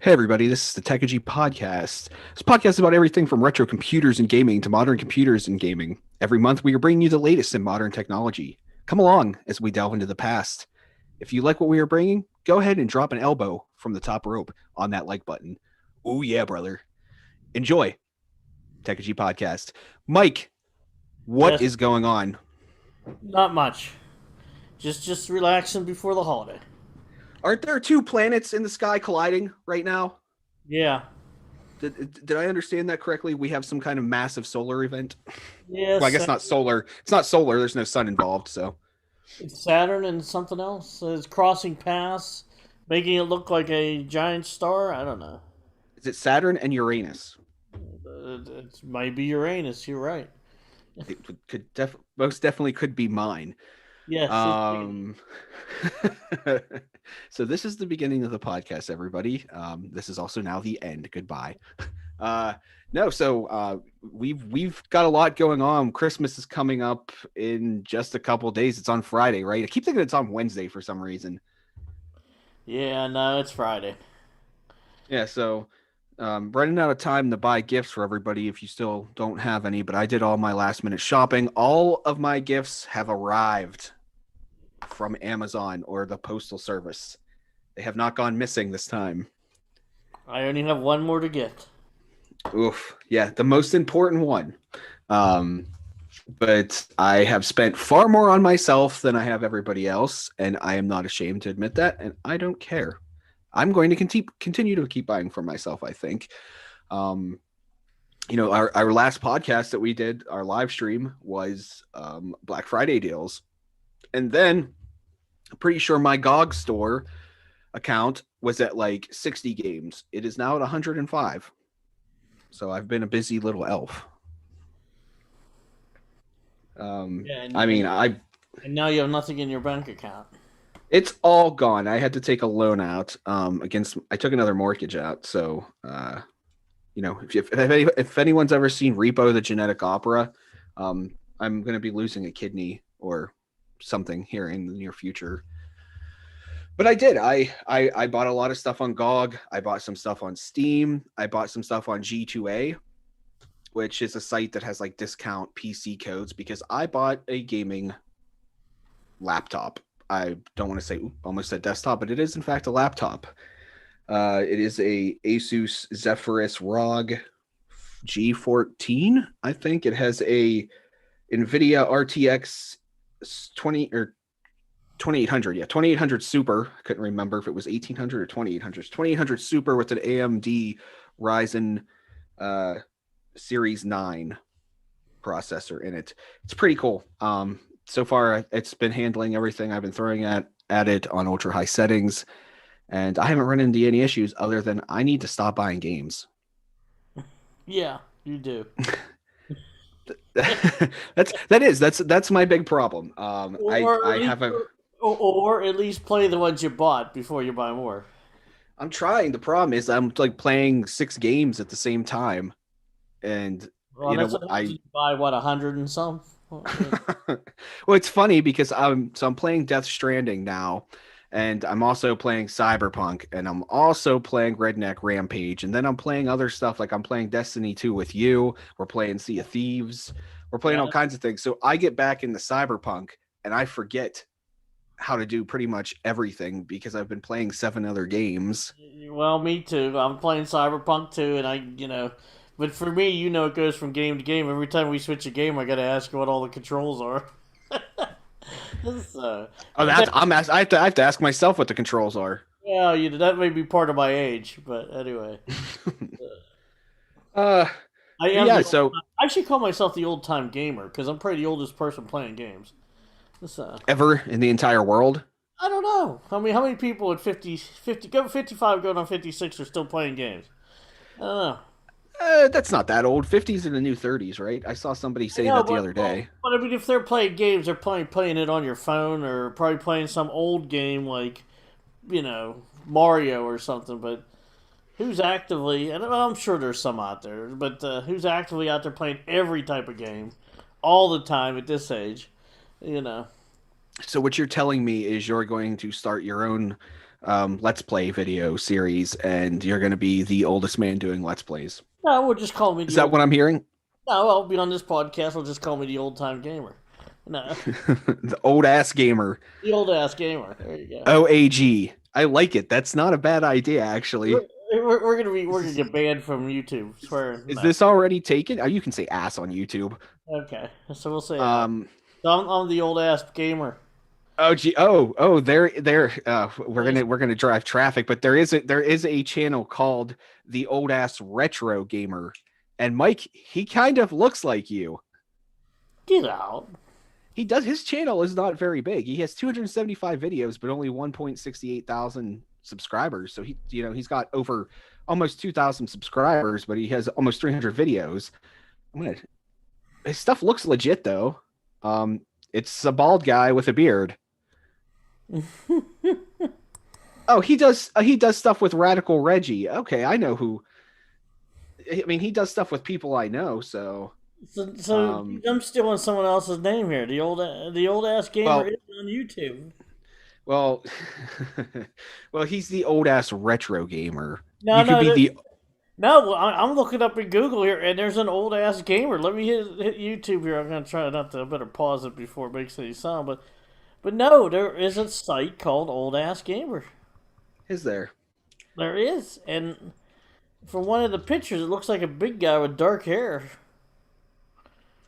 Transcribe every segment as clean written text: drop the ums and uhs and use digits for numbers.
Hey everybody, this is the Techegy Podcast. This podcast is about everything from retro computers and gaming to modern computers and gaming. Every month we are bringing you the latest in modern technology. Come along as we delve into the past. If you like what we are bringing, go ahead and drop an elbow from the top rope on that like button. Oh yeah, brother. Enjoy Techegy Podcast. Mike, what Yes, is going on? not much. Just relaxing before the holiday. Aren't there two planets in the sky colliding right now? Yeah. Did I understand that correctly? We have some kind of massive solar event. Well, I Yes, guess not solar. It's not solar. There's no sun involved. So it's Saturn and something else. So it's crossing paths, making it look like a giant star. I don't know. is it Saturn and Uranus? It might be Uranus. You're right. It most definitely could be mine. Yes. Um, so this is the beginning of the podcast, everybody. This is also now the end. Goodbye. Uh, no, so we've got a lot going on. Christmas is coming up in just a couple days. It's on Friday, right? I keep thinking it's on Wednesday for some reason. Yeah. No, it's Friday. Yeah, so running out of time to buy gifts for everybody if you still don't have any, but I did all my last minute shopping. All of my gifts have arrived from Amazon or the Postal Service. They have not gone missing this time. I only have one more to get. Oof. Yeah, the most important one. Um, but I have spent far more on myself than I have everybody else, and I am not ashamed to admit that, and I don't care. I'm going to continue to keep buying for myself, I think. Um, our last podcast that we did, our live stream, was Black Friday deals. And then I'm pretty sure my GOG store account was at like 60 games. It is now at 105. So I've been a busy little elf. Yeah, I mean, and now you have nothing in your bank account. it's all gone. I had to take a loan out against. I took another mortgage out. So, if anyone's ever seen Repo: The Genetic Opera, I'm going to be losing a kidney or something here in the near future. But I did. I bought a lot of stuff on GOG. I bought some stuff on Steam. I bought some stuff on G2A, which is a site that has like discount PC codes because I bought a gaming laptop. I don't want to say almost a desktop, but it is in fact a laptop. It is a Asus Zephyrus ROG G14. I think it has a NVIDIA RTX 20 or 2800. Yeah, 2800 Super. I couldn't remember if it was 1800 or 2800. 2800 Super with an AMD Ryzen Series 9 processor in it. It's pretty cool. So far, it's been handling everything I've been throwing at it on ultra high settings, and I haven't run into any issues other than I need to stop buying games. Yeah, you do. that's my big problem. Or at I least, have a or at least play the ones you bought before you buy more. I'm trying. The problem is I'm like playing 6 games at the same time, and Well, you that's know what happens I when you buy what 100 and some. well, it's funny because I'm playing Death Stranding now, and I'm also playing Cyberpunk, and I'm also playing Redneck Rampage, and then I'm playing other stuff like I'm playing Destiny 2 with you. We're playing Sea of Thieves. We're playing Yeah, all kinds of things. So I get back into Cyberpunk, and I forget how to do pretty much everything because I've been playing 7 other games. well, me too. I'm playing Cyberpunk too, and but for me, it goes from game to game. Every time we switch a game, I got to ask what all the controls are. So, Oh, I have to ask myself what the controls are. yeah, that may be part of my age, but anyway, uh, I but am yeah. the old. So I should call myself the old time gamer because I'm probably the oldest person playing games. So, ever in the entire world. I don't know. I mean, how many people at 55 going on 56 are still playing games? I don't know. That's not that old. 50s are the new 30s, right? I saw somebody I say know, that the other day. but I mean, if they're playing games, they're playing it on your phone or probably playing some old game like, Mario or something. But who's actively, and I'm sure there's some out there, but who's actively out there playing every type of game all the time at this age? You know. So what you're telling me is you're going to start your own Let's Play video series, and you're going to be the oldest man doing Let's Plays. No, we'll just call me Is that what I'm hearing? No, I'll be on this podcast. I'll just call me the old time gamer. No, The old ass gamer. the old ass gamer. There you go. OAG. I like it. That's not a bad idea, actually. We're gonna get banned from YouTube. Swear. Is this already taken? Oh, you can say ass on YouTube. Okay? So we'll say. So I'm the old ass gamer. Oh gee, there. We're gonna drive traffic, but there is a channel called the Old Ass Retro Gamer, and Mike, he kind of looks like you. Get out. He does. His channel is not very big. He has 275 videos, but only 1.68 thousand subscribers. So he's got over almost 2,000 subscribers, but he has almost 300 videos. His stuff looks legit though. It's a bald guy with a beard. Oh, he does stuff with Radical Reggie. Okay, I know who. I mean, he does stuff with people I know. So I'm stealing someone else's name here. The old ass gamer is on YouTube. Well, he's the old ass retro gamer. No, I'm looking up in Google here, and there's an old ass gamer. Let me hit YouTube here. I'm gonna try not to. I better pause it before it makes any sound. But no, there is a site called Old Ass Gamer. Is there? There is, and from one of the pictures, it looks like a big guy with dark hair.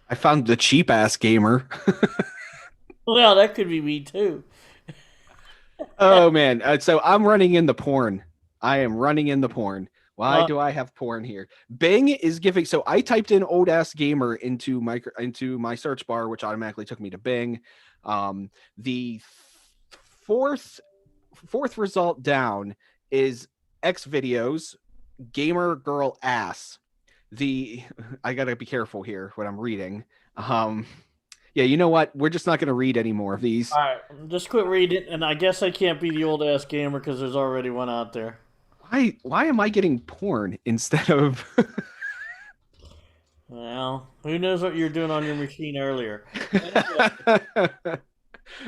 I found the cheap ass gamer. Well, that could be me too. Oh man, so I'm running in the porn. I am running in the porn. Why do I have porn here? Bing is giving. So I typed in old ass gamer into my search bar, which automatically took me to Bing. The fourth result down is X videos gamer girl ass. I gotta be careful here what I'm reading. Yeah, you know what? We're just not gonna read any more of these. All right, just quit reading. And I guess I can't be the old ass gamer because there's already one out there. Why am I getting porn instead of? Well, who knows what you're doing on your machine earlier?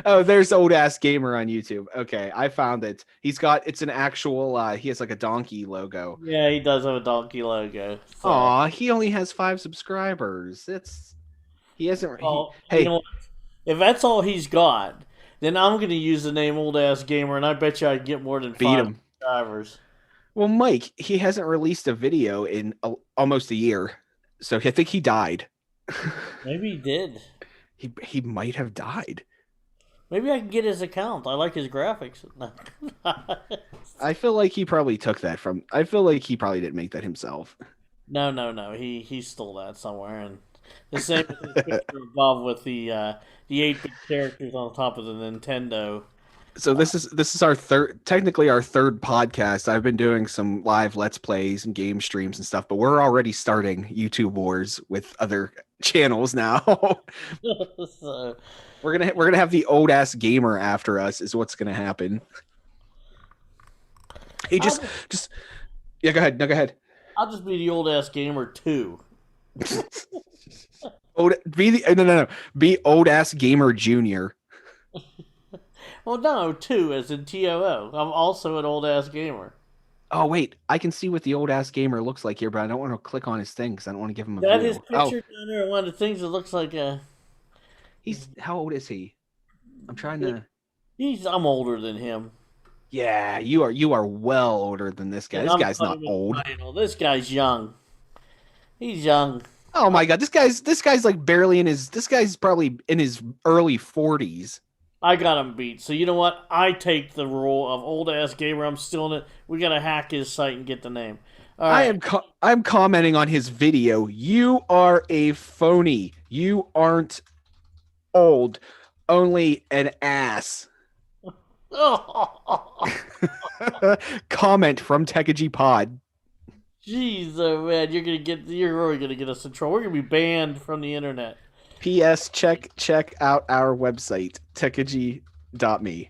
Oh, there's old ass gamer on YouTube. Okay, I found it. It's an actual. He has like a donkey logo. Yeah, he does have a donkey logo. So. Aw, he only has 5 subscribers. He hasn't. Hey, you know what? If that's all he's got, then I'm going to use the name old ass gamer, and I bet you I get more than 5 subscribers. Well, Mike, he hasn't released a video in almost a year, so I think he died. Maybe he did. He might have died. Maybe I can get his account. I like his graphics. I feel like he probably took that from. I feel like he probably didn't make that himself. No. He stole that somewhere, and the same picture above with the 8-bit characters on top of the Nintendo. So this is our technically our third podcast. I've been doing some live Let's Plays and game streams and stuff, but we're already starting YouTube wars with other channels now. So, we're gonna have the old ass gamer after us is what's gonna happen. He just yeah. Go ahead. No, go ahead. I'll just be the old ass gamer too. Be old ass gamer junior. Well, no, 2 as in TOO. I'm also an old ass gamer. Oh wait, I can see what the old ass gamer looks like here, but I don't want to click on his thing because I don't want to give him a that view. his picture down there. One of the things that looks like a. How old is he? I'm trying to. I'm older than him. Yeah, you are well older than this guy. This guy's not old. This guy's young. He's young. Oh my god, this guy's like barely in his. This guy's probably in his early 40s. I got him beat. So you know what? I take the role of old ass gamer. I'm still in it. We gotta hack his site and get the name. All right. I'm commenting on his video. You are a phony. You aren't old. Only an ass. Comment from Techegy Pod. Jeez, oh man, you're really gonna get us in trouble. We're gonna be banned from the internet. P.S. Check out our website, techegy.me.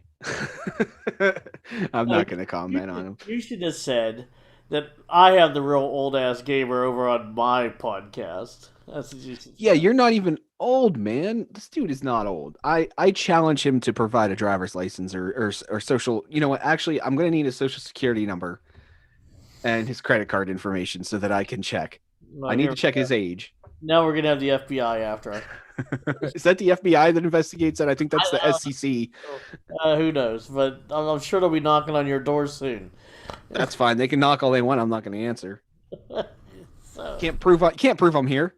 I'm not going to comment on him. You should have said that I have the real old ass gamer over on my podcast. That's just, Yeah, you're not even old, man. This dude is not old. I challenge him to provide a driver's license or social. You know what? Actually, I'm gonna need his social security number and his credit card information so that I can check. well, I need to here check his age. now we're gonna have the FBI after us. Is that the FBI that investigates that? I think that's the I, SEC. who knows? But I'm sure they'll be knocking on your door soon. That's fine. They can knock all they want. I'm not going to answer. So Can't prove I'm here.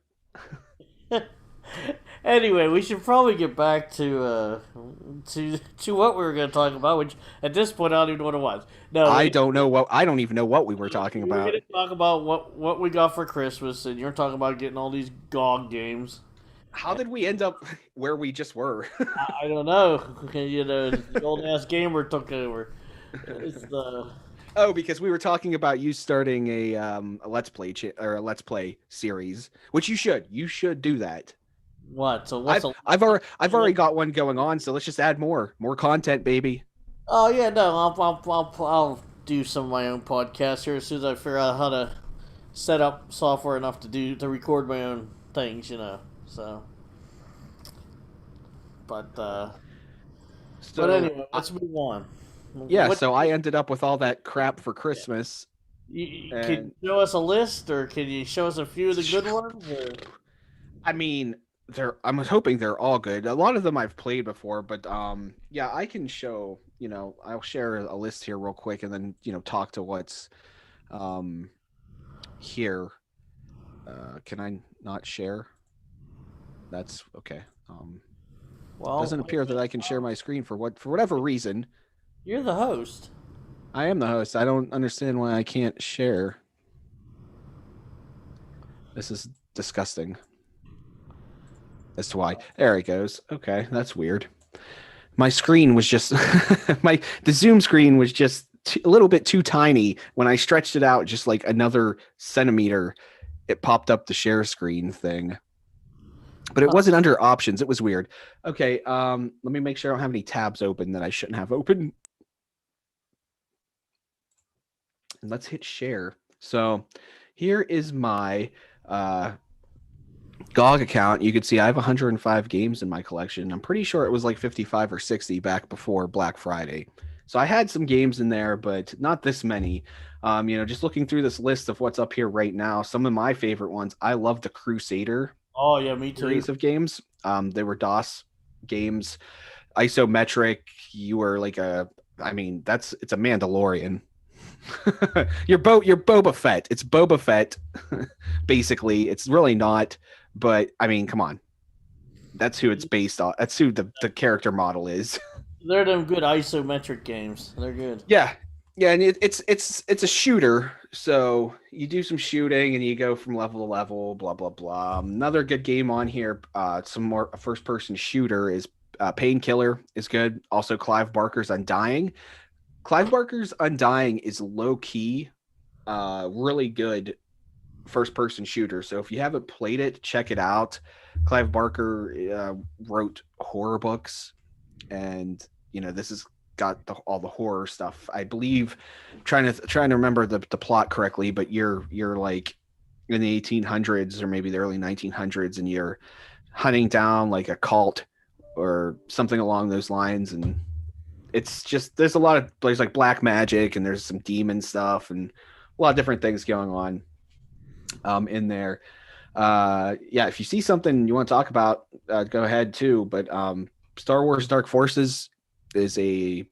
anyway, we should probably get back to what we were going to talk about. Which at this point, I don't even know what it was. No, I don't even know what we were talking we were about. going to talk about what we got for Christmas, and you're talking about getting all these GOG games. How did we end up where we just were? I don't know. You know, the old ass gamer took over. It's Oh, because we were talking about you starting a let's play or a let's play series, which you should. You should do that. what? So what's I've already got one going on, so let's just add more content, baby. Oh yeah, no, I'll do some of my own podcasts here as soon as I figure out how to set up software enough to record my own things, you know. So, but anyway, let's move on. Yeah, What so I ended up with all that crap for Christmas. can you show us a list, or can you show us a few of the good ones? Or? I mean, I'm hoping they're all good. A lot of them I've played before, but yeah, I can show, I'll share a list here real quick and then, talk to what's here. Can I not share? That's okay. Well, doesn't appear that I can share my screen for whatever reason. you're the host. I am the host. I don't understand why I can't share. This is disgusting. As to why. There it goes. Okay, that's weird. My screen was just the Zoom screen was just a little bit too tiny. When I stretched it out just like another centimeter, it popped up the share screen thing. But it wasn't under options. It was weird. Okay, let me make sure I don't have any tabs open that I shouldn't have open. And let's hit share. So here is my GOG account. You can see I have 105 games in my collection. I'm pretty sure it was like 55 or 60 back before Black Friday. So I had some games in there, but not this many. Just looking through this list of what's up here right now, some of my favorite ones. I love the Crusader Oh yeah, me too. series of games. They were DOS games, isometric. You were like it's a Mandalorian. you're Boba Fett. It's Boba Fett. Basically, it's really not. But I mean, come on. That's who it's based on. That's who the character model is. They're them good isometric games. They're good. Yeah, and it's a shooter. So you do some shooting and you go from level to level. Blah blah blah. Another good game on here. Some more first person shooter is Painkiller is good. Also, Clive Barker's Undying. Clive Barker's Undying is low key, really good first person shooter. So if you haven't played it, check it out. Clive Barker wrote horror books, and this has got all the horror stuff. I believe, trying to remember the plot correctly, but you're like in the 1800s or maybe the early 1900s, and you're hunting down like a cult or something along those lines, and it's just there's like black magic and there's some demon stuff and a lot of different things going on in there. If you see something you want to talk about, go ahead too. But Star Wars Dark Forces is a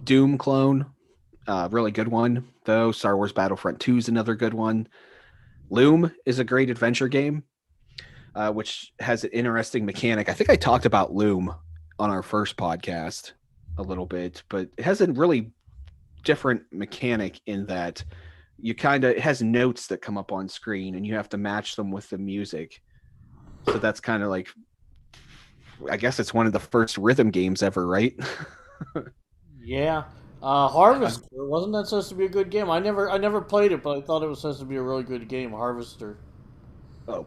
Doom clone, really good one though. Star Wars Battlefront 2 is another good one. Loom is a great adventure game, which has an interesting mechanic. I think I talked about Loom on our first podcast a little bit, but it has a really different mechanic in that it has notes that come up on screen and you have to match them with the music. So that's kind of like, I guess it's one of the first rhythm games ever, right? Yeah. Harvester, wasn't that supposed to be a good game? I never played it, but I thought it was supposed to be a really good game, Harvester. Oh,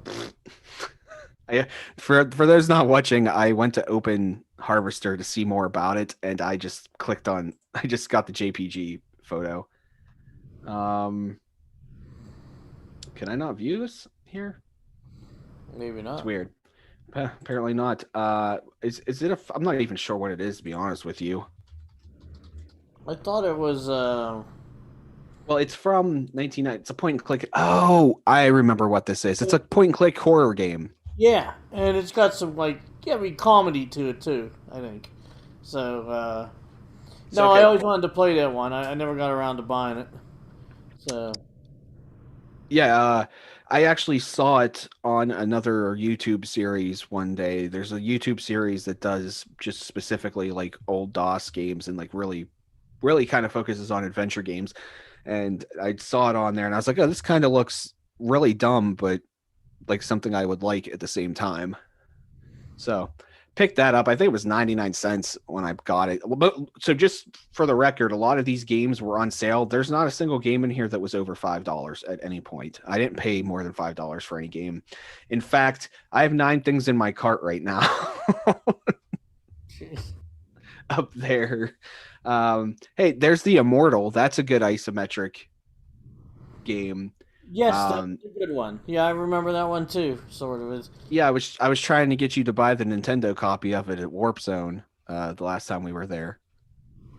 for those not watching, I went to open Harvester to see more about it, and I just got the JPG photo. Um, can I not view this here? Maybe It's not. weird. Apparently not. Is it a? I'm not even sure what it is, to be honest with you. I thought it was. Well, it's from 1990. It's a point and click. Oh, I remember what this is. It's a point and click horror game. Yeah, and it's got some like comedy to it too. I think. So So no, I okay, always wanted to play that one. I never got around to buying it. So yeah, I actually saw it on another YouTube series one day. There's a YouTube series that does just specifically like old DOS games and like really kind of focuses on adventure games. And I saw it on there and I was like, oh, this kind of looks really dumb, but like something I would like at the same time. So picked that up. I think it was 99 cents when I got it. But so just for the record, a lot of these games were on sale. There's not a single game in here that was over $5 at any point. I didn't pay more than $5 for any game. In fact, I have 9 things in my cart right now jeez. up there. Hey, there's the Immortal. That's a good isometric game. Yes, that's Um, a good one. Yeah, I remember that one too. Sort of is. yeah, I was trying to get you to buy the Nintendo copy of it at Warp Zone the last time we were there.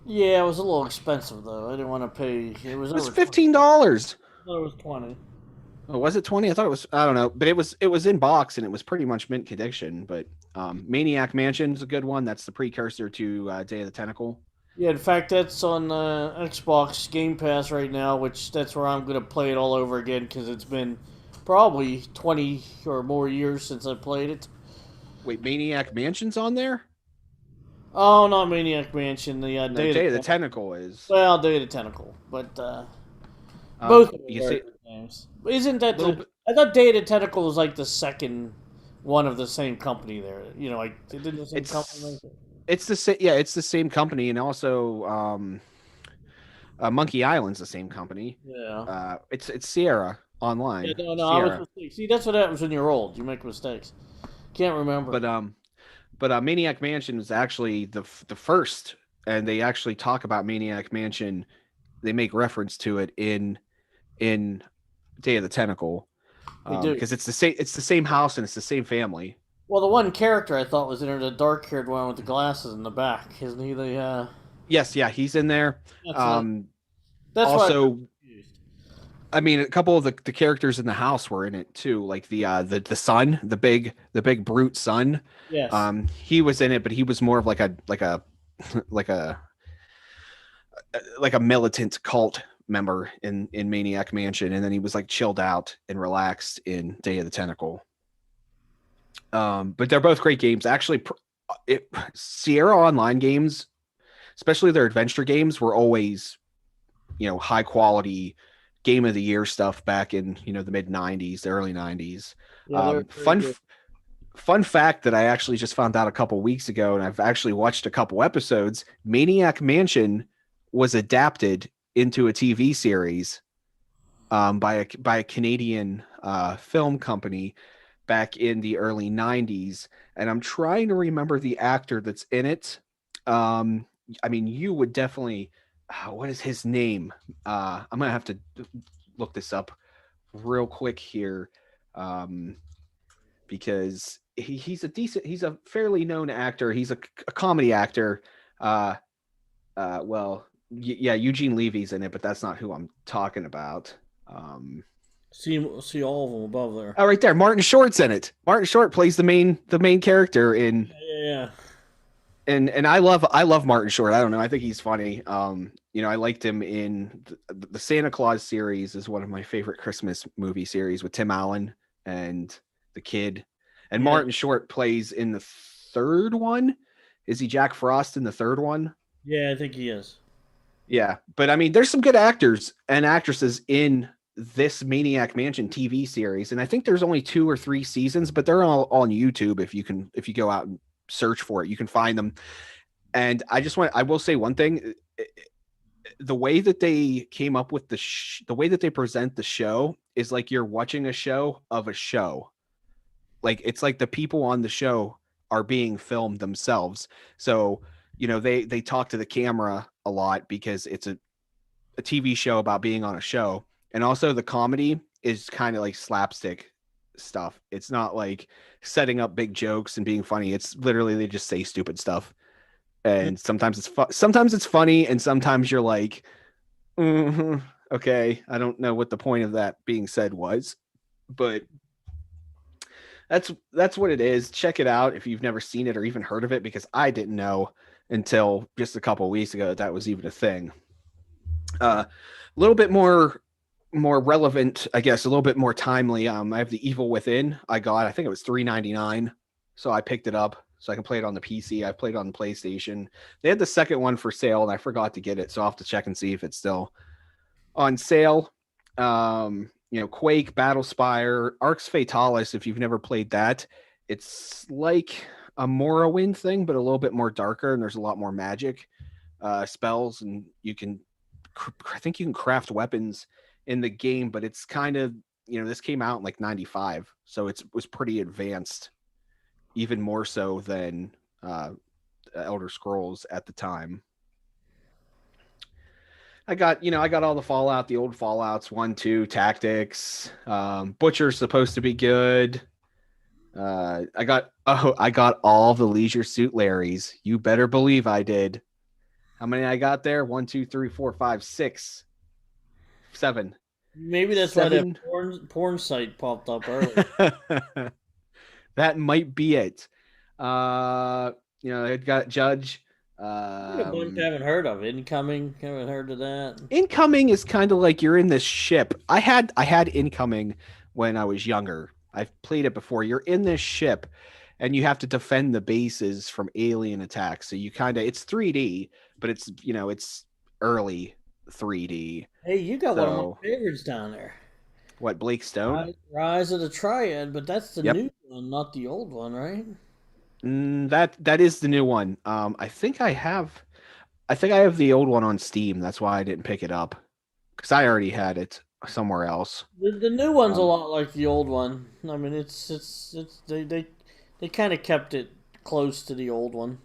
Yeah, it was a little expensive though. I didn't want to pay. It was It was over 20. $15. I thought it was 20. Oh, was it 20? I thought it was, I don't know, but it was in box and it was pretty much mint condition. But Maniac Mansion is a good one. That's the precursor to Day of the Tentacle. Yeah, in fact, that's on Xbox Game Pass right now, which that's where I'm gonna play it all over again because it's been probably 20 or more years since I played it. Wait, Maniac Mansion's on there? Oh, not Maniac Mansion, the No, Day of the Day of the Tentacle. Tentacle is. Well, Day of the Tentacle, but both of them You are see, good games. But isn't that little the? bit. I thought Day of the Tentacle was like the second one of the same company there. Like didn't the same company It's make it? it's the same. Yeah, it's the same company, and also Monkey Island's the same company. Yeah. It's Sierra Yeah, Online. no, I was Sierra, mistaken. See, that's what happens when you're old. You make mistakes. Can't remember. but Maniac Mansion was actually the first, and they actually talk about Maniac Mansion. They make reference to it in Day of the Tentacle, They do. because it's the same house and it's the same family. Well, the one character I thought was in there, the dark-haired one with the glasses in the back, isn't he? The Yes, yeah, he's in there. that's what. Um, That's why I got Also, confused. I mean, a couple of the characters in the house were in it too, like the son, the big brute son. Yes. He was in it, but he was more of like a like a like a militant cult member in Maniac Mansion, and then he was like chilled out and relaxed in Day of the Tentacle. But they're both great games. Actually, Sierra Online games, especially their adventure games, were always high quality game of the year stuff back in the mid 90s, the early 90s. Yeah, they're very Fun good. fun fact that I actually just found out a couple weeks ago, and I've actually watched a couple episodes. Maniac Mansion was adapted into a TV series by a Canadian film company back in the early 90s, and I'm trying to remember the actor that's in it. I mean, you would definitely. What is his name? I'm gonna have to look this up real quick here, because he's a fairly known actor. He's a comedy actor. Uh, well, yeah, Eugene Levy's in it, but that's not who I'm talking about. See all of them above there. Oh, right there, Martin Short's in it. Martin Short plays the main character in. Yeah. And I love Martin Short. I don't know. I think he's funny. I liked him in the Santa Claus series is one of my favorite Christmas movie series with Tim Allen and the kid. And Yeah. Martin Short plays in the third one. Is he Jack Frost in the third one? Yeah, I think he is. Yeah. But I mean, there's some good actors and actresses in this Maniac Mansion TV series. And I think there's only 2 or 3 seasons, but they're all on YouTube. If you go out and search for it, you can find them. And I will say one thing: the way that they came up with the way that they present the show is like you're watching a show of a show. Like it's like the people on the show are being filmed themselves. So they talk to the camera a lot because a TV show about being on a show, and also the comedy is kind of like slapstick stuff. It's not like setting up big jokes and being funny. It's literally they just say stupid stuff, and sometimes it's funny, and sometimes you're like, okay, I don't know what the point of that being said was, but that's what it is. Check it out if you've never seen it or even heard of it, because I didn't know until just a couple of weeks ago that was even a thing. A little bit more relevant, I guess, a little bit more timely. I have The Evil Within. I think it was $3.99, so I picked it up so I can play it on the PC. I played it on the PlayStation. They had the second one for sale, and I forgot to get it, so I'll have to check and see if it's still on sale. Quake, Battlespire, Arx Fatalis. If you've never played that, it's like a Morrowind thing, but a little bit more darker, and there's a lot more magic, spells, and I think you can craft weapons in the game, but it's kind of, this came out in like 95, so it was pretty advanced, even more so than Elder Scrolls at the time. I got all the Fallout, the old Fallouts, 1, 2, Tactics. Butcher's supposed to be good. I got all the Leisure Suit Larrys. You better believe I did. How many I got there? 1, 2, 3, 4, 5, 6, 7. Maybe that's 7. why that porn site popped up earlier. That might be it. It got Judge. A bunch I haven't heard of. Incoming, haven't heard of that. Incoming is kind of like you're in this ship. I had Incoming when I was younger. I've played it before. You're in this ship, and you have to defend the bases from alien attacks. So it's 3D, but it's early 3D. Hey, you got one of my favorites down there. What, Blake Stone? Rise of the Triad, but that's the Yep. new one, not the old one, right? That is the new one. I think I have the old one on Steam. That's why I didn't pick it up, because I already had it somewhere else. The new one's a lot like the old one. I mean, they kind of kept it close to the old one.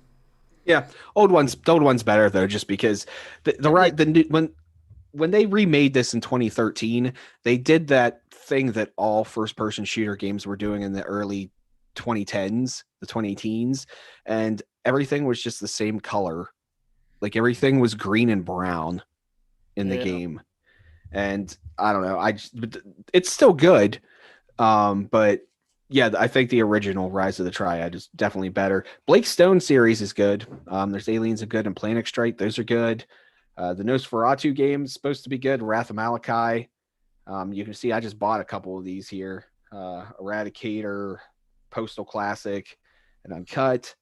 Yeah, the old one's better though, just because when they remade this in 2013, they did that thing that all first-person shooter games were doing in the early 2010s, the 2010s, and everything was just the same color. Like everything was green and brown in the game. And I don't know, it's still good. But yeah, I think the original Rise of the Triad is definitely better. Blake Stone series is good. There's Aliens are good and Planet Strike. Those are good. The Nosferatu game is supposed to be good. Wrath of Malachi. You can see I just bought a couple of these here. Eradicator, Postal Classic, and Uncut.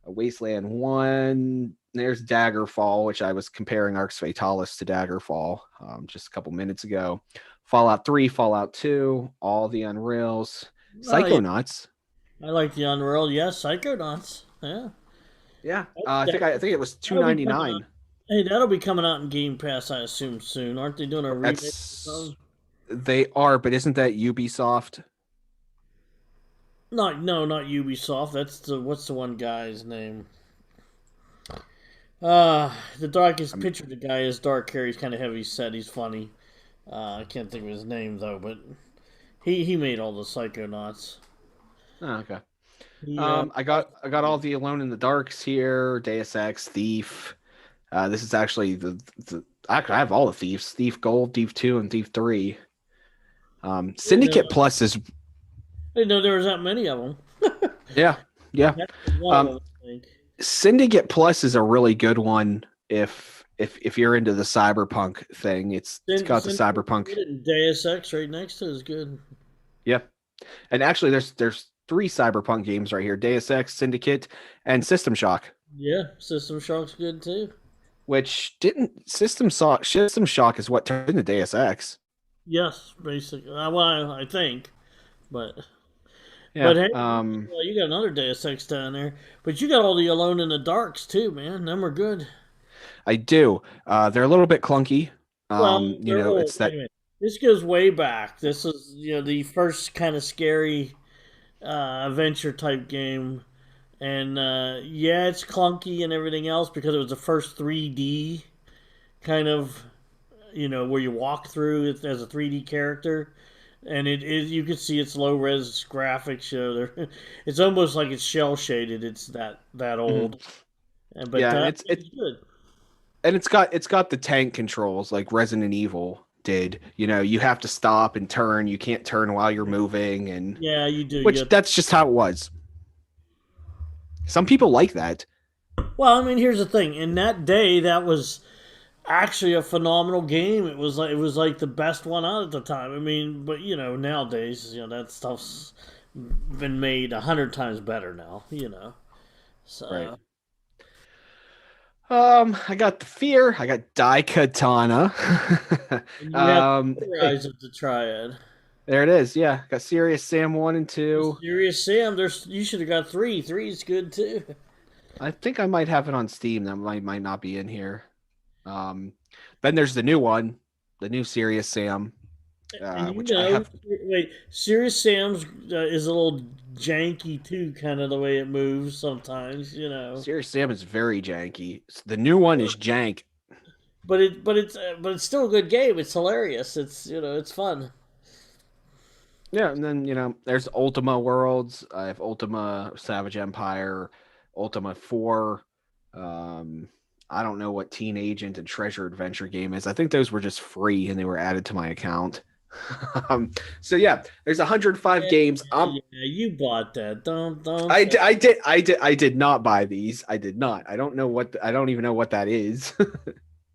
Wasteland 1. There's Daggerfall, which I was comparing Arx Fatalis to Daggerfall just a couple minutes ago. Fallout 3, Fallout 2, all the Unreals. Psychonauts. I like the Unreal. Yes, Psychonauts. Yeah. Yeah. I think it was $2.99. Hey, that'll be coming out in Game Pass, I assume, soon. Aren't they doing a remake? They are, but isn't that Ubisoft? No, not Ubisoft. That's what's the one guy's name? The darkest picture of the guy is dark hair. He's kind of heavy set. He's funny. I can't think of his name though, but he made all the Psychonauts. Oh, okay. I got all the Alone in the Darks here. Deus Ex, Thief. This is actually I have all the Thieves: Thief Gold, Thief 2, and Thief 3. Syndicate Plus is. I didn't know there was that many of them. Yeah. Syndicate Plus is a really good one if you're into the cyberpunk thing. It's got the cyberpunk. Deus Ex right next to it is good. Yeah, and actually, there's 3 cyberpunk games right here: Deus Ex, Syndicate, and System Shock. Yeah, System Shock's good too. Which System Shock is what turned into Deus Ex. Yes, basically. Well, I think, but. Yeah, but hey, you got another Deus Ex down there. But you got all the Alone in the Darks too, man. Them are good. I do. They're a little bit clunky. It's that. This goes way back. This is the first kind of scary adventure type game, and it's clunky and everything else because it was the first 3D kind of where you walk through it as a 3D character, and you can see its low res graphics. It's almost like it's shell shaded. It's that Mhm. old, but Yeah, and it's good. it's got the tank controls like Resident Evil did. You have to stop and turn. You can't turn while you're moving, and Yeah, you do. which that's just how it was. Some people like that. Well, I mean, here's the thing. In that day, that was actually a phenomenal game. It was like the best one out at the time. I mean, but nowadays, that stuff's been made 100 times better now. Right. So I got the fear. I got Daikatana. and you have Hey, Horizon to try it. there it is. Yeah, got Serious Sam 1 and 2. Serious Sam, you should have got three. Three's good too. I think I might have it on Steam. That might not be in here. Um, then there's the new one, the new Serious Sam, And which I have. wait, Serious Sam's is a little janky too, kind of the way it moves sometimes. Serious Sam is very janky. The new one is jank. But it's still a good game. It's hilarious. It's fun. Yeah, and then there's Ultima Worlds. I have Ultima Savage Empire, Ultima 4. Um, I don't know what Teen Agent and Treasure Adventure game is. I think those were just free and they were added to my account. So yeah, there's 105 games. Yeah, you bought that. Don't. I did not buy these. I did not. I don't know I don't even know what that is.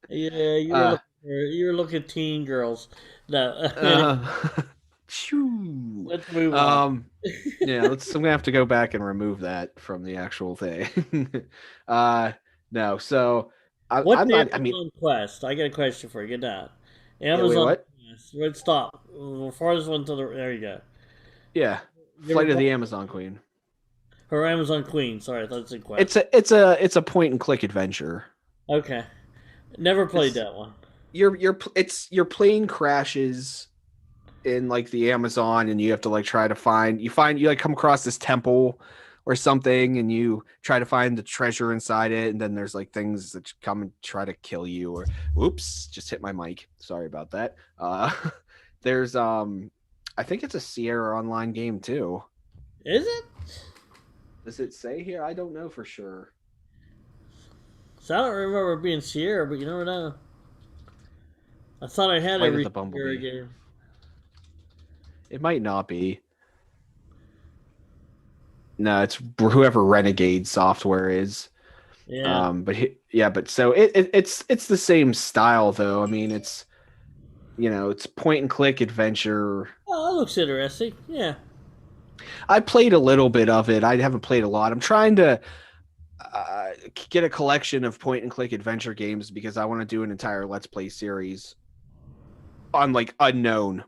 Yeah, uh, you were looking at teen girls. No, Phew. let's move on. Um, yeah, I'm gonna have to go back and remove that from the actual thing. uh, no, so What's I'm not. I mean, Amazon Quest? I got a question for you. Get down. yeah, wait, Amazon what? Quest. Wait, stop. Farthest one to the. There you go. Yeah, You ever Flight of play the Amazon Queen. or Amazon Queen? Sorry, I thought it said Quest. It's a point and click adventure. Okay, never played It's that one. your plane crashes in like the Amazon, and you have to like try to you like come across this temple or something, and you try to find the treasure inside it, and then there's like things that come and try to kill you. Or oops, just hit my mic. Sorry about that. There's I think it's a Sierra Online game too. Is it? Does it say here? I don't know for sure. So I don't remember it being Sierra, but you never know. I thought I had Flight of every the Sierra Bumblebee. game. It might not be. No, it's whoever Renegade Software is. Yeah. But so it's the same style though. I mean, it's point and click adventure. Oh, that looks interesting. Yeah. I played a little bit of it. I haven't played a lot. I'm trying to get a collection of point and click adventure games because I want to do an entire Let's Play series on like unknown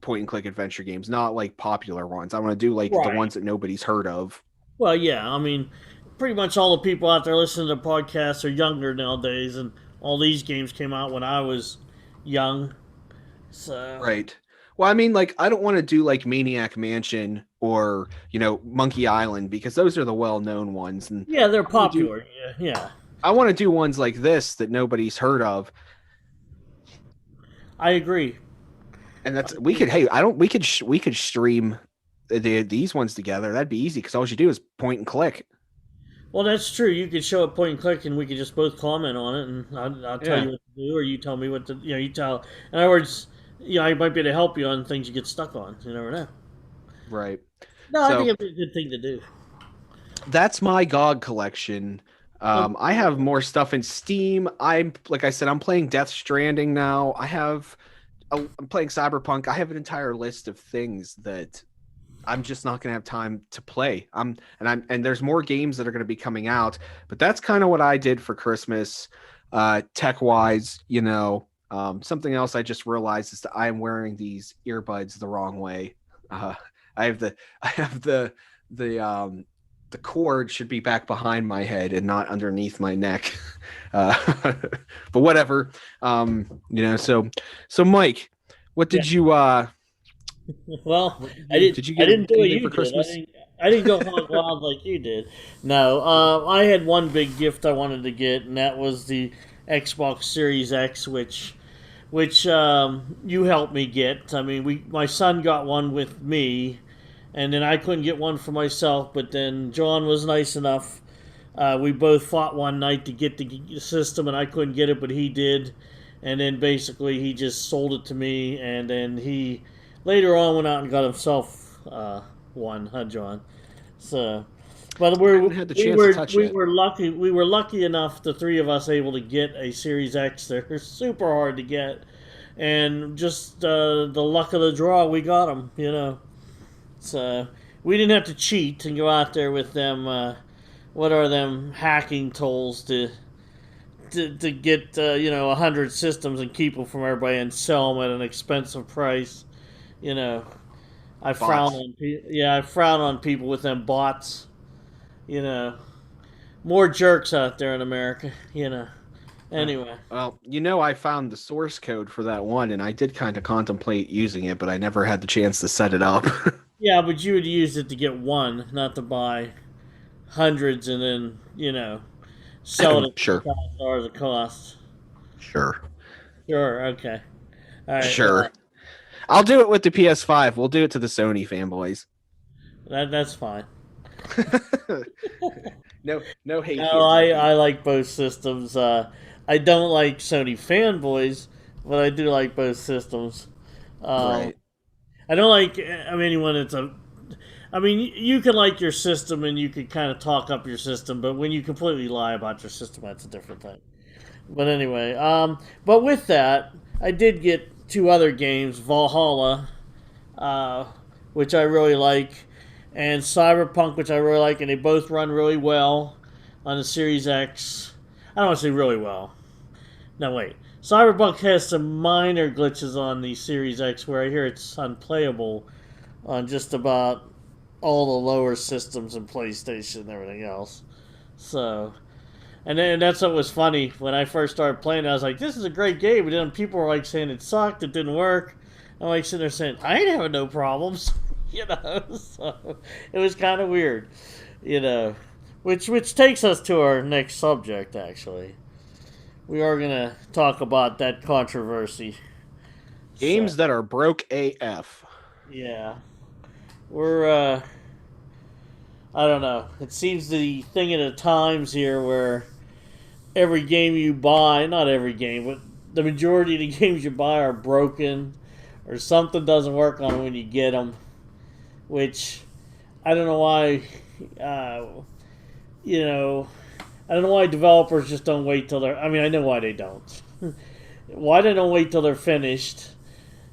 point and click adventure games, not like popular ones. I want to do like the Right. ones that nobody's heard of. Well, yeah. I mean, pretty much all the people out there listening to podcasts are younger nowadays, and all these games came out when I was young. So. Right. Well, I mean, like, I don't want to do like Maniac Mansion or, Monkey Island because those are the well-known ones. And Yeah, they're I want to do, popular. Yeah. I want to do ones like this that nobody's heard of. I agree. And we could stream these ones together. That'd be easy because all you do is point and click. Well, that's true. You could show a point and click, and we could just both comment on it, and I'll tell Yeah. you what to do, or you tell me what to. You tell. In other words, I might be able to help you on things you get stuck on. You never know. Right. No, I think So it'd be a good thing to do. that's my GOG collection. Oh, I have more stuff in Steam. Like I said, I'm playing Death Stranding now. I'm playing Cyberpunk. I have an entire list of things that I'm just not going to have time to play. And there's more games that are going to be coming out, but that's kind of what I did for Christmas, tech wise. Something else I just realized is that I am wearing these earbuds the wrong way. I have the cord should be back behind my head and not underneath my neck. But whatever. So Mike, what yeah. did you Well, what I didn't. did you I get didn't do what anything you for did. I Christmas? didn't. I didn't go hog wild like you did. No, I had one big gift I wanted to get, and that was the Xbox Series X, which which you helped me get. I mean, my son got one with me, and then I couldn't get one for myself. But then John was nice enough. We both fought one night to get the system, and I couldn't get it, but he did. And then basically he just sold it to me, and then he later on went out and got himself one, huh, John? So, but I haven't had the chance to touch it. we were lucky enough, the three of us, able to get a Series X. They're super hard to get, and just the luck of the draw, we got them. So we didn't have to cheat and go out there with them. What are them hacking tools to get 100 systems and keep them from everybody and sell them at an expensive price. I frown Bots. on I frown on people with them bots. You know, more jerks out there in America. Anyway. Well, I found the source code for that one, and I did kind of contemplate using it, but I never had the chance to set it up. Yeah, but you would use it to get one, not to buy hundreds and then sell it at Sure. $10,000 a cost. Sure. Sure. Okay. All right. Sure. I'll do it with the PS5. We'll do it to the Sony fanboys. That's fine. No hate. No, I like both systems. I don't like Sony fanboys, but I do like both systems. Right. I don't like anyone that's you can like your system and you can kind of talk up your system, but when you completely lie about your system, that's a different thing. But anyway, but with that, I did get two other games, Valhalla, which I really like, and Cyberpunk, which I really like, and they both run really well on the Series X. I don't want to say really well. No, wait. Cyberpunk has some minor glitches on the Series X where I hear it's unplayable on just about all the lower systems and PlayStation and everything else. So, and then that's what was funny. When I first started playing, I was like, this is a great game. But then people were like saying it sucked, it didn't work. I'm like sitting there saying, I ain't having no problems. So it was kind of weird. Which takes us to our next subject, actually. We are going to talk about that controversy. Games that are broke AF. Yeah. We're, I don't know. It seems the thing of the times here where every game you buy, not every game, but the majority of the games you buy are broken or something doesn't work on them when you get them. Which, I don't know why, I don't know why developers just don't wait till they're... I know why they don't. Why they don't wait till they're finished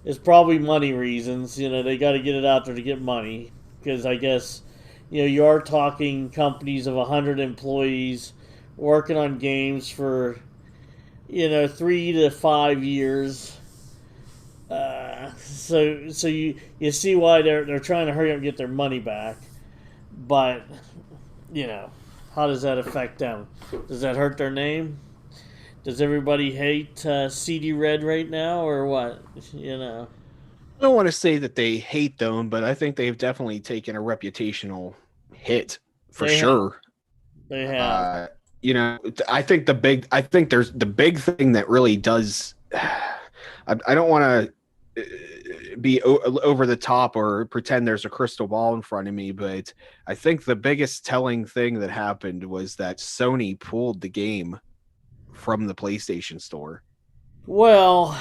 is probably money reasons. They got to get it out there to get money. Because I guess, you are talking companies of 100 employees working on games for, 3 to 5 years. So you see why they're trying to hurry up and get their money back. But, how does that affect them? Does that hurt their name? Does everybody hate CD Red right now, or what? I don't want to say that they hate them, but I think they've definitely taken a reputational hit for sure. They have. I think there's the big thing that really does. I don't want to be over the top or pretend there's a crystal ball in front of me, but I think the biggest telling thing that happened was that Sony pulled the game from the PlayStation Store. Well,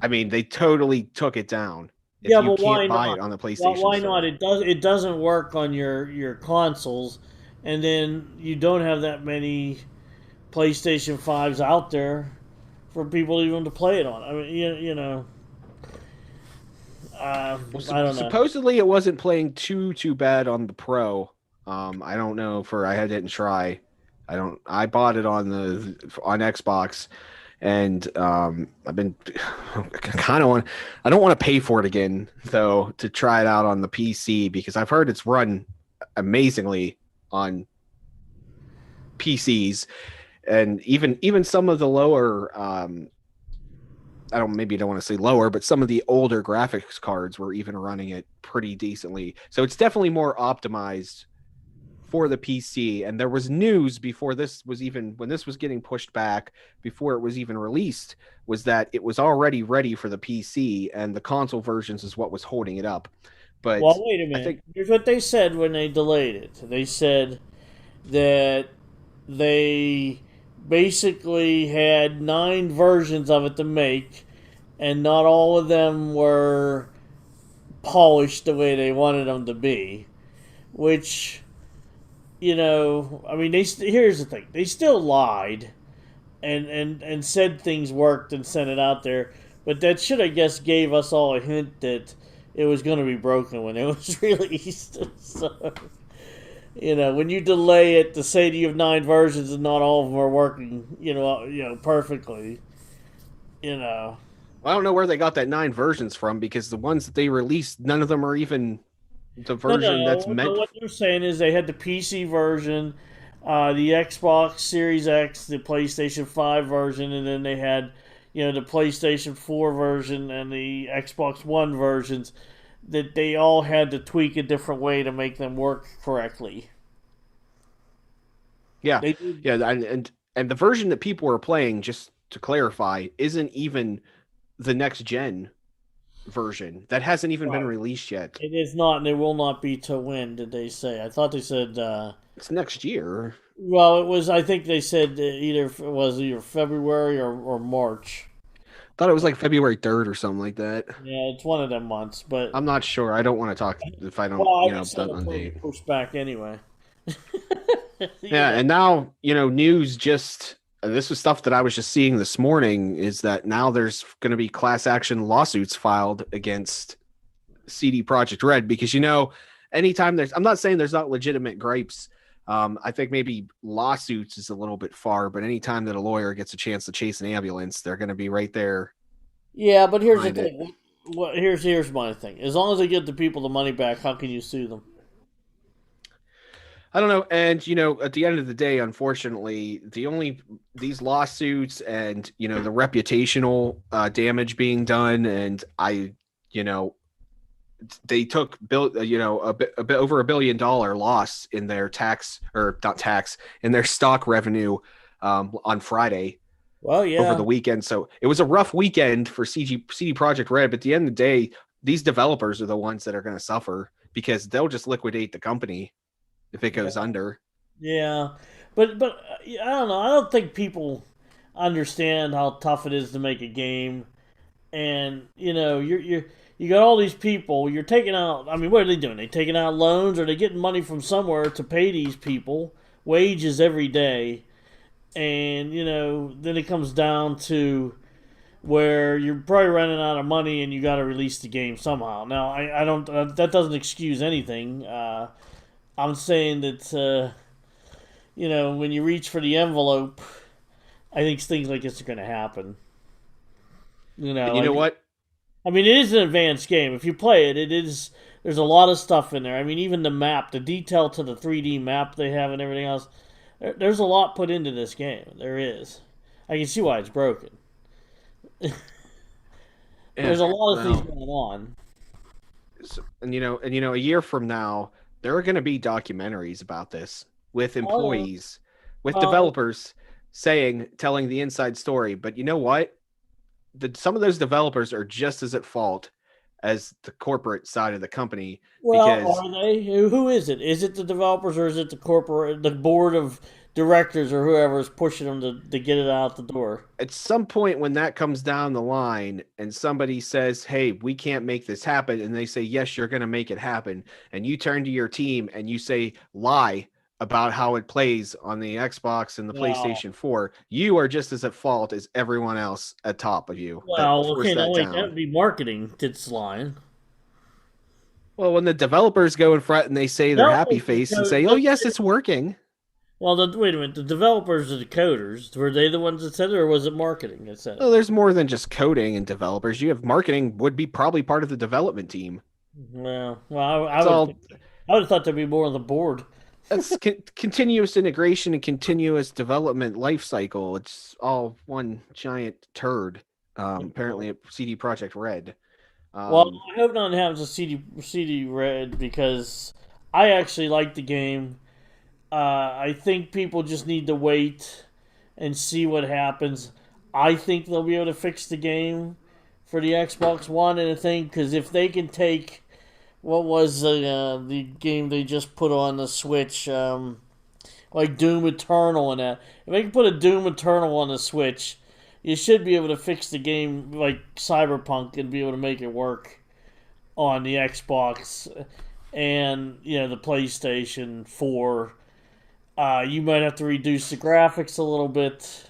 they totally took it down. If you but can't buy it on the PlayStation Why Store. not? It doesn't work on your consoles, and then you don't have that many PlayStation 5s out there for people even to play it on. I don't know. Supposedly it wasn't playing too bad on the Pro. I don't know I didn't try. I bought it on Xbox, and I've been I don't want to pay for it again though to try it out on the PC because I've heard it's run amazingly on PCs. And even some of the lower, maybe I don't want to say lower, but some of the older graphics cards were even running it pretty decently. So it's definitely more optimized for the PC, and there was news before this was even when this was getting pushed back before it was even released, was that it was already ready for the PC, and the console versions is what was holding it up. But Well, wait a I minute. think Here's what they said when they delayed it. They said that they basically had 9 versions of it to make, and not all of them were polished the way they wanted them to be. Which, I mean, here's the thing: they still lied and said things worked and sent it out there, but that should, I guess, gave us all a hint that it was going to be broken when it was released. So, when you delay it to say that you have 9 versions and not all of them are working, perfectly, I don't know where they got that 9 versions from, because the ones that they released, none of them are even the No, version that's no. meant. What they're saying is they had the PC version, the Xbox Series X, the PlayStation 5 version, and then they had, the PlayStation 4 version and the Xbox One versions, that they all had to tweak a different way to make them work correctly. Yeah, They did. yeah, and the version that people are playing, just to clarify, isn't even the next gen version. That hasn't even been Right. released yet. It is not, and it will not be till when, did they say? I thought they said, It's next year. well, it was, I think they said it was either February or March. Thought it was like February 3rd or something like that. Yeah, it's one of them months, but. I'm not sure. I don't want to talk if I don't, Well, I would don't send on it date. push back anyway. Yeah, and now, news just this was stuff that I was just seeing this morning, is that now there's going to be class action lawsuits filed against CD Projekt Red, because anytime I'm not saying there's not legitimate gripes. I think maybe lawsuits is a little bit far, but anytime that a lawyer gets a chance to chase an ambulance, they're going to be right there. Yeah, but here's the Behind it. thing. Here's my thing. As long as they get the people the money back, how can you sue them? I don't know. And, at the end of the day, unfortunately, these lawsuits and, the reputational damage being done. And they took a bit over $1 billion loss in their in their stock revenue on Friday Well, over yeah. the weekend. So it was a rough weekend for CD Projekt Red. But at the end of the day, these developers are the ones that are going to suffer, because they'll just liquidate the company if it goes under. Yeah. But I don't know. I don't think people understand how tough it is to make a game. And, you got all these people, you're taking out, I mean, what are they doing? They taking out loans? Are they getting money from somewhere to pay these people wages every day? And, then it comes down to where you're probably running out of money and you got to release the game somehow. Now, I don't, that doesn't excuse anything. I'm saying that, when you reach for the envelope, I think things like this are going to happen. And you know Like, what? I mean, it is an advanced game. If you play it, it is. There's a lot of stuff in there. I mean, even the map, the detail to the 3D map they have, and everything else. There's a lot put into this game. There is. I can see why it's broken. Yeah, There's a lot of things well, going on. a year from now, there are going to be documentaries about this with Oh yeah. employees, with Well, developers telling the inside story. But you know what? Some of those developers are just as at fault as the corporate side of the company, well, because are they? Who is it? Is it the developers or is it the board of directors or whoever is pushing them to get it out the door? at some point when that comes down the line and somebody says, "Hey, we can't make this happen," and they say, "Yes, you're going to make it happen," and you turn to your team and you say lie about how it plays on the Xbox and the Well, PlayStation 4, you are just as at fault as everyone else at top of you that okay, forced now that wait, that down. would be marketing that's lying. Well, when the developers go in front and they say their No, happy face and say, "Oh, yes, it's working." well, wait a minute. The developers are the coders. Were they the ones that said it, or was it marketing that said it? Well, there's more than just coding and developers. You have marketing would be probably part of the development team. Well, It's all I would have thought there'd be more on the board. that's continuous integration and continuous development life cycle. It's all one giant turd. Apparently at CD Projekt Red. Well, Um, I hope nothing happens to CD Red because I actually like the game. I think people just need to wait and see what happens. I think they'll be able to fix the game for the Xbox One and a thing, because if they can take what was the game they just put on the Switch, like Doom Eternal and that. If they can put a Doom Eternal on the Switch, you should be able to fix the game like Cyberpunk and be able to make it work on the Xbox and the PlayStation 4. You might have to reduce the graphics a little bit.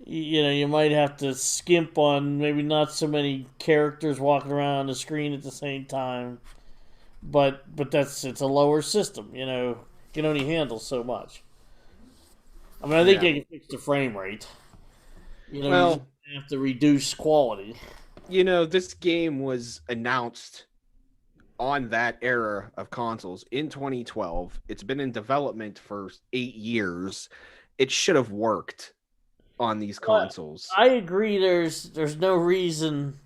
You might have to skimp on maybe not so many characters walking around on the screen at the same time. But it's a lower system. You can only handle so much. I mean, I think they can fix the frame rate. Well, you have to reduce quality. This game was announced on that era of consoles in 2012. It's been in development for 8 years. It should have worked on these consoles. I agree. There's no reason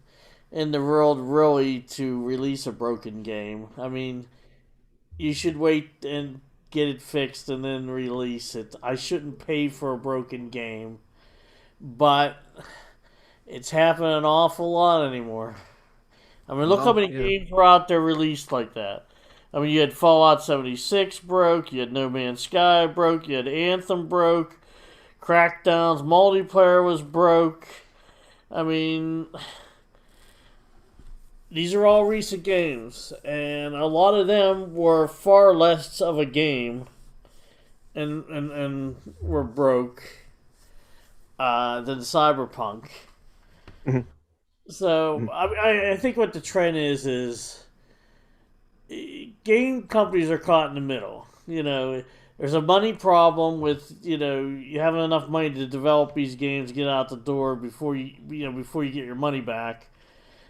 in the world really to release a broken game. I mean, you should wait and get it fixed and then release it. I shouldn't pay for a broken game, but it's happening an awful lot anymore. I mean, look how many games were out there released like that. I mean, you had Fallout 76 broke, you had No Man's Sky broke, you had Anthem broke, Crackdown's multiplayer was broke. I mean, these are all recent games, and a lot of them were far less of a game and were broke than Cyberpunk. Mm-hmm. So I think what the trend is game companies are caught in the middle. There's a money problem with you having enough money to develop these games, get out the door before you get your money back.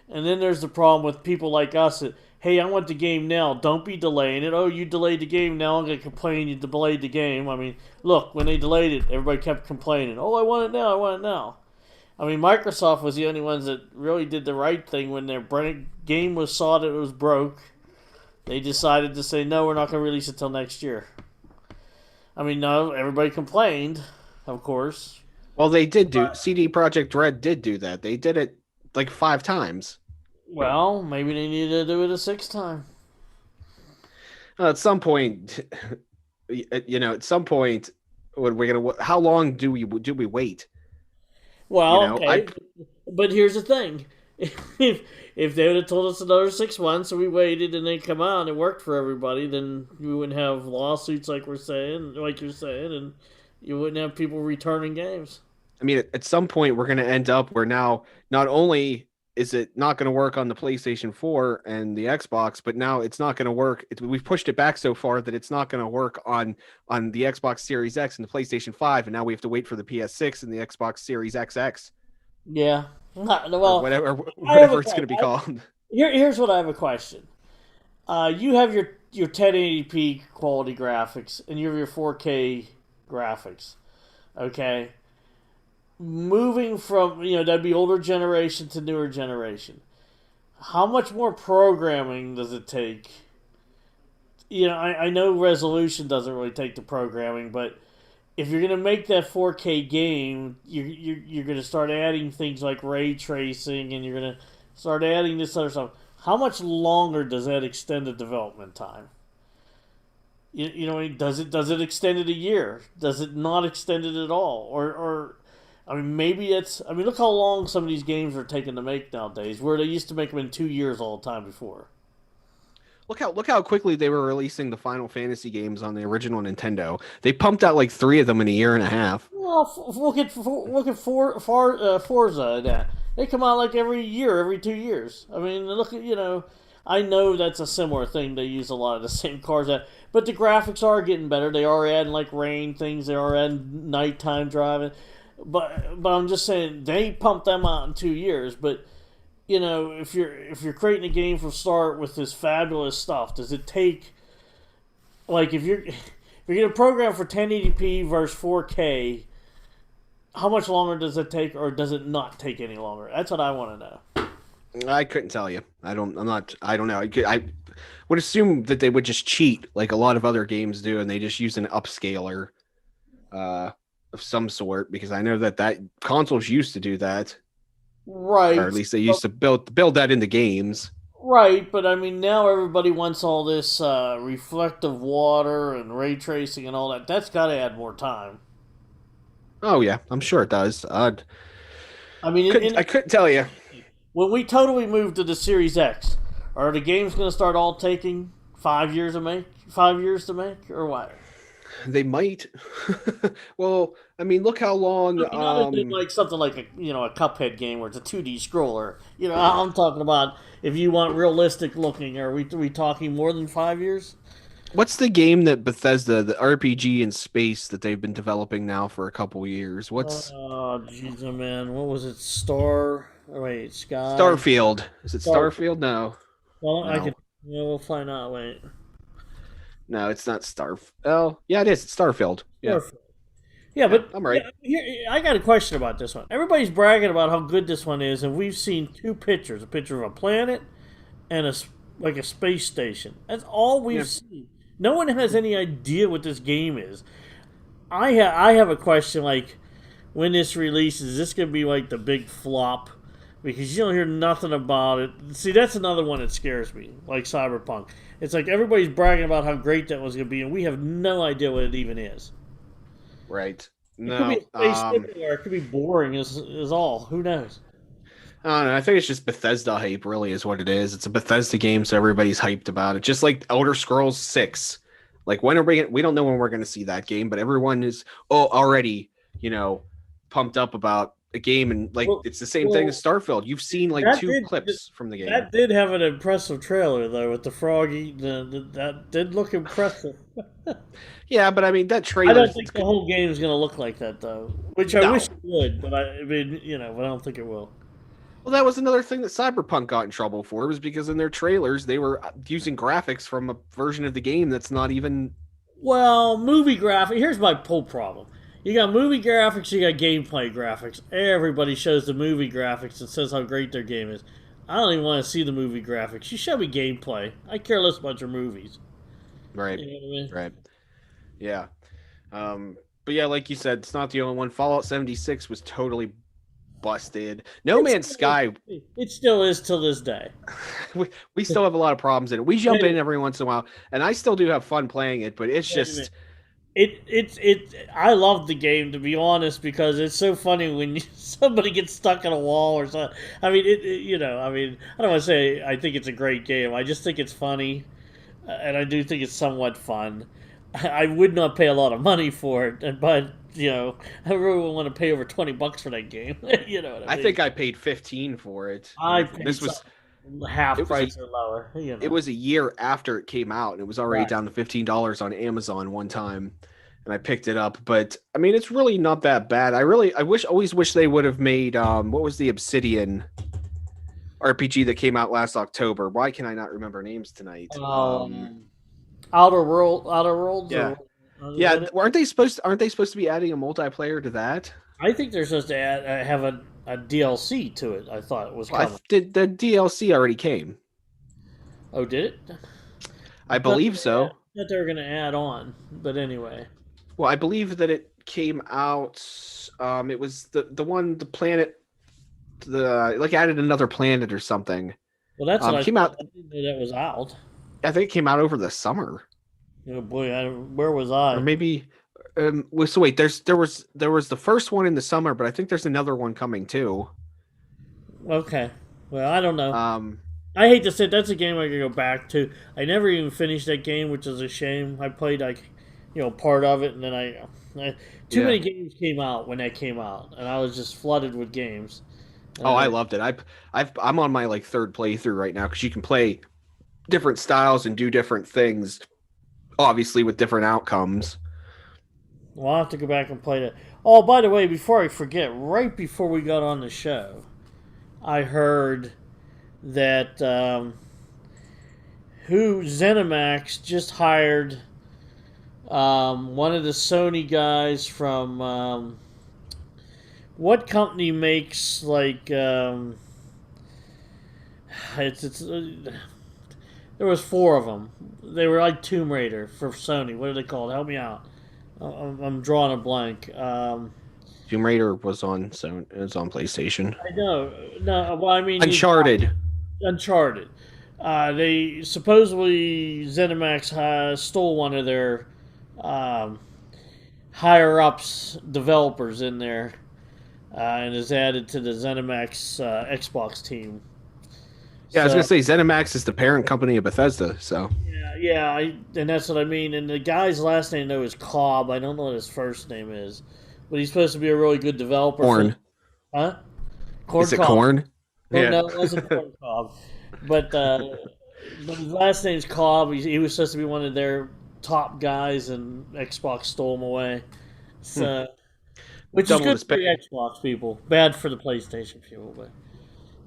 And then there's the problem with people like us that, hey, I want the game now. Don't be delaying it. Oh, you delayed the game. Now I'm going to complain you delayed the game. I mean, look, when they delayed it, everybody kept complaining. Oh, I want it now. I want it now. I mean, Microsoft was the only ones that really did the right thing when their game was saw that it was broke. They decided to say, no, we're not going to release it till next year. I mean, no, everybody complained, of course. Well, they did CD Projekt Red did do that. They did it like 5 times. Well, maybe they needed to do it a 6th time. At some point, how long do we wait? Well, okay, but here's the thing: if they would have told us another 6 months and we waited and they come out and it worked for everybody, then we wouldn't have lawsuits like you're saying, and you wouldn't have people returning games. I mean, at some point, we're going to end up where now not only is it not going to work on the PlayStation 4 and the Xbox, but now it's not going to work. We've pushed it back so far that it's not going to work on the Xbox Series X and the PlayStation 5, and now we have to wait for the PS6 and the Xbox Series XX. Yeah. Well, or whatever it's going to be called. Here's what I have a question. You have your 1080p quality graphics, and you have your 4K graphics. Okay? Moving from, that'd be older generation to newer generation. How much more programming does it take? I know resolution doesn't really take the programming, but if you're going to make that 4K game, you're going to start adding things like ray tracing, and you're going to start adding this other stuff. How much longer does that extend the development time? Does it extend it a year? Does it not extend it at all? Or I mean, maybe it's... I mean, look how long some of these games are taking to make nowadays, where they used to make them in 2 years all the time before. Look how quickly they were releasing the Final Fantasy games on the original Nintendo. They pumped out like 3 of them in a year and a half. Well, look at Forza and that. They come out like every year, every 2 years. I mean, look at, I know that's a similar thing. They use a lot of the same cars. But the graphics are getting better. They are adding like rain things. They are adding nighttime driving. But I'm just saying they pumped them out in 2 years. But if you're creating a game from start with this fabulous stuff, does it take if you're gonna program for 1080p versus 4K? How much longer does it take, or does it not take any longer? That's what I want to know. I couldn't tell you. I don't know. would assume that they would just cheat like a lot of other games do, and they just use an upscaler of some sort, because I know that consoles used to do that, or Right. at least they used to build that into games. Right, but I mean, now everybody wants all this reflective water and ray tracing and all that. That's got to add more time. Oh yeah, I'm sure it does. I mean, I couldn't tell you. when we totally move to the Series X, are the games going to start all taking 5 years to make? 5 years to make, or what? They might. Well, I mean, look how long. I mean, other than like something like a Cuphead game where it's a 2D scroller. I'm talking about if you want realistic looking. Are we talking more than 5 years? What's the game that Bethesda, the RPG in space that they've been developing now for a couple years? What's Oh, jeez, oh, man. What was it? Star? Oh, wait, Sky? Starfield? Is it Star. Starfield? No, Well, I no, could. We'll find out. Wait. no. It's not Starf. Oh, yeah, it is. It's Starfield. Yeah, Starfield. Yeah, yeah, but I'm right. I got a question about this one. Everybody's bragging about how good this one is, and we've seen two pictures: a picture of a planet and like a space station. That's all we've Yeah. seen. No one has any idea what this game is. I have a question. Like, when this releases, is this gonna be like the big flop? Because you don't hear nothing about it. See, that's another one that scares me, like Cyberpunk. It's like everybody's bragging about how great that was gonna be, and we have no idea what it even is. Right. It could be No. a space station, or it could be boring is all. Who knows? I don't know. I think it's just Bethesda hype, really, is what it is. It's a Bethesda game, so everybody's hyped about it. Just like Elder Scrolls 6. Like, when are we don't know when we're going to see that game, but everyone is already, pumped up about a game, and like Well, it's the same thing as Starfield. You've seen like that 2 clips from the game. that did have an impressive trailer though, with the froggy. That did look impressive. Yeah, but I mean that I trailer. don't think the whole game is going to look like that though, which I No. wish it would, but I mean, but I don't think it will. Well, that was another thing that Cyberpunk got in trouble for, was because in their trailers they were using graphics from a version of the game that's not even. Well, movie graphics. Here's my whole problem. You got movie graphics, you got gameplay graphics. Everybody shows the movie graphics and says how great their game is. I don't even want to see the movie graphics. You show me gameplay. I care less about your movies. Right. You know what I mean? Right. Yeah. But yeah, like you said, it's not the only one. Fallout 76 was totally busted. No Man's Sky, It still is till this day. we still have a lot of problems in it. We jump in every once in a while, and I still do have fun playing it, but it's just. I love the game, to be honest, because it's so funny when somebody gets stuck in a wall or something. I mean, I don't want to say I think it's a great game. I just think it's funny, and I do think it's somewhat fun. I would not pay a lot of money for it, but I really wouldn't want to pay over $20 for that game. You know what I mean? I think I paid 15 for it. I paid This was half price or lower. It was a year after it came out, and it was already Right. down to $15 on Amazon one time, and I picked it up. But I mean, it's really not that bad. Always wish they would have made what was the Obsidian RPG that came out last October? Why can I not remember names tonight? Outer Worlds. Yeah. Or, Yeah, aren't they supposed to be adding a multiplayer to that? I think they're supposed to have a DLC to it. I thought it was coming. The DLC already came. Oh, did it? I believe so. I thought they were going to add on, but anyway. Well, I believe that it came out. It was the planet. Added another planet or something. Well, that's what came out. I didn't know that was out. I think it came out over the summer. Oh boy, where was I? Or maybe. So wait, there was the first one in the summer, but I think there's another one coming too. Okay. Well, I don't know. Um, I hate to say that's a game I could go back to. I never even finished that game, which is a shame. I played part of it, and then too many games came out when that came out, and I was just flooded with games. I loved it. I'm on my third playthrough right now, because you can play different styles and do different things, obviously with different outcomes. Well, I'll have to go back and play that. Oh, by the way, before I forget, right before we got on the show, I heard that ZeniMax just hired one of the Sony guys from what company makes There was four of them. They were like Tomb Raider for Sony. What are they called? Help me out. I'm drawing a blank. Tomb Raider was on, so it was on PlayStation. I know. No, well, I mean, you got Uncharted. Uncharted. They supposedly ZeniMax stole one of their um, higher ups developers in there and is added to the ZeniMax Xbox team. Yeah, I was So gonna say ZeniMax is the parent company of Bethesda. So yeah, and that's what I mean. And the guy's last name though is Cobb. I don't know what his first name is, but he's supposed to be a really good developer. Corn. Huh? Corn Is it Cobb. Corn? Well, Yeah. no, it wasn't Corn Cobb, but his last name's Cobb. He was supposed to be one of their top guys, and Xbox stole him away. So, which is Double good his for pay. the Xbox people, bad for the PlayStation people. But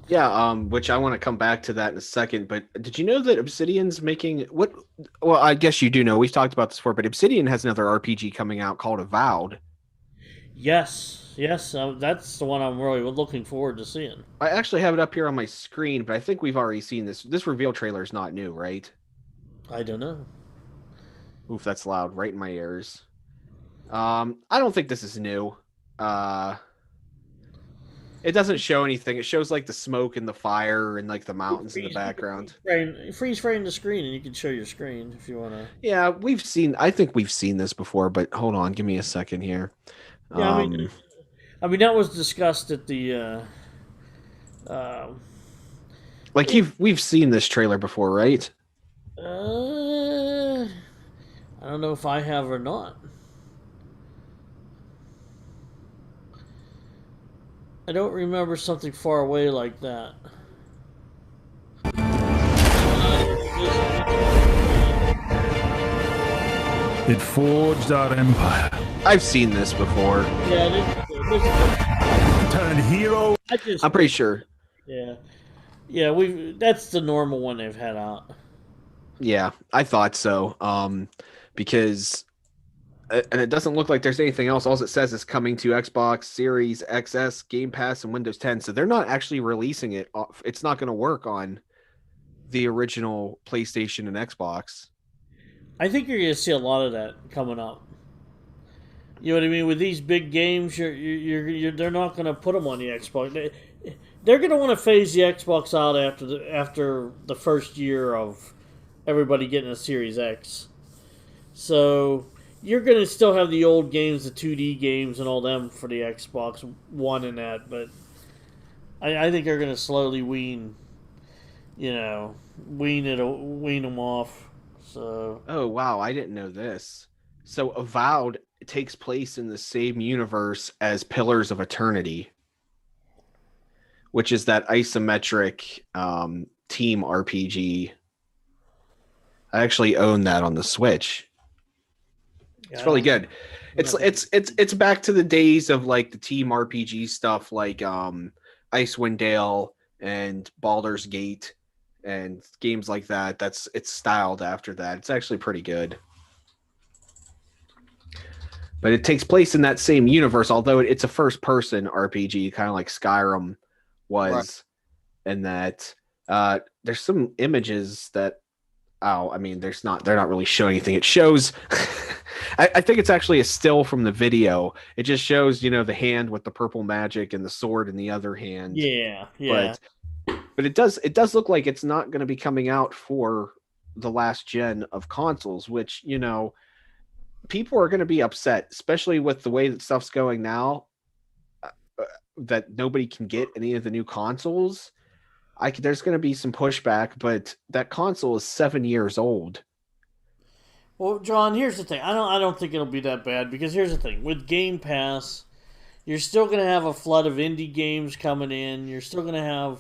Yeah, which I want to come back to that in a second. But did you know that Obsidian's making what? Well, I guess you do know. We've talked about this before, but Obsidian has another RPG coming out called Avowed. yes, that's the one I'm really looking forward to seeing. I actually have it up here on my screen, but I think we've already seen this. This reveal trailer is not new, right? I don't know. Oof, that's loud, right in my ears. I don't think this is new. Uh, it doesn't show anything. It shows like the smoke and the fire and like the mountains in the background. Freeze frame the screen, and you can show your screen if you want to. Yeah, I think we've seen this before, but hold on, give me a second here. Yeah, Um, I mean that was discussed at the. Uh, like we've seen this trailer before, right? I don't know if I have or not. I don't remember something far away like that. It forged our empire. I've seen this before. Yeah, this Turned hero. I just I'm pretty sure. yeah, yeah. That's the normal one they've had out. Yeah, I thought so. Because and it doesn't look like there's anything else. All it says is coming to Xbox Series XS, Game Pass, and Windows 10. So they're not actually releasing it. It's not going to work on the original PlayStation and Xbox. I think you're going to see a lot of that coming up. You know what I mean? With these big games, they're not going to put them on the Xbox. They're going to want to phase the Xbox out after the first year of everybody getting a Series X. So you're going to still have the old games, the 2D games, and all them for the Xbox One and that, but I think they're going to slowly wean them off. So Oh wow, I didn't know this. So Avowed takes place in the same universe as Pillars of Eternity, which is that isometric team RPG. I actually own that on the Switch. It's really good. It's back to the days of like the team RPG stuff, like Icewind Dale and Baldur's Gate and games like that. It's styled after that. It's actually pretty good. But it takes place in that same universe, although it's a first-person RPG, kind of like Skyrim was, right. And that there's some images that they're not really showing anything. It shows I think it's actually a still from the video. It just shows, the hand with the purple magic and the sword in the other hand. Yeah. But it does look like it's not going to be coming out for the last gen of consoles, which, people are going to be upset, especially with the way that stuff's going now, that nobody can get any of the new consoles. There's going to be some pushback, but that console is 7 years old. Well, John, here's the thing. I don't think it'll be that bad, because here's the thing. With Game Pass, you're still going to have a flood of indie games coming in. You're still going to have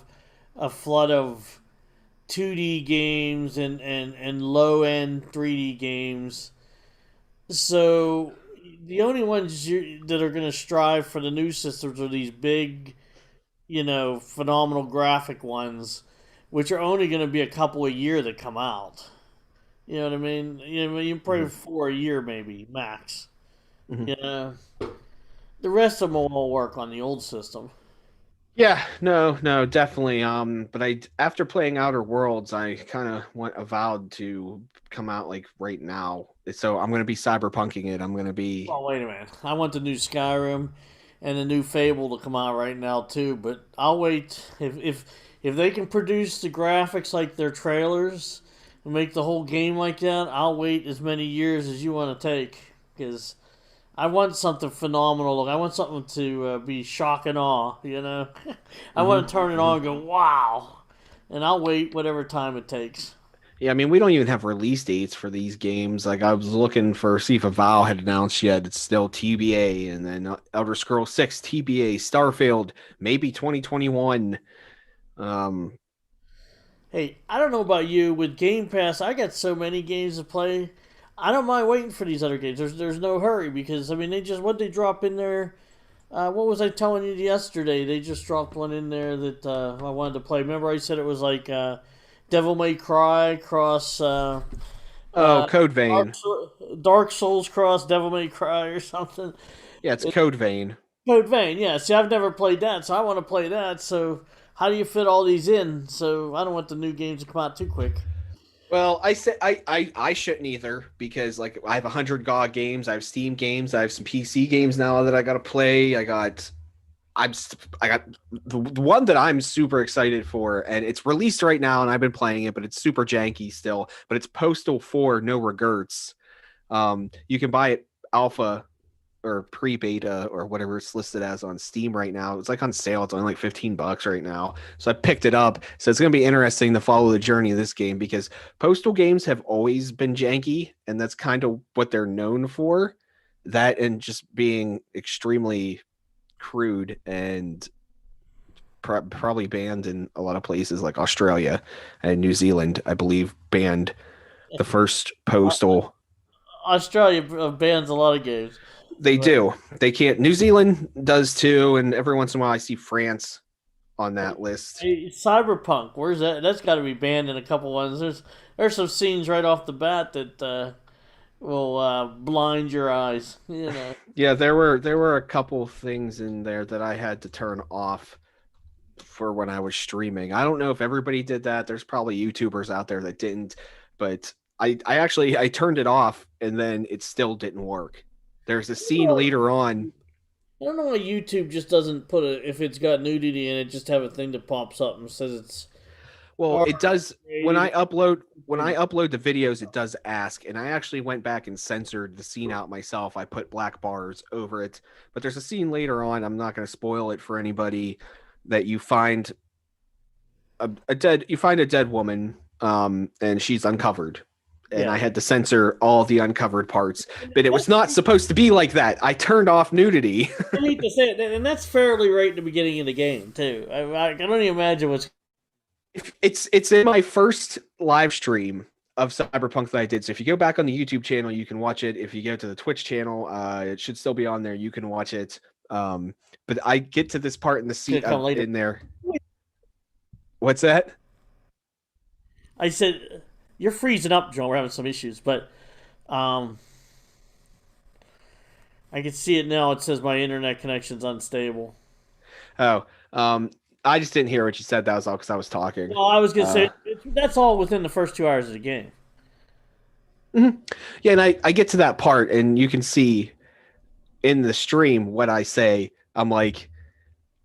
a flood of 2D games and low-end 3D games. So the only ones that are going to strive for the new systems are these big, phenomenal graphic ones, which are only going to be a couple a year that come out. You know what I mean? You probably 4 a year, maybe max. Mm-hmm. The rest of them will all work on the old system. Yeah, no, definitely. But after playing Outer Worlds, I kind of went avowed to come out like right now. So I'm gonna be cyberpunking it. I'm gonna be. Oh wait a minute! I want the new Skyrim and the new Fable to come out right now too. But I'll wait if they can produce the graphics like their trailers and make the whole game like that. I'll wait as many years as you want to take because I want something phenomenal. I want something to be shock and awe. I want to turn it on and go wow, and I'll wait whatever time it takes. Yeah, I mean, we don't even have release dates for these games. Like, I was looking for see if Avowed had announced yet. It's still TBA, and then Elder Scrolls 6 TBA, Starfield maybe 2021. Um, Hey, I don't know about you. With Game Pass, I got so many games to play. I don't mind waiting for these other games. There's no hurry because I mean they drop in there. What was I telling you yesterday? They just dropped one in there that I wanted to play. Remember I said it was like Devil May Cry cross oh, uh, Code Vein. Dark Souls cross Devil May Cry or something. Yeah, it's Code Vein. Code Vein, yeah. See, I've never played that, so I want to play that. So how do you fit all these in? So I don't want the new games to come out too quick. Well, I said I shouldn't either because like I have 100 GOG games, I have Steam games, I have some PC games now that I got to play. I got the one that I'm super excited for, and it's released right now, and I've been playing it, but it's super janky still. But it's Postal 4 No Regrets. You can buy it alpha or pre-beta or whatever it's listed as on Steam right now. It's like on sale. It's only like $15 right now. So I picked it up. So it's going to be interesting to follow the journey of this game because Postal games have always been janky, and that's kind of what they're known for. That and just being extremely crude and probably banned in a lot of places like Australia and New Zealand, I believe, banned the first Postal. Australia bans a lot of games. They But do. They can't. New Zealand does too, and every once in a while I see France on that list. hey, Cyberpunk, where's that? That's got to be banned in a couple ones. There's some scenes right off the bat that will blind your eyes. Yeah, there were a couple things in there that I had to turn off for when I was streaming. I don't know if everybody did that. There's probably YouTubers out there that didn't, but I actually I turned it off and then it still didn't work. There's a scene later on. I don't know why YouTube just doesn't put it if it's got nudity in it. Just have a thing that pops up and says it's Well, it does when I R-rated. upload the videos, it does ask, and I actually went back and censored the scene out myself. I put black bars over it, but there's a scene later on. I'm not going to spoil it for anybody that you find a dead woman, and she's uncovered, and Yeah. I had to censor all the uncovered parts. But it was not supposed to be like that. I turned off nudity. I hate to say it, and that's fairly right in the beginning of the game too. I can only imagine what's. It's in my first live stream of Cyberpunk that I did. So if you go back on the YouTube channel, you can watch it. If you go to the Twitch channel, it should still be on there. You can watch it. But I get to this part in the scene Later. in there. What's that? I said, "You're freezing up, Joe. We're having some issues, but um, I can see it now. It says my internet connection's unstable." Oh, I just didn't hear what you said. That was all because I was talking. Well, I was gonna say that's all within the first 2 hours of the game. Mhm. Yeah, and I get to that part, and you can see in the stream what I say. I'm like,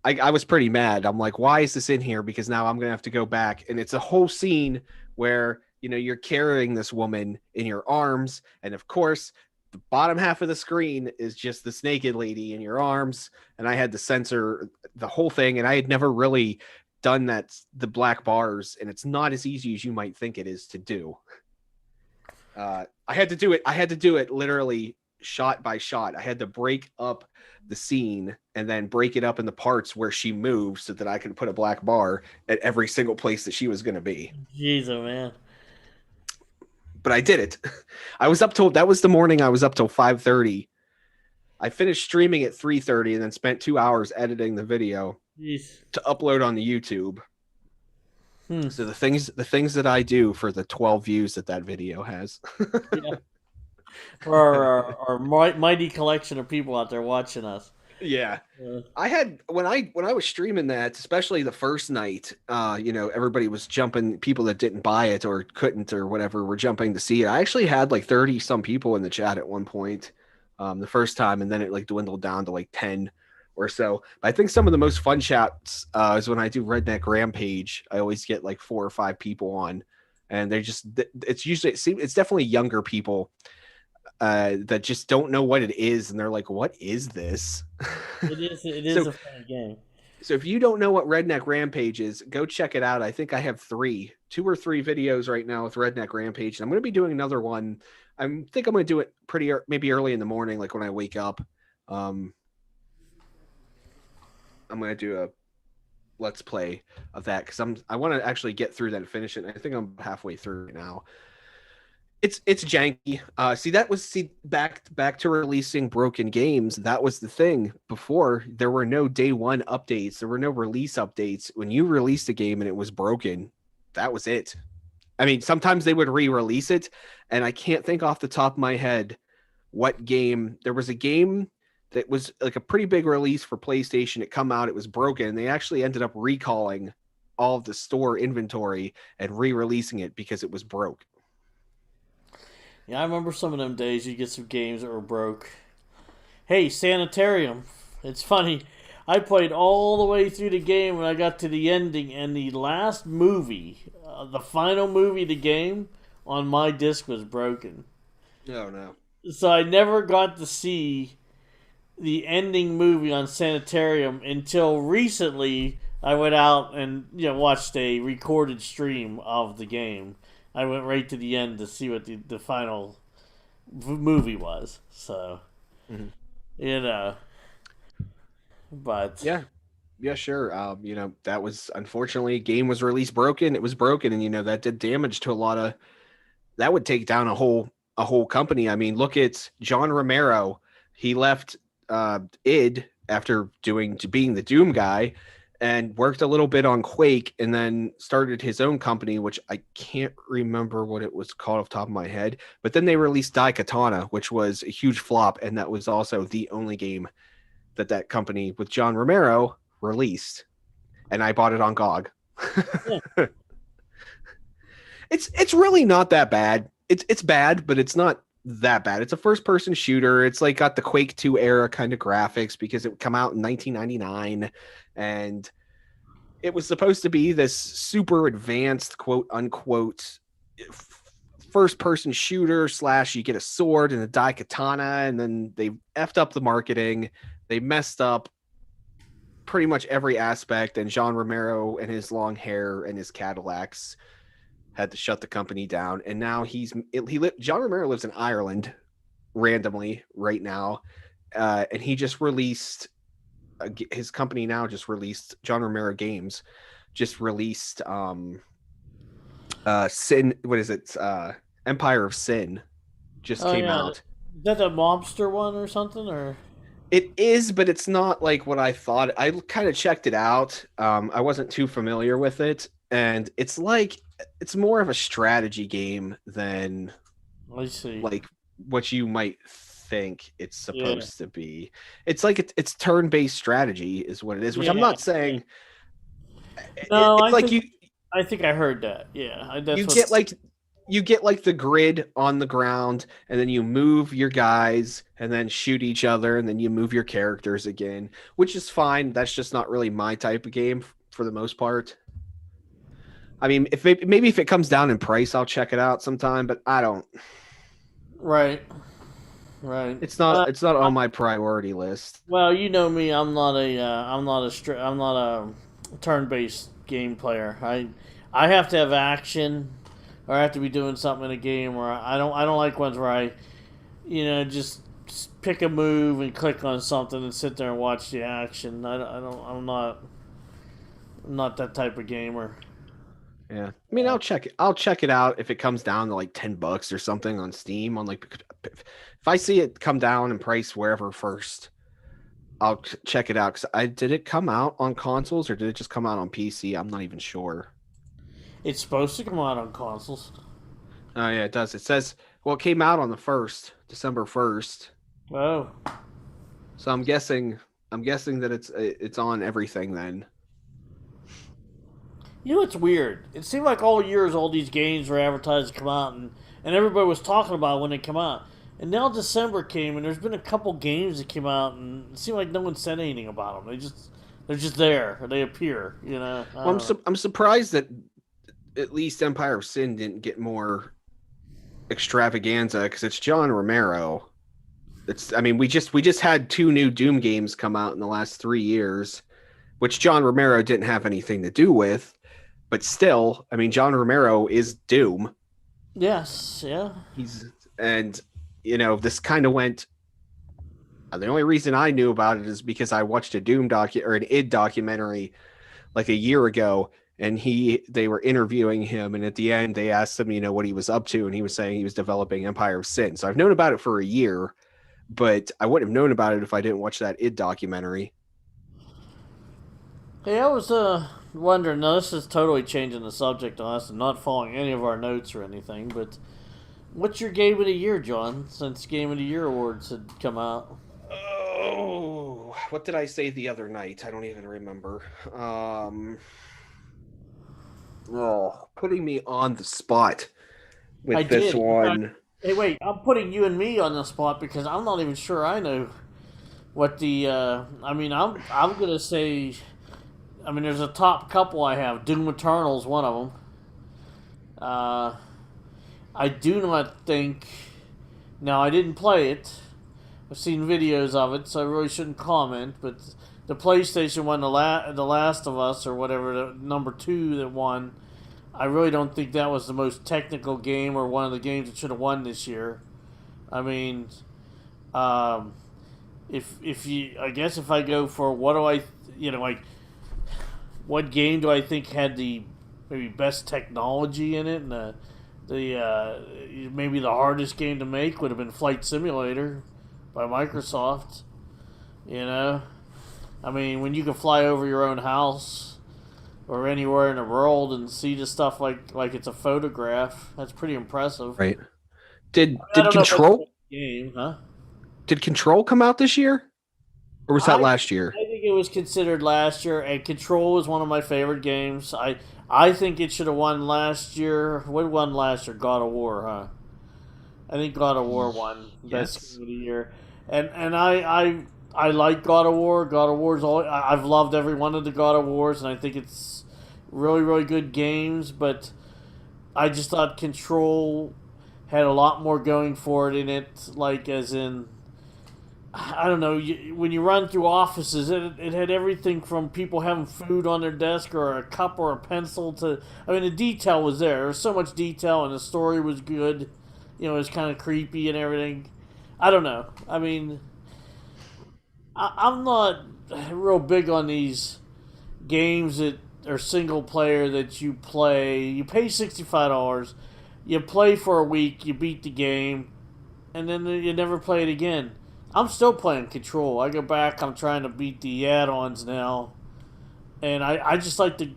I was pretty mad. I'm like, why is this in here? Because now I'm gonna have to go back, and it's a whole scene where you're carrying this woman in your arms, and of course, the bottom half of the screen is just this naked lady in your arms, and I had to censor the whole thing, and I had never really done the black bars, and it's not as easy as you might think it is to do. I had to do it. I had to do it literally shot by shot. I had to break up the scene and then break it up in the parts where she moves so that I could put a black bar at every single place that she was going to be. Jeez, oh man. But I did it. I was up till that was the morning. I was up till 5:30. I finished streaming at 3:30 and then spent 2 hours editing the video Jeez. to upload on the YouTube. Hmm. So the things that I do for the 12 views that video has. Yeah. For our mighty collection of people out there watching us. Yeah. I had when I was streaming that, especially the first night, everybody was jumping, people that didn't buy it or couldn't or whatever were jumping to see it. I actually had like 30 some people in the chat at one point, the first time, and then it like dwindled down to like 10 or so. But I think some of the most fun chats is when I do Redneck Rampage. I always get like 4 or 5 people on, and it's definitely younger people that just don't know what it is, and they're like, "What is this?" It is a funny game. So if you don't know what Redneck Rampage is, go check it out. I think I have 2 or 3 videos right now with Redneck Rampage, and I'm going to be doing another one. I think I'm going to do it maybe early in the morning, like when I wake up. I'm going to do a let's play of that because I want to actually get through that and finish it. I think I'm halfway through right now. It's janky. Back to releasing broken games. That was the thing before. There were no day one updates. There were no release updates. When you released a game and it was broken, that was it. I mean, sometimes they would re-release it, and I can't think off the top of my head what game. There was a game that was like a pretty big release for PlayStation. It come out, it was broken, and they actually ended up recalling all of the store inventory and re-releasing it because it was broke. Yeah, I remember some of them days you get some games that were broke. Hey, Sanitarium. It's funny. I played all the way through the game when I got to the ending, and the last movie, the final movie of the game, on my disc was broken. Oh, no. So I never got to see the ending movie on Sanitarium until recently. I went out and watched a recorded stream of the game. I went right to the end to see what the final movie was. So, but yeah, sure. That was unfortunately game was released broken. It was broken, and that did damage to a lot of. That would take down a whole company. I mean, look at John Romero. He left id after being the Doom guy, and worked a little bit on Quake, and then started his own company, which I can't remember what it was called off the top of my head. But then they released Daikatana, which was a huge flop, and that was also the only game that company with John Romero released. And I bought it on GOG. Yeah. It's really not that bad. It's bad, but it's not that bad. It's a first-person shooter. It's like got the Quake 2 era kind of graphics because it would come out in 1999, and it was supposed to be this super advanced, quote unquote, first-person shooter / you get a sword and a Daikatana, and then they effed up the marketing. They messed up pretty much every aspect, and John Romero and his long hair and his Cadillacs had to shut the company down. And now John Romero lives in Ireland randomly right now, and he just released his company now just released John Romero Games just released Sin. What is it? Empire of Sin just came out. Is that a mobster one or something? Or it is, but it's not like what I thought. I kind of checked it out. I wasn't too familiar with it, and it's more of a strategy game than I see. Like what you might think it's supposed to be. It's like it's turn-based strategy is what it is, which I'm not saying. No, I think I heard that. Yeah, you get like the grid on the ground, and then you move your guys, and then shoot each other, and then you move your characters again, which is fine. That's just not really my type of game for the most part. I mean, if it comes down in price, I'll check it out sometime, but I don't. Right. It's not on my priority list. Well, you know me. I'm not a turn-based game player. I have to have action, or I have to be doing something in a game where I don't like ones where I, just pick a move and click on something and sit there and watch the action. I'm not that type of gamer. Yeah, I mean, I'll check it out if it comes down to like $10 or something on Steam. If I see it come down in price wherever first, I'll check it out. Did it come out on consoles or did it just come out on PC? I'm not even sure. It's supposed to come out on consoles. Oh yeah, it does. It says it came out on the 1st, December 1st. Oh. So I'm guessing I'm guessing that it's on everything then. You know what's weird? It seemed like all years all these games were advertised to come out, and everybody was talking about when they come out. And now December came, and there's been a couple games that came out, and it seemed like no one said anything about them. They're just there, or they appear. You know. I don't know. I'm surprised that at least Empire of Sin didn't get more extravaganza because it's John Romero. We just had 2 new Doom games come out in the last 3 years, which John Romero didn't have anything to do with, but still, I mean, John Romero is Doom. Yes. Yeah. This kind of went. The only reason I knew about it is because I watched a Doom an id documentary like a year ago, and they were interviewing him, and at the end they asked him, what he was up to, and he was saying he was developing Empire of Sin. So I've known about it for a year, but I wouldn't have known about it if I didn't watch that id documentary. Hey, I was wondering. Now this is totally changing the subject on us and not following any of our notes or anything. But what's your game of the year, John? Since Game of the Year awards had come out. Oh, what did I say the other night? I don't even remember. Putting me on the spot with this one. Hey, wait! I'm putting you and me on the spot because I'm not even sure I know what the. I'm gonna say. I mean, there's a top couple I have. Doom Eternal's one of them. I do not think. Now, I didn't play it. I've seen videos of it, so I really shouldn't comment. But the PlayStation one, the Last of Us, or whatever, the number 2 that won, I really don't think that was the most technical game or one of the games that should have won this year. I mean, I guess if I go for what do I, what game do I think had the maybe best technology in it, and maybe the hardest game to make would have been Flight Simulator by Microsoft. I mean, when you can fly over your own house or anywhere in the world and see the stuff like it's a photograph, that's pretty impressive. Right. Did Control game, huh? Did Control come out this year? Or was that last year? I think it was considered last year, and Control was one of my favorite games. I think it should have won last year. What won last year? God of War, huh? I think God of War won best game of the year, and I like God of War. God of War's I've loved every one of the God of Wars, and I think it's really, really good games. But I just thought Control had a lot more going for it in it, like as in. I don't know, when you run through offices, it had everything from people having food on their desk or a cup or a pencil to... I mean, the detail was there. There was so much detail, and the story was good. It was kind of creepy and everything. I don't know. I mean, I'm not real big on these games that are single player that you play. You pay $65, you play for a week, you beat the game, and then you never play it again. I'm still playing Control. I go back. I'm trying to beat the add-ons now, and I just like the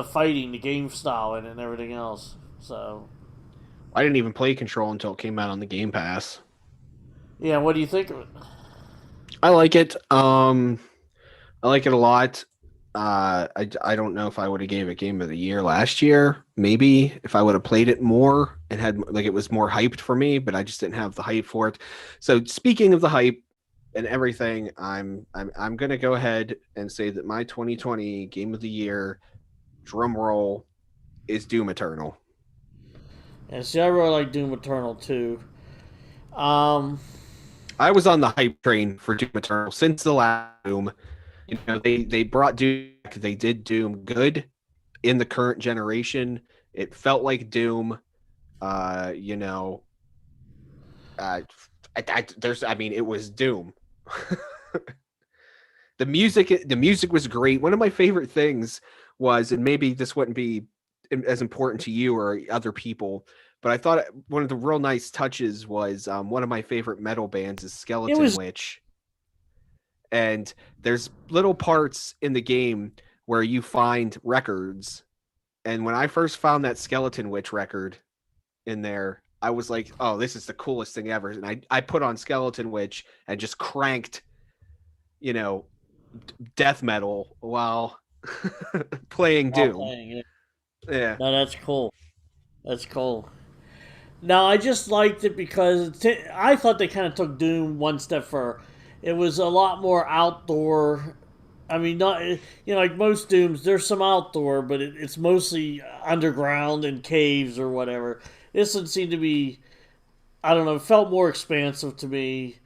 fighting, the game style, and everything else. So I didn't even play Control until it came out on the Game Pass. Yeah, what do you think of it? I like it. I like it a lot. I don't know if I would have gave it Game of the Year last year. Maybe if I would have played it more and had it was more hyped for me, but I just didn't have the hype for it. So speaking of the hype and everything, I'm gonna go ahead and say that my 2020 Game of the Year, drum roll, is Doom Eternal. Yeah, see, I really like Doom Eternal too. I was on the hype train for Doom Eternal since the last Doom. They brought Doom back. They did Doom good in the current generation. It felt like Doom. It was Doom. The music was great. One of my favorite things was, and maybe this wouldn't be as important to you or other people, but I thought one of the real nice touches was one of my favorite metal bands is Skeleton Witch. And there's little parts in the game where you find records. And when I first found that Skeleton Witch record in there, I was like, oh, this is the coolest thing ever. And I put on Skeleton Witch and just cranked, death metal while playing while Doom. playing it. Yeah. No, that's cool. That's cool. No, I just liked it because I thought they kind of took Doom one step further. It was a lot more outdoor. I mean, not like most Dooms, there's some outdoor, but it's mostly underground and caves or whatever. This one seemed to be, I don't know, it felt more expansive to me.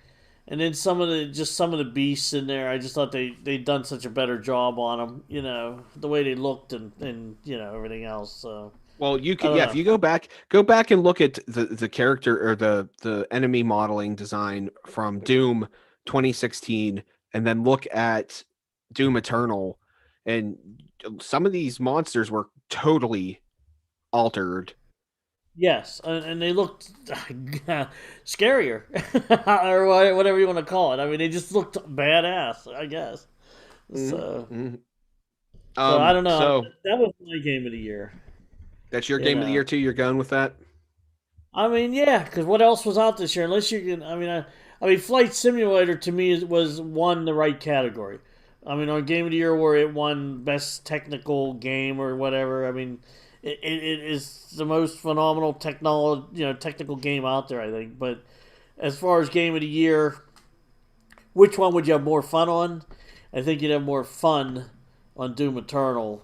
And then some of the beasts in there, I just thought they'd done such a better job on them. The way they looked and everything else. So Well, you I can, don't yeah, if know. you go back and look at the character or the enemy modeling design from Doom 2016, and then look at Doom Eternal, and some of these monsters were totally altered. Yes, and they looked scarier, or whatever you want to call it. I mean, they just looked badass, I guess. Mhm, So, mhm. so I don't know. So That was my game of the year. that's your You game of the year know, too. You're going with that? I mean, yeah, because what else was out this year? Unless you can, I mean, Flight Simulator to me was won the right category. I mean, on Game of the Year where it won best technical game or whatever. I mean, it is the most phenomenal technical game out there. I think, but as far as game of the year, which one would you have more fun on? I think you'd have more fun on Doom Eternal.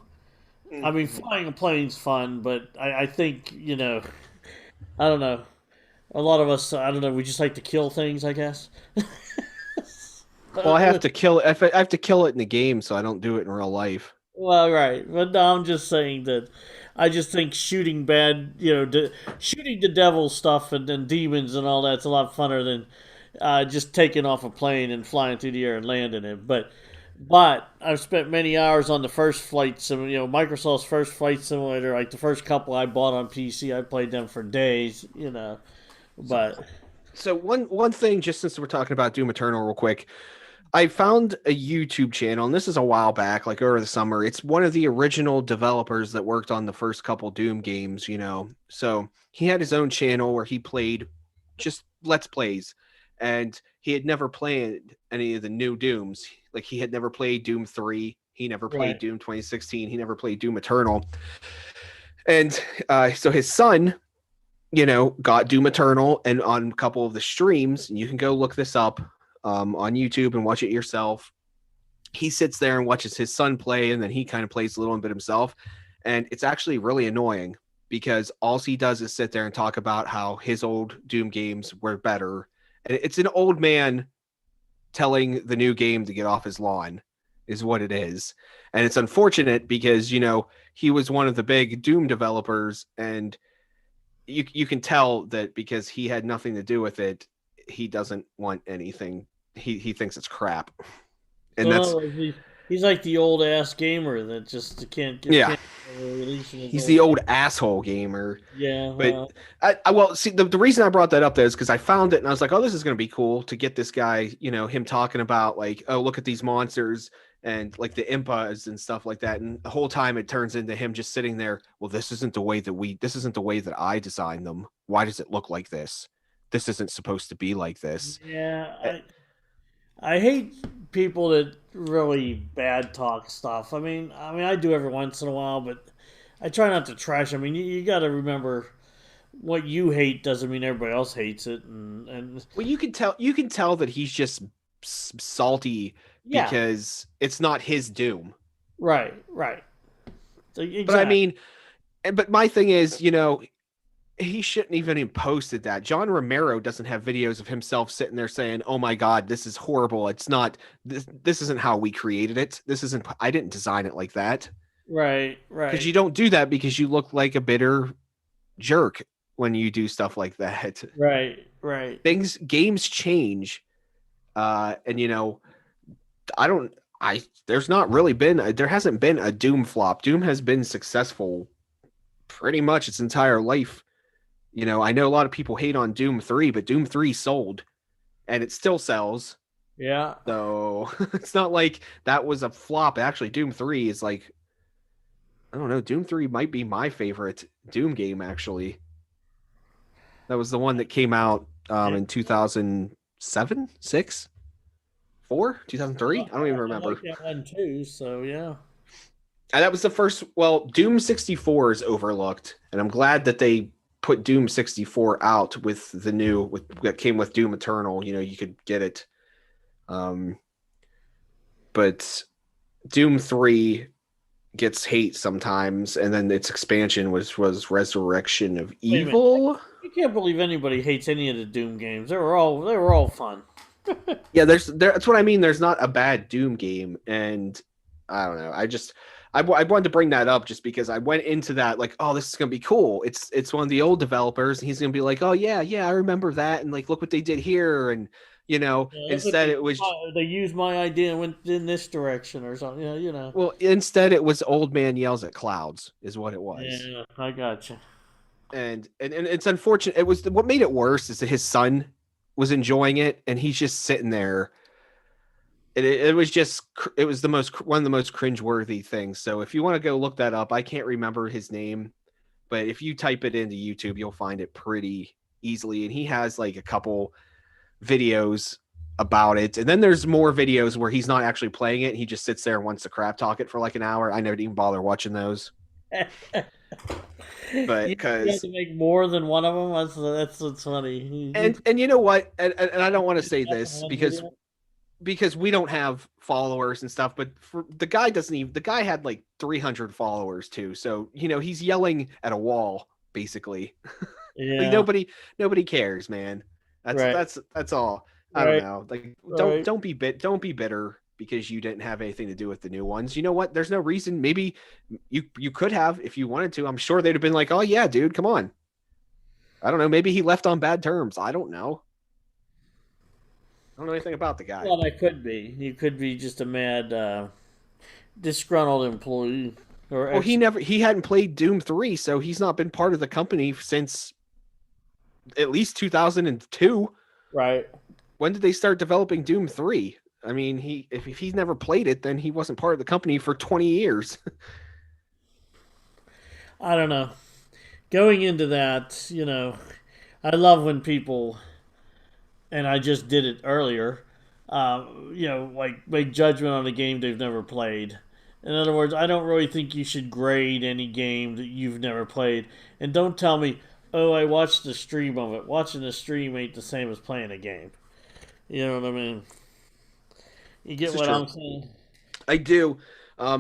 I mean, Mhm. flying a plane's fun, but I think I don't know. A lot of us, I don't know, we just like to kill things, I guess. Well, I have to kill it. I have to kill it in the game, so I don't do it in real life. Well, right, but no, I'm just saying that I just think shooting bad, shooting the devil stuff and demons and all that's a lot funner than just taking off a plane and flying through the air and landing it. But I've spent many hours on the first flight sim, Microsoft's first flight simulator, like the first couple I bought on PC. I played them for days. So, But so one thing, just since we're talking about Doom Eternal, real quick, I found a YouTube channel, and this is a while back, like over the summer. It's one of the original developers that worked on the first couple Doom games. So he had his own channel where he played just Let's Plays, and he had never played any of the new Dooms. Like he had never played Doom 3, he never played right, Doom 2016, he never played Doom Eternal. And so his son, got Doom Eternal, and on a couple of the streams, and you can go look this up on YouTube and watch it yourself. He sits there and watches his son play, and then he kind of plays a little bit himself. And it's actually really annoying because all he does is sit there and talk about how his old Doom games were better. And it's an old man telling the new game to get off his lawn, is what it is. And it's unfortunate because, he was one of the big Doom developers, and you can tell that because he had nothing to do with it, he doesn't want anything. He thinks it's crap, and so in that's other words, he's like the old ass gamer that just yeah. can't release his He's the old game. old asshole gamer. Yeah, But well, well, see, the reason I brought that up there is because I found it and I was like, oh, this is going to be cool to get this guy, him talking about like, oh, look at these monsters and like the impas and stuff like that. And the whole time it turns into him just sitting there. Well, this isn't the way that I designed them. Why does it look like this? This isn't supposed to be like this. yeah, Eh, I hate people that really bad talk stuff. I mean, I do every once in a while, but I try not to trash. I mean, you got to remember what you hate doesn't mean everybody else hates it, and Well, you can tell that he's just salty yeah, because it's not his doom. right, right, But I exactly, mean, but my thing is, he shouldn't even have posted that. John Romero doesn't have videos of himself sitting there saying, "Oh my God, this is horrible. It's not this. This isn't how we created it. This isn't. I didn't design it like that." right, Because right, you don't do that because you look like a bitter jerk when you do stuff like that. right, right. Games change, and I don't. There hasn't been a Doom flop. Doom has been successful pretty much its entire life. I know a lot of people hate on Doom 3, but Doom 3 sold and it still sells. Yeah. So it's not like that was a flop. Actually, Doom 3 is like, I don't know, Doom 3 might be my favorite Doom game, actually. That was the one that came out in 2007, 6, 2004, 2003. I don't even I remember. like that one too. So yeah. And that was the first. Well, Doom 64 is overlooked, and I'm glad that they put Doom 64 out with the new that came with Doom Eternal. You could get it. But Doom 3 gets hate sometimes, and then its expansion was Resurrection of Wait a minute. Evil. I can't believe anybody hates any of the Doom games. They were all fun. Yeah, that's what I mean. There's not a bad Doom game, and I don't know. I wanted to bring that up just because I went into that like, oh, this is gonna be cool. It's one of the old developers, and he's gonna be like, oh yeah, I remember that, and like, look what they did here, and Yeah, instead it was they used my idea and went in this direction or something. Yeah, well, instead it was old man yells at clouds is what it was. Yeah, I got you. And it's unfortunate. It was what made it worse is that his son was enjoying it, and he's just sitting there. It was one of the most cringeworthy things. So if you want to go look that up, I can't remember his name, but if you type it into YouTube, you'll find it pretty easily. And he has like a couple videos about it, and then there's more videos where he's not actually playing it. He just sits there and wants to crap talk it for like an hour. I never even bother watching those. But because you have to make more than one of them, that's funny. And you know what? And I don't want to say this because we don't have followers and stuff, but for the guy the guy had like 300 followers too. So, he's yelling at a wall basically. Yeah. Like nobody cares, man. That's all. I don't know. Like, don't be bitter because you didn't have anything to do with the new ones. You know what? There's no reason. Maybe you could have if you wanted to. I'm sure they'd have been like, oh yeah, dude, come on. I don't know. Maybe he left on bad terms. I don't know. I don't know anything about the guy. Well, that could be. He could be just a mad, disgruntled employee. Well, he hadn't played Doom 3, so he's not been part of the company since at least 2002. Right. When did they start developing Doom 3? I mean, if he's never played it, then he wasn't part of the company for 20 years. I don't know. Going into that, I love when people, and I just did it earlier, like make judgment on a game they've never played. In other words, I don't really think you should grade any game that you've never played. And don't tell me, oh, I watched the stream of it. Watching the stream ain't the same as playing a game. You know what I mean? You get what I'm saying? I do.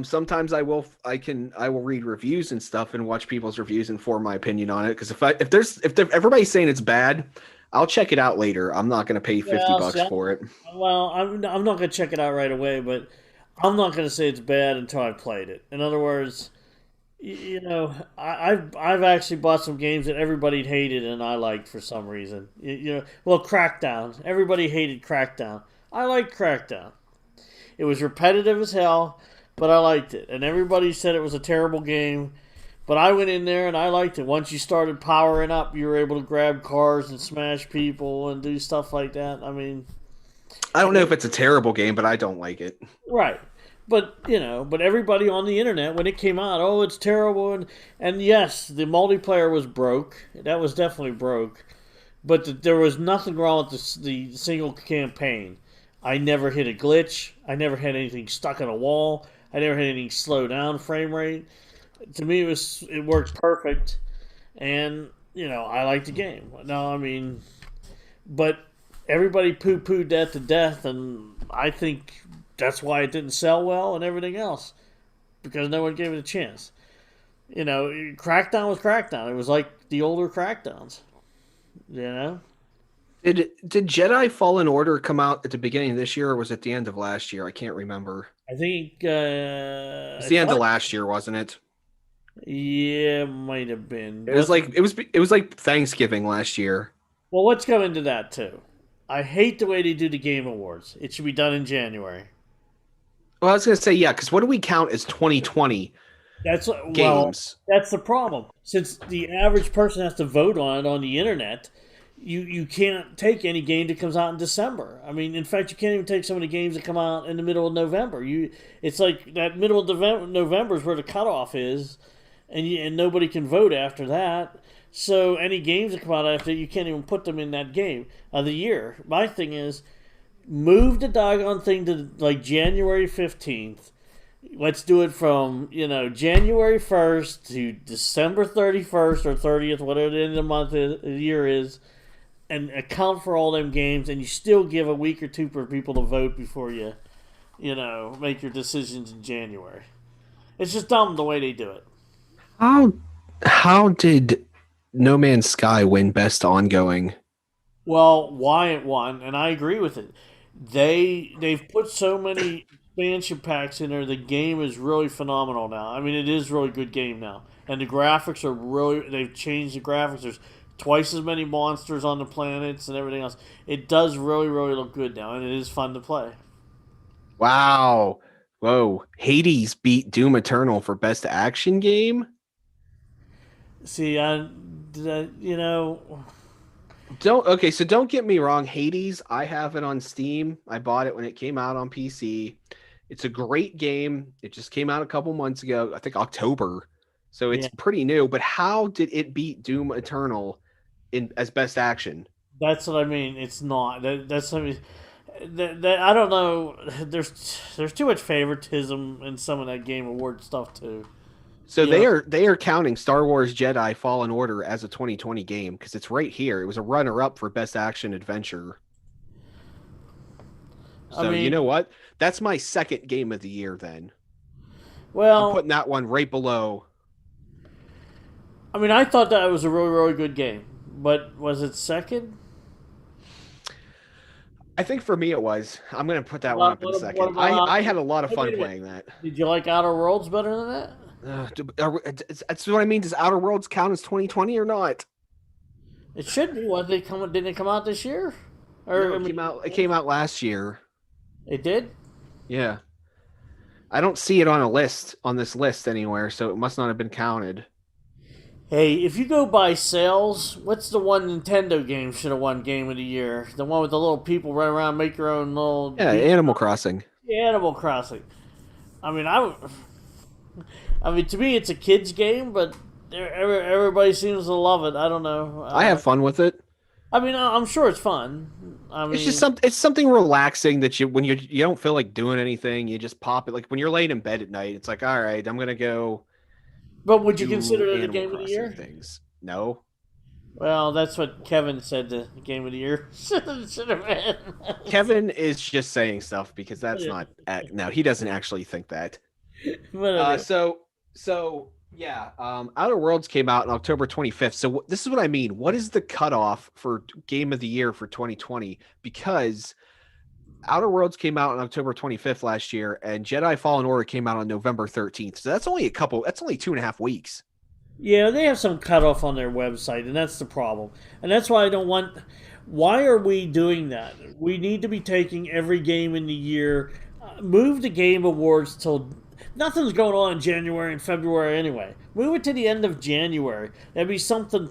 Sometimes I will read reviews and stuff and watch people's reviews and form my opinion on it. Because if everybody's saying it's bad, I'll check it out later. I'm not going to pay $50 for it. Well, I'm not going to check it out right away, but I'm not going to say it's bad until I played it. In other words, I've actually bought some games that everybody hated and I liked for some reason. Crackdown. Everybody hated Crackdown. I liked Crackdown. It was repetitive as hell, but I liked it. And everybody said it was a terrible game, but I went in there and I liked it. Once you started powering up, you were able to grab cars and smash people and do stuff like that. I mean, I don't know if it's a terrible game, but I don't like it. Right. But everybody on the internet, when it came out, oh, it's terrible. And yes, the multiplayer was broke. That was definitely broke. But there was nothing wrong with the single campaign. I never hit a glitch. I never had anything stuck in a wall. I never had anything slow down frame rate. To me, it worked perfect. And, I liked the game. No, I mean, but everybody poo-pooed that to death, and I think that's why it didn't sell well and everything else, because no one gave it a chance. Crackdown was Crackdown. It was like the older Crackdowns. Did Jedi Fallen Order come out at the beginning of this year, or was it the end of last year? I can't remember. I think it's the end of last year, wasn't it? Yeah, might have been. It was like Thanksgiving last year. Well, let's go into that too. I hate the way they do the Game Awards. It should be done in January. Well, I was going to say, yeah, because what do we count as 2020 games? That's the problem. Since the average person has to vote on it on the internet, you can't take any game that comes out in December. I mean, in fact, you can't even take some of the games that come out in the middle of November. It's like that middle of November is where the cutoff is, and nobody can vote after that. So any games that come out after, you can't even put them in that game of the year. My thing is, Move the doggone thing to like January 15th. Let's do it from, January 1st to December 31st or 30th, whatever the end of the month the year is, and account for all them games, and you still give a week or two for people to vote before you, make your decisions in January. It's just dumb the way they do it. How did No Man's Sky win Best Ongoing? Well, why it won, and I agree with it. They've put so many expansion packs in there. The game is really phenomenal now. I mean, it is a really good game now, and the graphics are really. They've changed the graphics. There's twice as many monsters on the planets and everything else. It does really, really look good now, and it is fun to play. Wow. Whoa. Hades beat Doom Eternal for Best Action Game? See, So don't get me wrong. Hades, I have it on Steam. I bought it when it came out on PC. It's a great game. It just came out a couple months ago, I think October. So it's pretty new. But how did it beat Doom Eternal as Best Action? That's what I mean. It's not. That's what I mean. I don't know. There's too much favoritism in some of that Game Award stuff too. So they are counting Star Wars Jedi Fallen Order as a 2020 game because it's right here. It was a runner-up for Best Action Adventure. So you know what? That's my second game of the year then. Well, I'm putting that one right below. I mean, I thought that was a really, really good game, but was it second? I think for me it was. I'm going to put that one up in second. I had a lot of fun playing that. Did you like Outer Worlds better than that? That's what I mean. Does Outer Worlds count as 2020 or not? It should be. Didn't it come out this year? Or no, it came out last year. It did? Yeah. I don't see it on this list anywhere, so it must not have been counted. Hey, if you go by sales, what's the one Nintendo game should have won Game of the Year? The one with the little people run around, make your own little... Yeah, Animal Crossing. Yeah, Animal Crossing. I mean, to me, it's a kid's game, but everybody seems to love it. I don't know. I have fun with it. I mean, I'm sure it's fun. It's just something relaxing that when you don't feel like doing anything, you just pop it. Like when you're laying in bed at night, it's like, all right, I'm gonna go. But would you consider it a Game of the Year? Things. No. Well, that's what Kevin said the Game of the Year should have been. Kevin is just saying stuff because that's not. No, he doesn't actually think that. Yeah, Outer Worlds came out on October 25th. So this is what I mean. What is the cutoff for Game of the Year for 2020? Because Outer Worlds came out on October 25th last year, and Jedi Fallen Order came out on November 13th. So that's only 2.5 weeks. Yeah, they have some cutoff on their website, and that's the problem. And that's why I don't want... Why are we doing that? We need to be taking every game in the year, move the Game Awards till... Nothing's going on in January and February anyway. Move it to the end of January. That'd be something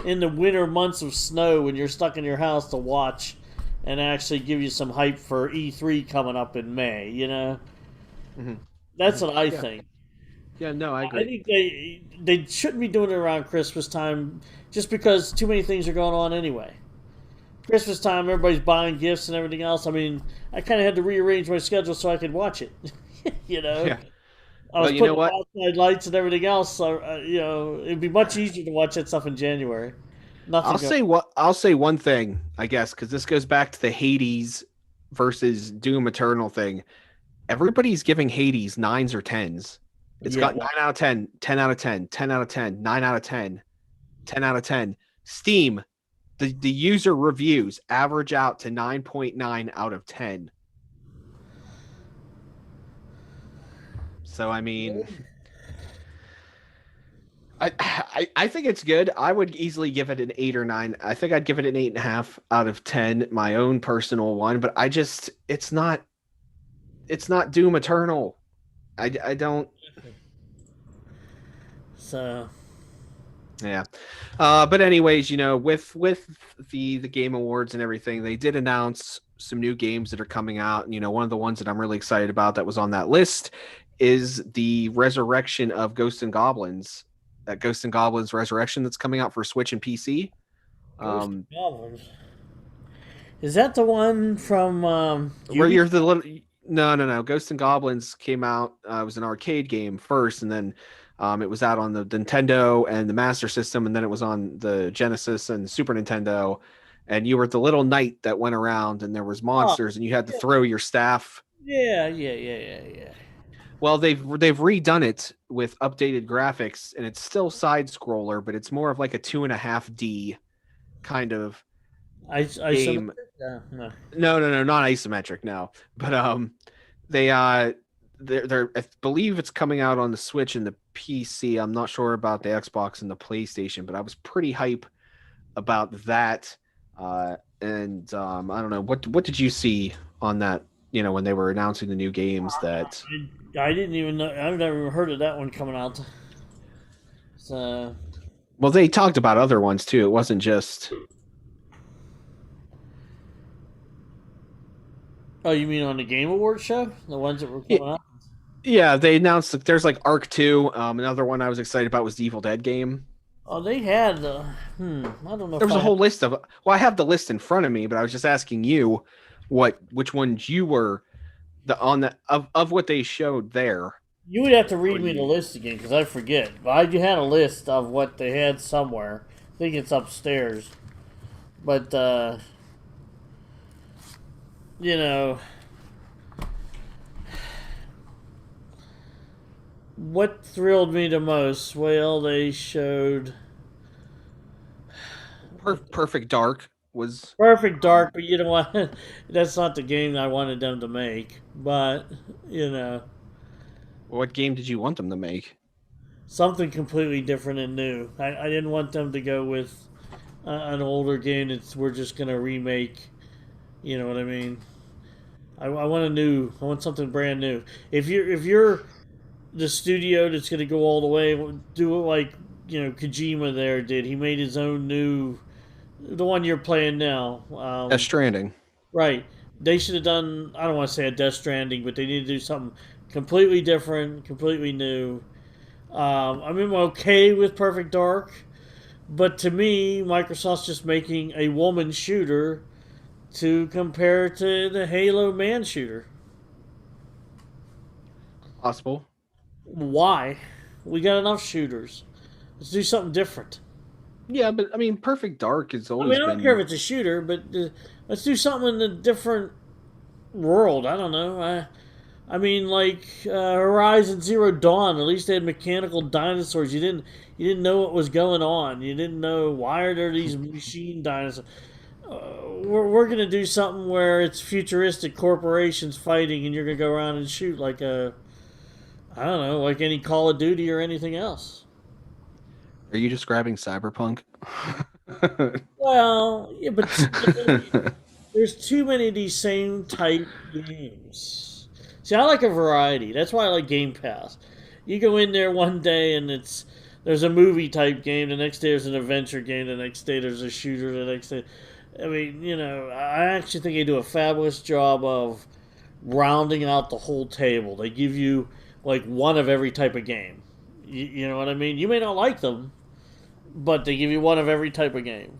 in the winter months of snow when you're stuck in your house to watch and actually give you some hype for E3 coming up in May, Mm-hmm. That's what I think. Yeah, no, I agree. I think they shouldn't be doing it around Christmas time just because too many things are going on anyway. Christmas time, everybody's buying gifts and everything else. I mean, I kind of had to rearrange my schedule so I could watch it, Yeah. I was putting outside lights and everything else, so it'd be much easier to watch that stuff in January. I'll say one thing, I guess, because this goes back to the Hades versus Doom Eternal thing. Everybody's giving Hades 9s or 10s. It's got 9 out of 10, 10 out of 10, 10 out of 10, 9 out of 10, 10 out of 10. Steam, the user reviews average out to 9.9 out of 10. So, I mean, I think it's good. I would easily give it an 8 or 9. I think I'd give it an 8.5 out of 10, my own personal one. But it's not Doom Eternal. I don't. So. Yeah. But anyways, with the Game Awards and everything, they did announce some new games that are coming out. And, one of the ones that I'm really excited about that was on that list is the resurrection of Ghosts and Goblins. That Ghosts and Goblins Resurrection that's coming out for Switch and PC. Ghosts and Goblins. Is that the one from Where you're the little. No. Ghosts and Goblins came out. It was an arcade game first, and then it was out on the Nintendo and the Master System, and then it was on the Genesis and Super Nintendo. And you were the little knight that went around, and there was Oh, monsters, and you had to throw your staff. yeah. Well, they've redone it with updated graphics, and it's still side scroller, but it's more of like a 2.5D kind of I game. no. No, not isometric. No, but they're I believe it's coming out on the Switch and the PC. I'm not sure about the Xbox and the PlayStation, but I was pretty hype about that. And I don't know what did you see on that? You know, when they were announcing the new games that. I didn't even know. I've never even heard of that one coming out. So, Well, they talked about other ones too. It wasn't just. oh, you mean on the Game Awards show? The ones that were coming out? Yeah, they announced that there's like Arc 2. Another one I was excited about was the Evil Dead game. Oh, they had. I don't know. There If was I a whole list of. Well, I have the list in front of me, but I was just asking you, which ones you were of what they showed there. You would have to read me the list again because I forget. But I had a list of what they had somewhere. I think it's upstairs. But you know, what thrilled me the most? Well, they showed Perfect Dark was. Perfect Dark, but you know what? That's not the game I wanted them to make. But you know, What game did you want them to make? something completely different and new. I didn't want them to go with an older game that we're just gonna remake. You know what I mean? I want a new. I want something brand new. If you're the studio that's gonna go all the way, do it like Kojima there did. He made his own new, the one you're playing now. Death Stranding. Right. They should have done. I don't want to say a Death Stranding, but they need to do something completely different, completely new. I'm okay with Perfect Dark, but to me, Microsoft's just making a woman shooter to compare to the Halo man shooter. Possible. Why? We got enough shooters. Let's do something different. Yeah, but I mean, Perfect Dark has I always mean, I don't been. care if it's a shooter, but let's do something in a different world. I don't know. I mean, like Horizon Zero Dawn. At least they had mechanical dinosaurs. You didn't know what was going on. You didn't know why are there these machine dinosaurs. We're gonna do something where it's futuristic corporations fighting, and you're gonna go around and shoot like I don't know, like any Call of Duty or anything else. Are you describing Cyberpunk? Well, yeah, but there's too many of these same type games. See, I like a variety. That's why I like Game Pass. You go in there one day and there's a movie type game. The next day there's an adventure game. The next day there's a shooter. The next day, I mean, I actually think they do a fabulous job of rounding out the whole table. They give you like one of every type of game. You know what I mean? You may not like them, but they give you one of every type of game.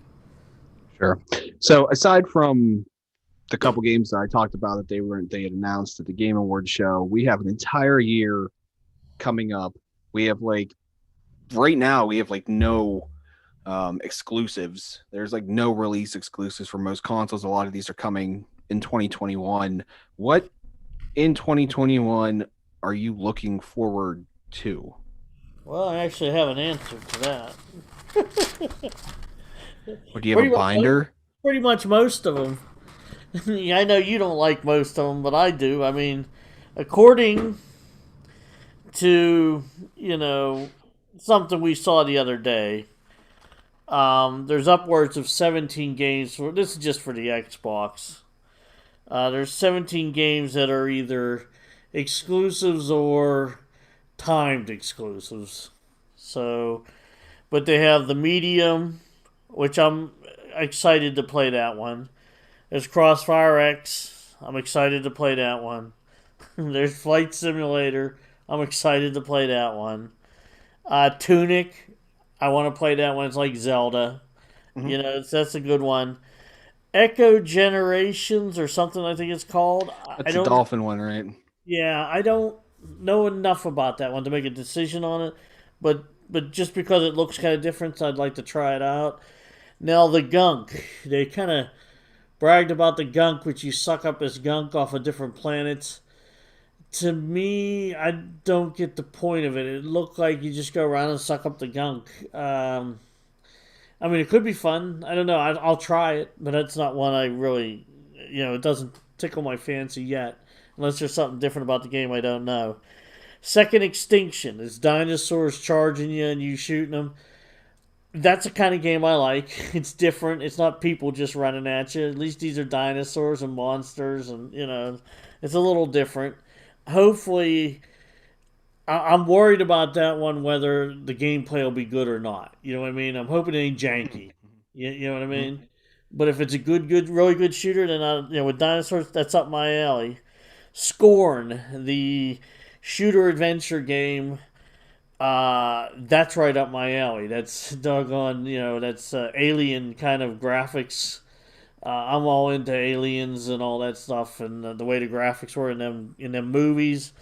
Sure. So aside from the couple games that I talked about that they had announced at the Game Awards show, we have an entire year coming up. We have right now we have no exclusives. There's no release exclusives for most consoles. A lot of these are coming in 2021. What in 2021 are you looking forward to? Well, I actually have an answer to that. Or do you have a binder? Pretty much most of them. I know you don't like most of them, but I do. I mean, according to, something we saw the other day, there's upwards of 17 games. This is just for the Xbox. There's 17 games that are either exclusives or timed exclusives. So, but they have the Medium, which I'm excited to play that one. There's Crossfire X. I'm excited to play that one. There's Flight Simulator. I'm excited to play that one. Tunic. I want to play that one. It's like Zelda. Mm-hmm. That's a good one. Echo Generations or something, I think it's called. I That's the don't. dolphin one, right? Yeah, I don't know enough about that one to make a decision on it, but just because it looks kind of different, I'd like to try it out. Now the gunk, they kind of bragged about the gunk, which you suck up as gunk off of different planets. To me, I don't get the point of it. It looked like you just go around and suck up the gunk. I mean, it could be fun. I don't know. I'll try it, but that's not one I really, it doesn't tickle my fancy yet, unless there's something different about the game I don't know. Second Extinction is dinosaurs charging you and you shooting them. That's the kind of game I like. It's different. It's not people just running at you. At least these are dinosaurs and monsters, and it's a little different. Hopefully, I'm worried about that one whether the gameplay will be good or not. You know what I mean? I'm hoping it ain't janky. You know what I mean? But if it's a really good shooter, then with dinosaurs, that's up my alley. Scorn, the shooter adventure game, that's right up my alley. That's doggone, that's alien kind of graphics. I'm all into aliens and all that stuff, and the way the graphics were in them movies,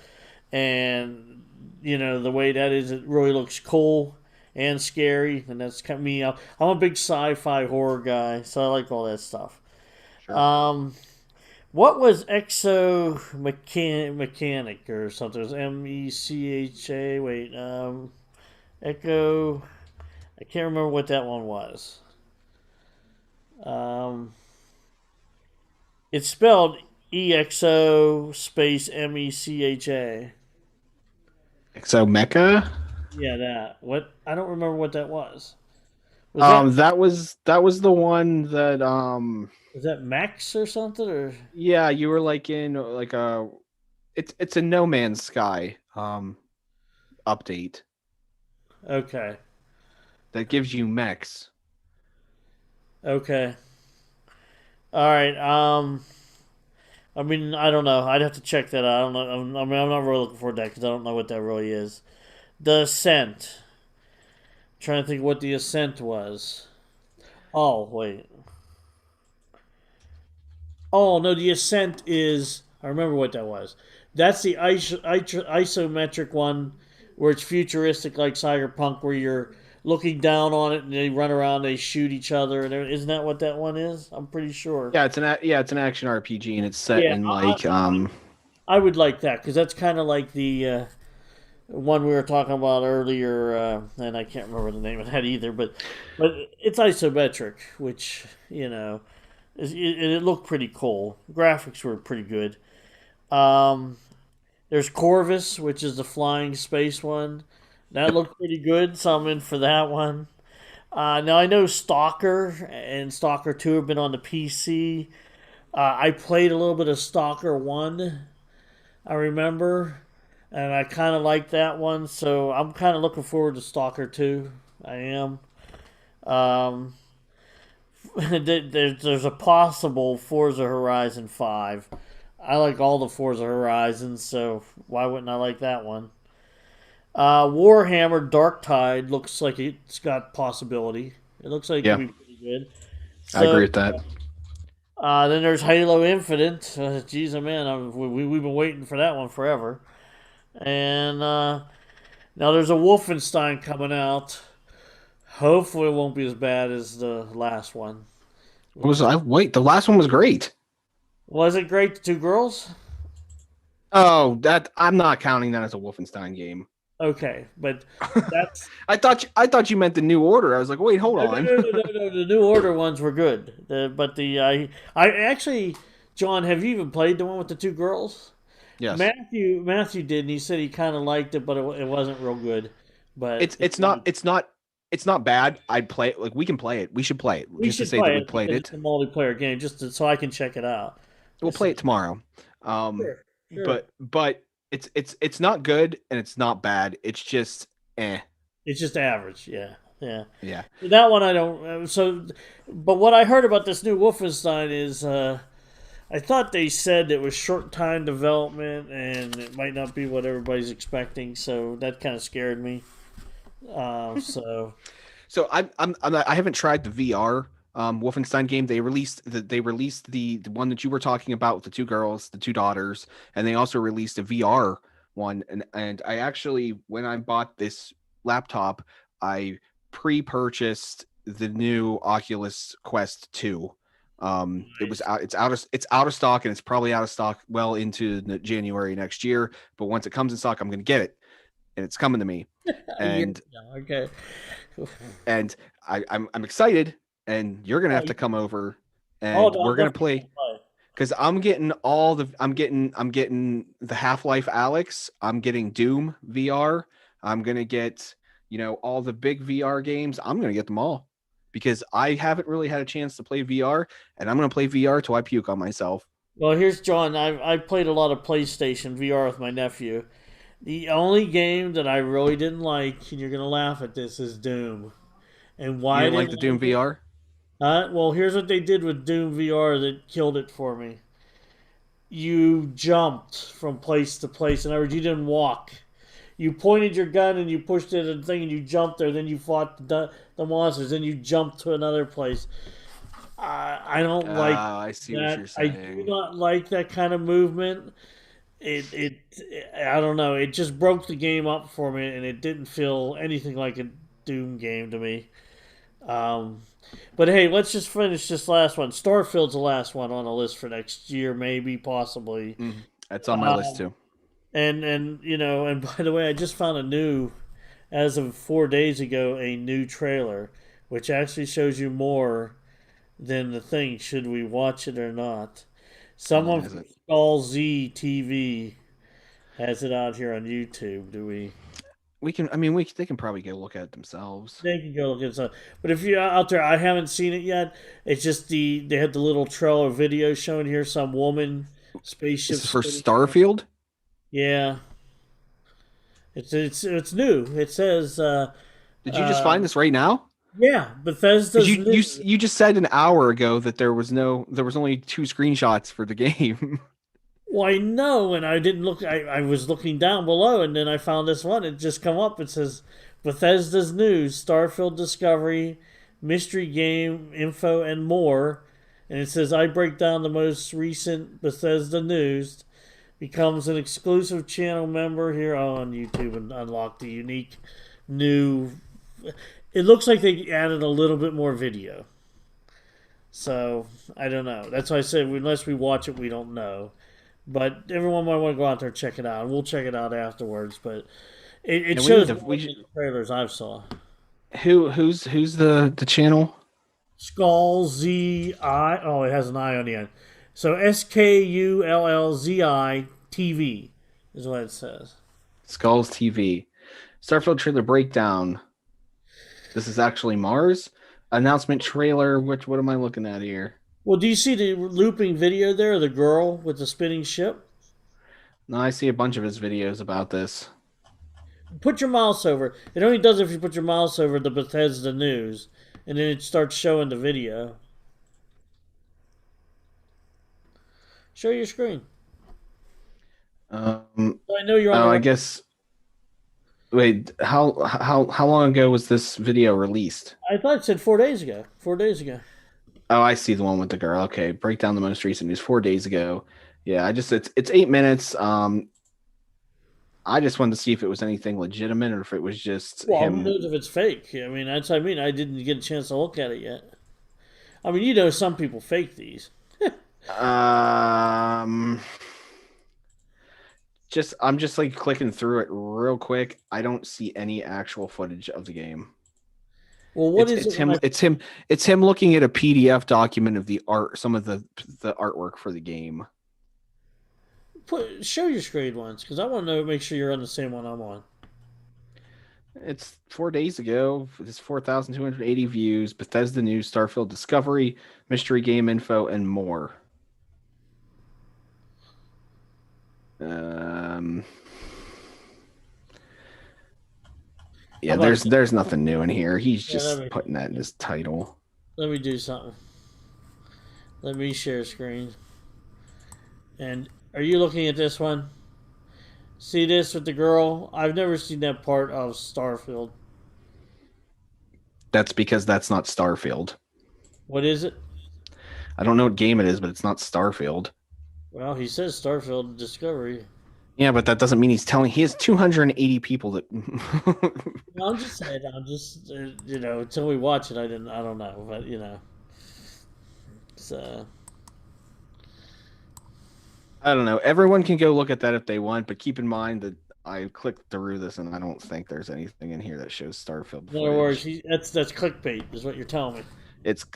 and the way that is, it really looks cool and scary, and that's kind of me. I'm a big sci-fi horror guy, so I like all that stuff. Sure. What was Exo Mechanic or something? It was Mecha. Wait, Echo. I can't remember what that one was. It's spelled EXO space MECHA. Exo Mecha. Yeah, that. What? I don't remember what that was. Was that was the one that was that Max or something or? yeah, you were like in like a it's a No Man's Sky update Okay. that gives you mechs. Okay. All right. I mean, I don't know. I'd have to check that out. I don't know. I mean, I'm not really looking forward to that because I don't know what that really is. The Ascent. Trying to think what the Ascent was. Oh wait. Oh no, the Ascent is. I remember what that was. That's the isometric one, where it's futuristic like Cyberpunk, where you're looking down on it and they run around, they shoot each other, and isn't that what that one is? I'm pretty sure. Yeah, it's an action RPG and it's set Yeah, in like I would like that because that's kind of like the one we were talking about earlier, and I can't remember the name of that either. But it's isometric, which it looked pretty cool. Graphics were pretty good. There's Corvus, which is the flying space one. That looked pretty good, so I'm in for that one. Now I know Stalker and Stalker 2 have been on the PC. I played a little bit of Stalker 1, I remember, and I kind of liked that one, so I'm kind of looking forward to Stalker 2. I am. Um, there's a possible Forza Horizon 5. I like all the Forza Horizons, so why wouldn't I like that one? Warhammer Dark Tide looks like it's got possibility. It looks like it yeah, could be pretty good. I agree with that. Then there's Halo Infinite. Geez, man, we've been waiting for that one forever. And now there's a Wolfenstein coming out. Hopefully, it won't be as bad as the last one. The last one was great. Was it great? The two girls? Oh, that I'm not counting that as a Wolfenstein game. Okay, but that's. I thought you meant the New Order. I was like, wait, hold on. No. The New Order ones were good. I actually, John, have you even played the one with the two girls? Yes. Matthew did, and he said he kind of liked it, but it wasn't real good. But it's not bad. I'd play it. Like we can play it. We should play it. We to say that we played it. It's a multiplayer game, so I can check it out. We'll play it tomorrow. Sure. But it's not good and it's not bad. It's just It's just average. Yeah. Yeah. That one I don't. But what I heard about this new Wolfenstein is, I thought they said it was short time development and it might not be what everybody's expecting. So that kind of scared me. So I haven't tried the VR Wolfenstein game. They released the one that you were talking about with the two girls, the two daughters, and they also released a VR one. And I actually, when I bought this laptop, I pre-purchased the new Oculus Quest 2. It was out. It's out of stock, and it's probably out of stock well into January next year. But once it comes in stock, I'm going to get it, and it's coming to me. And Okay. and I'm excited, and you're gonna have to come over, Oh, and no, we're I'm gonna definitely play gonna play. because I'm getting the Half-Life Alex. I'm getting Doom VR. I'm gonna get all the big VR games. I'm gonna get them all because I haven't really had a chance to play VR, and I'm gonna play VR till I puke on myself. Well, here's John. I played a lot of PlayStation VR with my nephew. The only game that I really didn't like, and you're gonna laugh at this, is Doom. And You why I didn't like didn't the Doom like it? VR? Well, here's what they did with Doom VR that killed it for me. You jumped from place to place. In other words, you didn't walk. You pointed your gun and you pushed it and thing and you jumped there. Then you fought the monsters. Then you jumped to another place. I don't like I see what you're that. I do saying. not like that kind of movement. I don't know. It just broke the game up for me, and it didn't feel anything like a Doom game to me. Um, but hey, let's just finish this last one. Starfield's the last one on the list for next year, maybe, possibly. That's on my list Um, too. and by the way, I just found as of 4 days ago, a new trailer, which actually shows you more than the thing. Should we watch it or not? How long Someone is from it? Skull Z TV has it out here on YouTube. Do we? We can. I mean, they can probably get a look at it themselves. They can go look at some. But if you're out there, I haven't seen it yet. It's just they had the little trailer video showing here some woman spaceship This is for spinning around. Starfield. Yeah, it's new. It says Did you just uh find this right now? yeah, Because Bethesda's new. you just said an hour ago that there was only two screenshots for the game. Well, I know, and I didn't look. I was looking down below, and then I found this one. It just come up. It says Bethesda's news: Starfield Discovery, mystery game info, and more. And it says I break down the most recent Bethesda news. Becomes an exclusive channel member here on YouTube and unlock the unique new. It looks like they added a little bit more video. So I don't know. That's why I said unless we watch it, we don't know. But everyone might want to go out there and check it out. We'll check it out afterwards. But it And we need shows to. more than the trailers I've saw. Who's the channel? Skull Z I. Oh, it has an I on the end. So SKULLZI TV is what it says. Skulls TV. Starfield trailer breakdown. This is actually Mars announcement trailer. What am I looking at here? Well, do you see the looping video there? The girl with the spinning ship. No, I see a bunch of his videos about this. Put your mouse over. It only does if you put your mouse over the Bethesda news, and then it starts showing the video. Show your screen. I know you're on Oh, the I right. guess. Wait, how long ago was this video released? I thought it said 4 days ago. 4 days ago. Oh, I see the one with the girl. Okay, break down the most recent news 4 days ago. Yeah, it's 8 minutes. I just wanted to see if it was anything legitimate or if it was just Well, who him. knows if it's fake? I mean, I didn't get a chance to look at it yet. I mean, some people fake these. Um, I'm just like clicking through it real quick. I don't see any actual footage of the game. Well, what It's is it's it when him I it's him it's him looking at a PDF document of the art, some of the artwork for the game. show your screen once? Because I want to make sure you're on the same one I'm on. It's 4 days ago. It's 4,280 views. Bethesda News, Starfield Discovery, Mystery Game Info, and more. Um, How yeah, about there's nothing new in here. He's yeah, just putting that in his title. let me do something. Let me share screen. And are you looking at this one? See this with the girl? I've never seen that part of Starfield. That's because that's not Starfield. What is it? I don't know what game it is, but it's not Starfield. Well, he says Starfield Discovery. Yeah, but that doesn't mean he's telling. He has 280 people that. No, I'm just saying. I'm just until we watch it, I don't know, but so I don't know. Everyone can go look at that if they want, but keep in mind that I clicked through this and I don't think there's anything in here that shows Starfield in other words, footage. that's clickbait, is what you're telling me.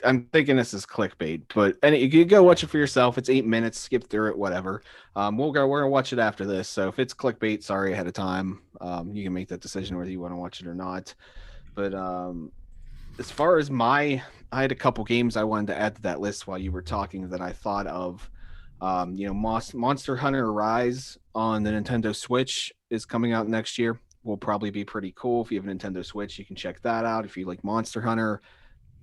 I'm thinking this is clickbait, but you can go watch it for yourself. It's 8 minutes. Skip through it, whatever. We're gonna watch it after this. So if it's clickbait, sorry ahead of time. You can make that decision whether you want to watch it or not. But as far as I had a couple games I wanted to add to that list while you were talking that I thought of. Monster Hunter Rise on the Nintendo Switch is coming out next year. Will probably be pretty cool. If you have a Nintendo Switch, you can check that out. If you like Monster Hunter,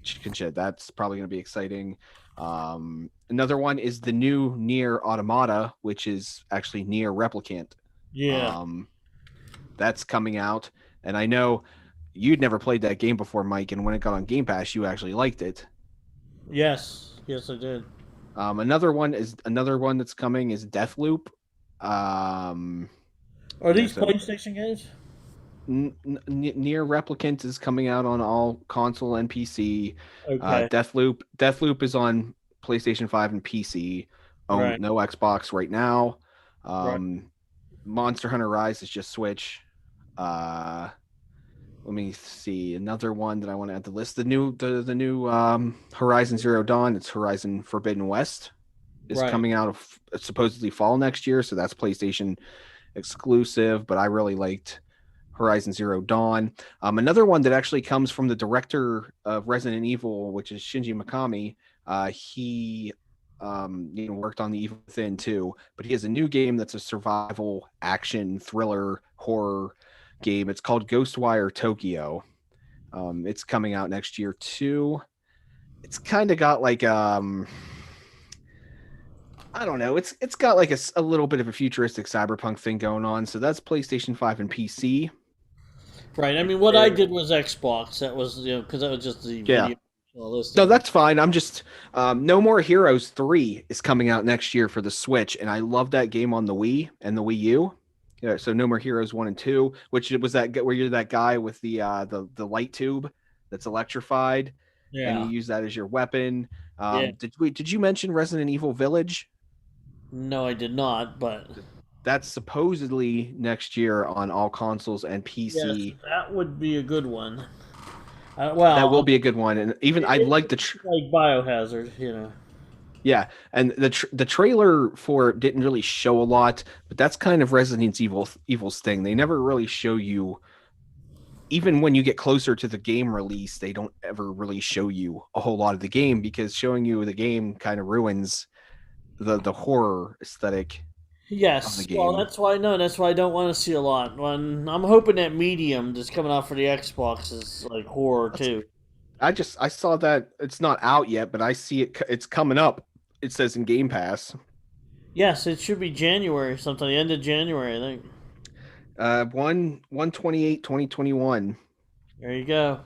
you can check. That's probably going to be exciting. Another one is the new Nier Automata, which is actually Nier Replicant. Yeah. That's coming out, and I know you'd never played that game before, Mike, and when it got on Game Pass, you actually liked it. Yes, I did. Another one that's coming is Deathloop. Are these PlayStation games? Nier Replicant is coming out on all console and PC. Okay. Deathloop is on PlayStation 5 and PC. Right. No Xbox right now. Right. Monster Hunter Rise is just Switch. Let me see another one that I want to add to the list. The new Horizon Zero Dawn. It's Horizon Forbidden West is coming out of supposedly fall next year, so that's PlayStation exclusive. But I really liked Horizon Zero Dawn. Another one that actually comes from the director of Resident Evil, which is Shinji Mikami. He worked on The Evil Within too, but he has a new game that's a survival action thriller horror game. It's called Ghostwire Tokyo. It's coming out next year too. It's kind of got like I don't know. It's got like a little bit of a futuristic cyberpunk thing going on. So that's PlayStation 5 and PC. Right. I mean, what I did was Xbox. That was because that was just the video. No, that's fine. I'm just No More Heroes 3 is coming out next year for the Switch, and I love that game on the Wii and the Wii U. Yeah, so No More Heroes 1 and 2, which was that where you're that guy with the light tube that's electrified, and you use that as your weapon. Did you mention Resident Evil Village? No, I did not, but that's supposedly next year on all consoles and PC. Yes, that would be a good one. That will be a good one, and even I like the like Biohazard, Yeah, and the trailer for it didn't really show a lot, but that's kind of Resident Evil's thing. They never really show you, even when you get closer to the game release, they don't ever really show you a whole lot of the game, because showing you the game kind of ruins the horror aesthetic. Yes, well, that's why I don't want to see a lot. When I'm hoping that Medium that's coming out for the Xbox is like horror too. I saw that it's not out yet, but I see it's coming up. It says in Game Pass. Yes, it should be January sometime, the end of January, I think. 1/28/2021. There you go.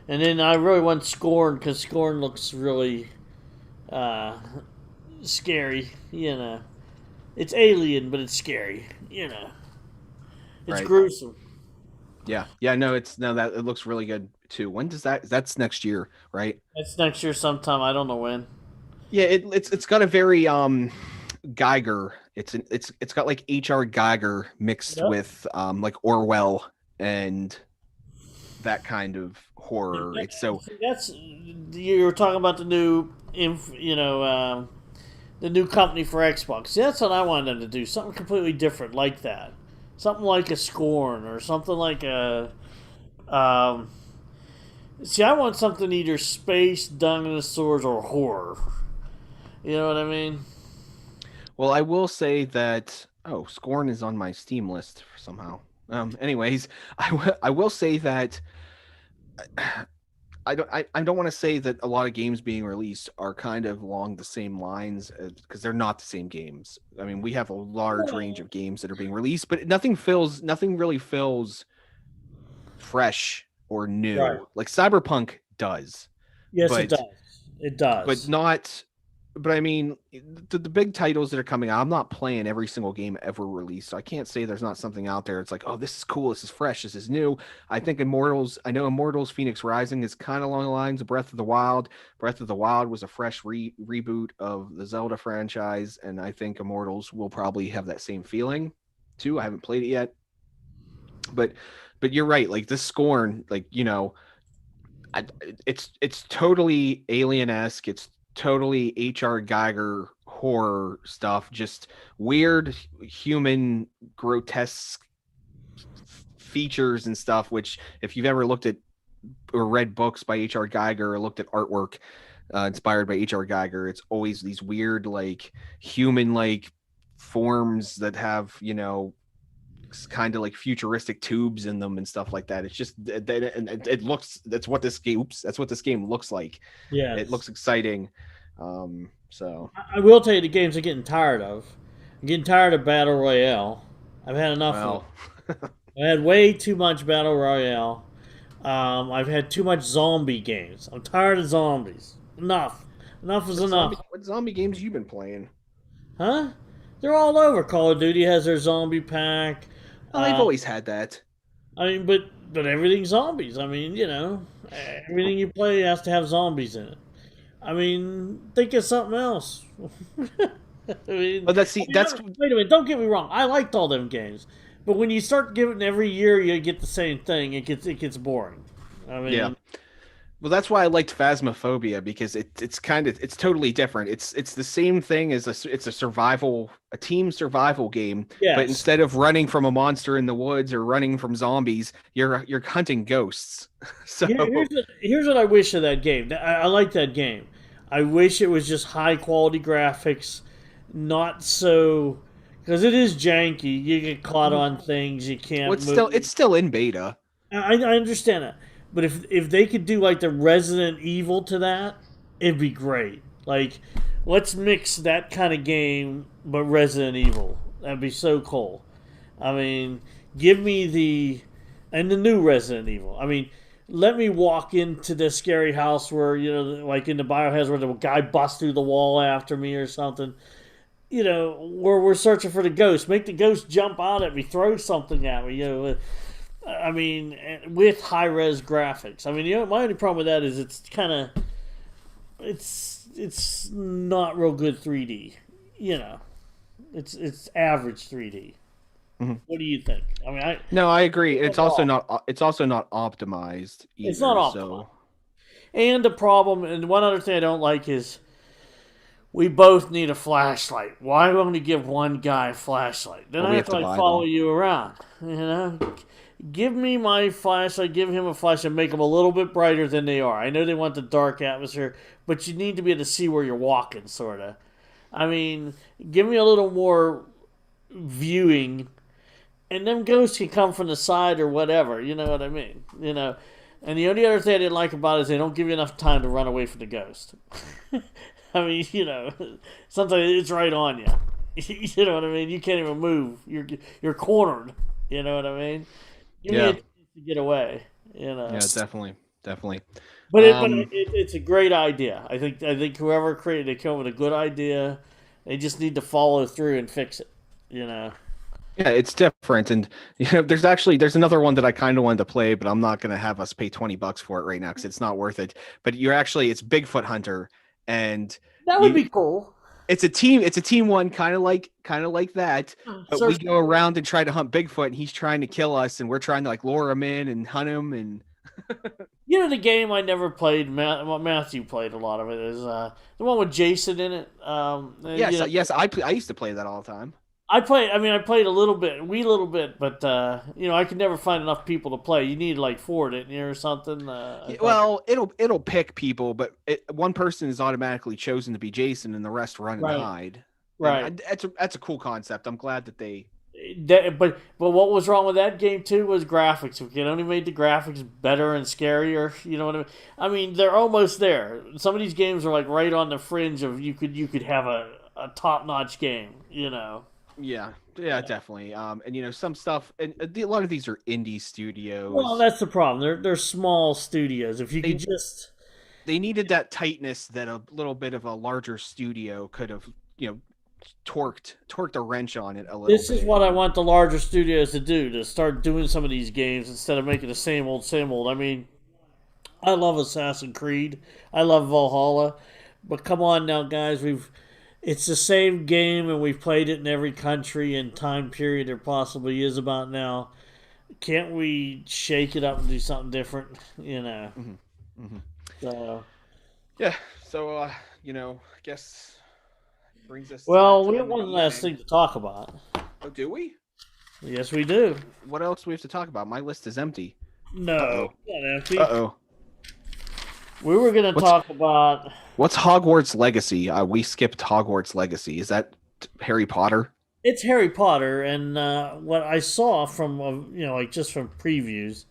And then I really want Scorn, because Scorn looks really scary, It's alien, but it's scary, It's gruesome. Yeah, no, it looks really good too. When does that's next year, right? That's next year sometime. I don't know when. Yeah, it's got a very Geiger. It's got like H.R. Geiger mixed with like Orwell and that kind of horror. That's you were talking about the new the new company for Xbox. See, that's what I wanted them to do. Something completely different like that. Something like a Scorn or something like a. See, I want something either space, dinosaurs, or horror. You know what I mean? Well, I will say that. Oh, Scorn is on my Steam list somehow. Anyways, I will say that. I don't want to say that a lot of games being released are kind of along the same lines, because they're not the same games. I mean, we have a large range of games that are being released, but nothing really feels fresh or new. Right. Like Cyberpunk does. Yes, it does. It but does. not. But I mean, the big titles that are coming out, I'm not playing every single game ever released. So I can't say there's not something out there. It's like, oh, this is cool, this is fresh, this is new. I think Immortals. I know Immortals: Phoenix Rising is kind of along the lines of Breath of the Wild. Breath of the Wild was a fresh reboot of the Zelda franchise, and I think Immortals will probably have that same feeling too. I haven't played it yet, but you're right. Like this Scorn, like it's totally alien-esque. It's totally H.R. Geiger horror stuff. Just weird human grotesque features and stuff. Which, if you've ever looked at or read books by H.R. Geiger or looked at artwork inspired by H.R. Geiger, it's always these weird like human like forms that have kind of like futuristic tubes in them and stuff like that. It's just and it looks that's what this game looks like. Yeah. It looks exciting. So I will tell you the games I'm getting tired of. I'm getting tired of Battle Royale. I've had enough of well it. I had way too much Battle Royale. I've had too much zombie games. I'm tired of zombies. Enough. Enough is enough. what zombie games you been playing? Huh? They're all over. Call of Duty has their zombie pack. Oh, they've always had that. I mean, but everything's zombies. I mean, everything you play has to have zombies in it. I mean, think of something else. I mean, But that's that's wait a minute. Don't get me wrong. I liked all them games, but when you start giving every year, you get the same thing. It gets boring. I mean, yeah. Well, that's why I liked Phasmophobia, because it's totally different. It's the same thing as it's a team survival game, but yes. instead of running from a monster in the woods or running from zombies, you're hunting ghosts. So Here's what I wish of that game. I like that game. I wish it was just high quality graphics, not so because it is janky. You get caught on things you can't. it's still in beta. I understand that, but if they could do like the Resident Evil to that, it'd be great. Like, let's mix that kind of game, but Resident Evil. That'd be so cool. I mean, give me the new Resident Evil. I mean, let me walk into the scary house where like in the Biohazard, where the guy busts through the wall after me or something. Where we're searching for the ghost. Make the ghost jump out at me, throw something at me. I mean, with high res graphics. I mean, my only problem with that is it's not real good 3D. It's average 3D. Mm-hmm. What do you think? I mean, No, I agree. It's also not optimized either. It's not optimized. So. And the problem, and one other thing I don't like is we both need a flashlight. Why only give one guy a flashlight? Then I have to follow you around. Give me my flashlight, give him a flashlight, make them a little bit brighter than they are. I know they want the dark atmosphere, but you need to be able to see where you're walking, sort of. I mean, give me a little more viewing, and them ghosts can come from the side or whatever. You know what I mean? And the only other thing I didn't like about it is they don't give you enough time to run away from the ghost. I mean, sometimes it's right on you. You know what I mean? You can't even move. You're cornered. You know what I mean? Give me a chance to get away. Yeah, definitely. But it's a great idea. I think whoever created it came up with a good idea. They just need to follow through and fix it. Yeah, it's different, and there's another one that I kind of wanted to play, but I'm not going to have us pay $20 for it right now because it's not worth it. But it's Bigfoot Hunter, and that would be cool. It's a team one, kind of like that. But we go around and try to hunt Bigfoot, and he's trying to kill us, and we're trying to like lure him in and hunt him. And the game I never played. Matthew played a lot of it. Is the one with Jason in it? Yes. I used to play that all the time. I played a little bit, but I could never find enough people to play. You need like 4, didn't you, or something? Well, it'll pick people, but one person is automatically chosen to be Jason, and the rest run and hide. Right. And that's a cool concept. I'm glad that they. But what was wrong with that game too was graphics. We could only made the graphics better and scarier. You know what I mean? I mean, they're almost there. Some of these games are like right on the fringe of you could have a top-notch game. Yeah, definitely. And some stuff, and a lot of these are indie studios. Well, that's the problem. They're small studios. If you could just they needed that tightness that a little bit of a larger studio could have, torqued a wrench on it a little This bit. is what I want the larger studios to do, to start doing some of these games instead of making the same old, same old. I mean, I love Assassin's Creed. I love Valhalla. But come on now, guys. It's the same game, and we've played it in every country and time period there possibly is about now. Can't we shake it up and do something different? So, Yeah. So, I guess brings us. well, to we the have end of one the last evening. thing to talk about. Oh, do we? Yes, we do. What else do we have to talk about? My list is empty. No, not empty. Uh-oh. We were going to talk about. What's Hogwarts Legacy? We skipped Hogwarts Legacy. Is that Harry Potter? It's Harry Potter, and what I saw from just from previews,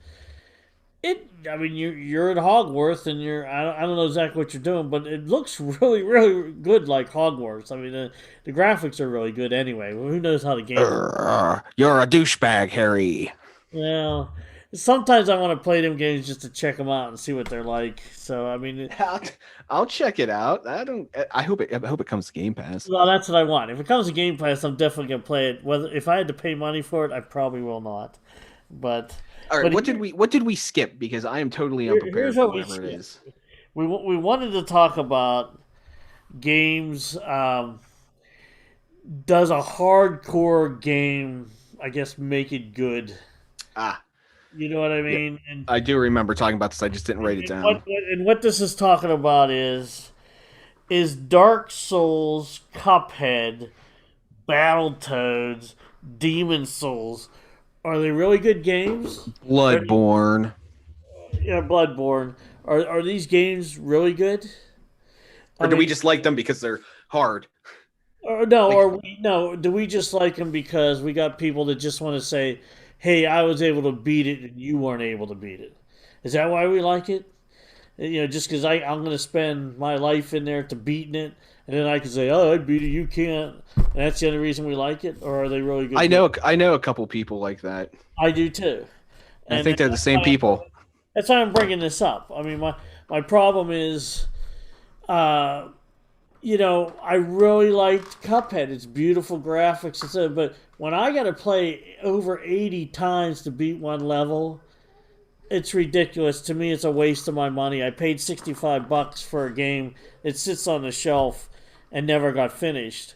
I mean, you're at Hogwarts, and I don't know exactly what you're doing, but it looks really, really good, like Hogwarts. I mean, the graphics are really good anyway. Who knows how the game? You're a douchebag, Harry. Well, sometimes I want to play them games just to check them out and see what they're like. So I mean, I'll check it out. I hope it comes to Game Pass. well, that's what I want. If it comes to Game Pass, I'm definitely gonna play it. Whether if I had to pay money for it, I probably will not. But all right, but what did we skip? Because I am totally unprepared here's for what we whatever it is. we wanted to talk about games. Does a hardcore game, I guess, make it good? Ah, You know what I mean? yeah. And I do remember talking about this. I just didn't write it down. What this is talking about is Dark Souls, Cuphead, Battletoads, Demon Souls. Are they really good games? Bloodborne. Yeah, Bloodborne. Are these games really good? Or do we just like them because they're hard? Do we just like them because we got people that just want to say, hey, I was able to beat it and you weren't able to beat it? Is that why we like it? Just because I'm going to spend my life in there to beating it, and then I can say, oh, I beat it, you can't. And that's the only reason we like it? Or are they really good? I know a couple people like that. I do too. I think they're the same people. That's why I'm bringing this up. I mean, my problem is, I really liked Cuphead. It's beautiful graphics, etc. But when I got to play over 80 times to beat one level, it's ridiculous. To me, it's a waste of my money. I paid $65 for a game that sits on the shelf and never got finished.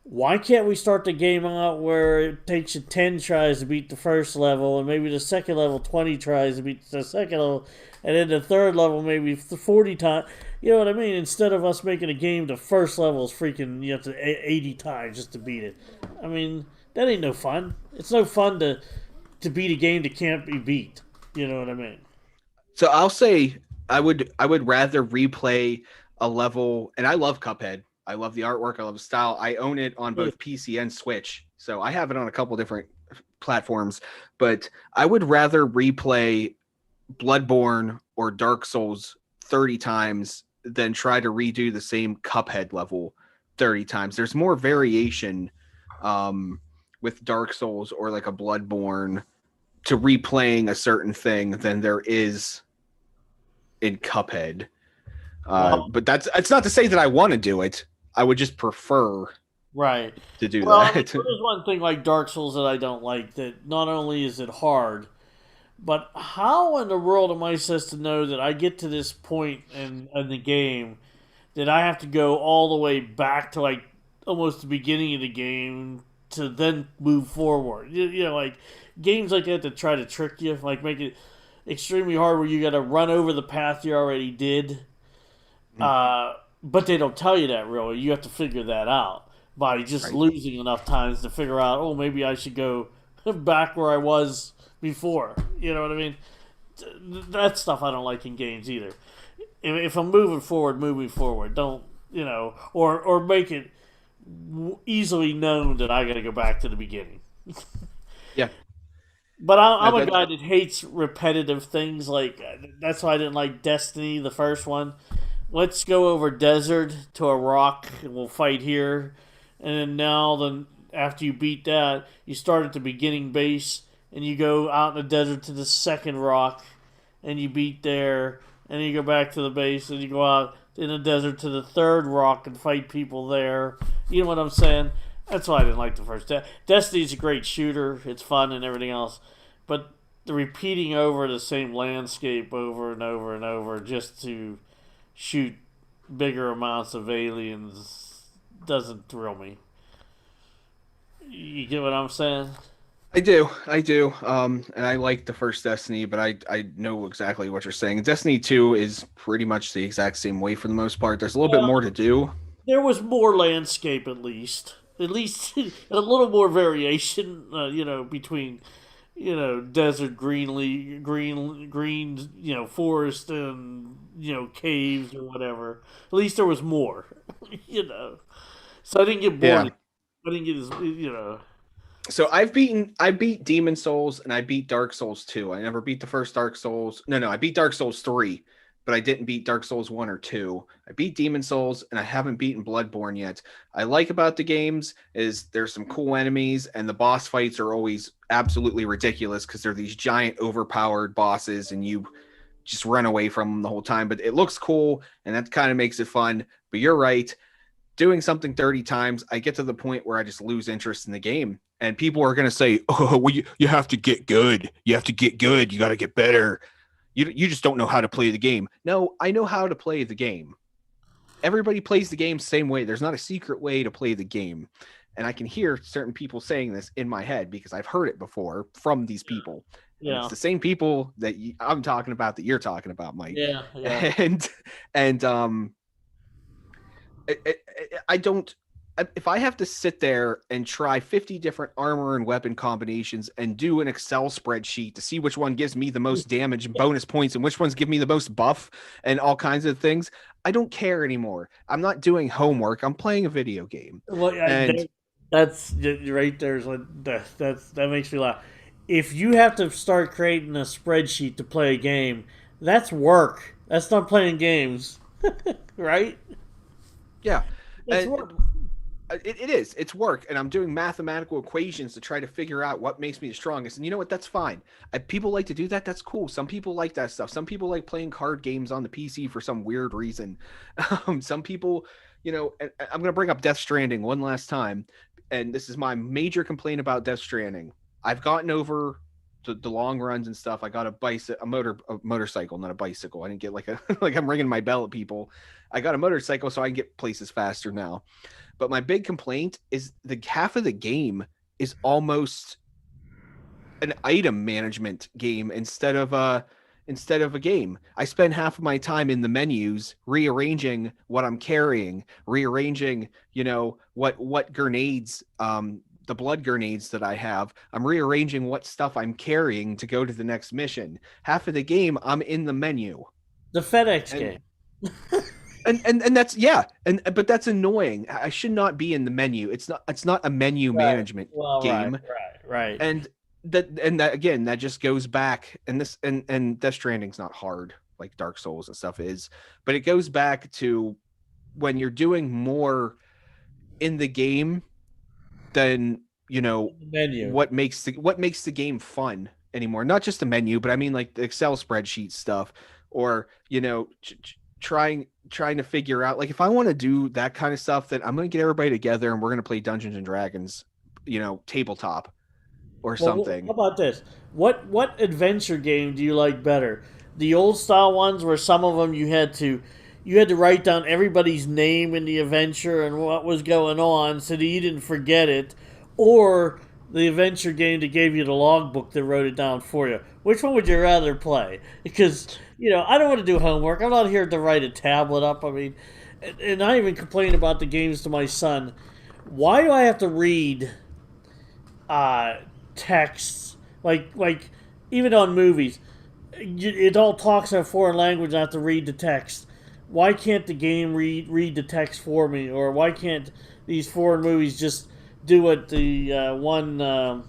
Why can't we start the game out where it takes you 10 tries to beat the first level, and maybe the second level 20 tries to beat the second level, and then the third level maybe 40 times? You know what I mean? Instead of us making a game, the first level is freaking, you have to 80 times just to beat it. I mean, that ain't no fun. It's no fun to beat a game that can't be beat. You know what I mean? So I'll say I would rather replay a level, and I love Cuphead. I love the artwork. I love the style. I own it on both PC and Switch. So I have it on a couple different platforms. But I would rather replay Bloodborne or Dark Souls 30 times than try to redo the same Cuphead level 30 times. There's more variation with Dark Souls or like a Bloodborne to replaying a certain thing than there is in Cuphead. But it's not to say that I want to do it. I would just prefer to do that. There's one thing like Dark Souls that I don't like, that not only is it hard, but how in the world am I supposed to know that I get to this point in the game that I have to go all the way back to like almost the beginning of the game to then move forward? Like games like that try to trick you, like make it extremely hard where you got to run over the path you already did. But they don't tell you that really. You have to figure that out by just losing enough times to figure out, oh, maybe I should go back where I was before. You know what I mean? That stuff I don't like in games either. If I'm moving forward. Don't, or make it easily known that I got to go back to the beginning. Yeah. But I'm a guy that hates repetitive things. Like, that's why I didn't like Destiny, the first one. Let's go over desert to a rock and we'll fight here. And then after you beat that, you start at the beginning base and you go out in the desert to the second rock and you beat there. and then you go back to the base, and you go out in the desert to the third rock and fight people there. You know what I'm saying? That's why I didn't like the first. Destiny's a great shooter. It's fun and everything else, but the repeating over the same landscape over and over and over just to shoot bigger amounts of aliens doesn't thrill me. You get what I'm saying? I do. And I like the first Destiny, but I know exactly what you're saying. Destiny 2 is pretty much the exact same way for the most part. There's a little bit more to do. There was more landscape, at least a little more variation. Between desert, green, forest, and caves or whatever. At least there was more. So I didn't get bored. Yeah. I didn't get as. So I beat Demon Souls and I beat Dark Souls 2. I never beat the first Dark Souls. No, I beat Dark Souls 3, but I didn't beat Dark Souls 1 or 2. I beat Demon Souls and I haven't beaten Bloodborne yet. I like about the games is there's some cool enemies and the boss fights are always absolutely ridiculous because they're these giant overpowered bosses and you just run away from them the whole time. But it looks cool and that kind of makes it fun. But you're right. Doing something 30 times, I get to the point where I just lose interest in the game. And people are going to say, oh, well, you have to get good. You have to get good. You got to get better. You just don't know how to play the game. No, I know how to play the game. Everybody plays the game the same way. There's not a secret way to play the game. And I can hear certain people saying this in my head because I've heard it before from these people. Yeah. And it's the same people that I'm talking about that you're talking about, Mike. Yeah. I don't. If I have to sit there and try 50 different armor and weapon combinations and do an Excel spreadsheet to see which one gives me the most damage and bonus points and which ones give me the most buff and all kinds of things, I don't care anymore. I'm not doing homework. I'm playing a video game. Well, that's right there. That makes me laugh. If you have to start creating a spreadsheet to play a game, that's work. That's not playing games, right? Yeah. It's work. It is. It's work. And I'm doing mathematical equations to try to figure out what makes me the strongest. And you know what? That's fine. People like to do that. That's cool. Some people like that stuff. Some people like playing card games on the PC for some weird reason. Some people, and I'm going to bring up Death Stranding one last time. And this is my major complaint about Death Stranding. I've gotten over the long runs and stuff. I got a motorcycle, not a bicycle. I didn't get like I'm ringing my bell at people. I got a motorcycle so I can get places faster now. But my big complaint is the half of the game is almost an item management game instead of a game. I spend half of my time in the menus rearranging what I'm carrying, rearranging, what grenades, the blood grenades that I have. I'm rearranging what stuff I'm carrying to go to the next mission. Half of the game, I'm in the menu. The FedEx game. And that's but that's annoying. I should not be in the menu. It's not a menu management game. Right. And that again, that just goes back and Death Stranding's not hard like Dark Souls and stuff is, but it goes back to when you're doing more in the game than menu. what makes the game fun anymore. Not just the menu, but I mean like the Excel spreadsheet stuff or trying to figure out, like, if I want to do that kind of stuff, then I'm going to get everybody together and we're going to play Dungeons and Dragons, tabletop or something. How about this? What adventure game do you like better? The old style ones where some of them you had to write down everybody's name in the adventure and what was going on so that you didn't forget it, or the adventure game that gave you the logbook that wrote it down for you? Which one would you rather play? Because, I don't want to do homework. I'm not here to write a tablet up. I mean, and I even complain about the games to my son. Why do I have to read texts? Like even on movies, it all talks in a foreign language and I have to read the text. Why can't the game read the text for me? Or why can't these foreign movies just do what the one... now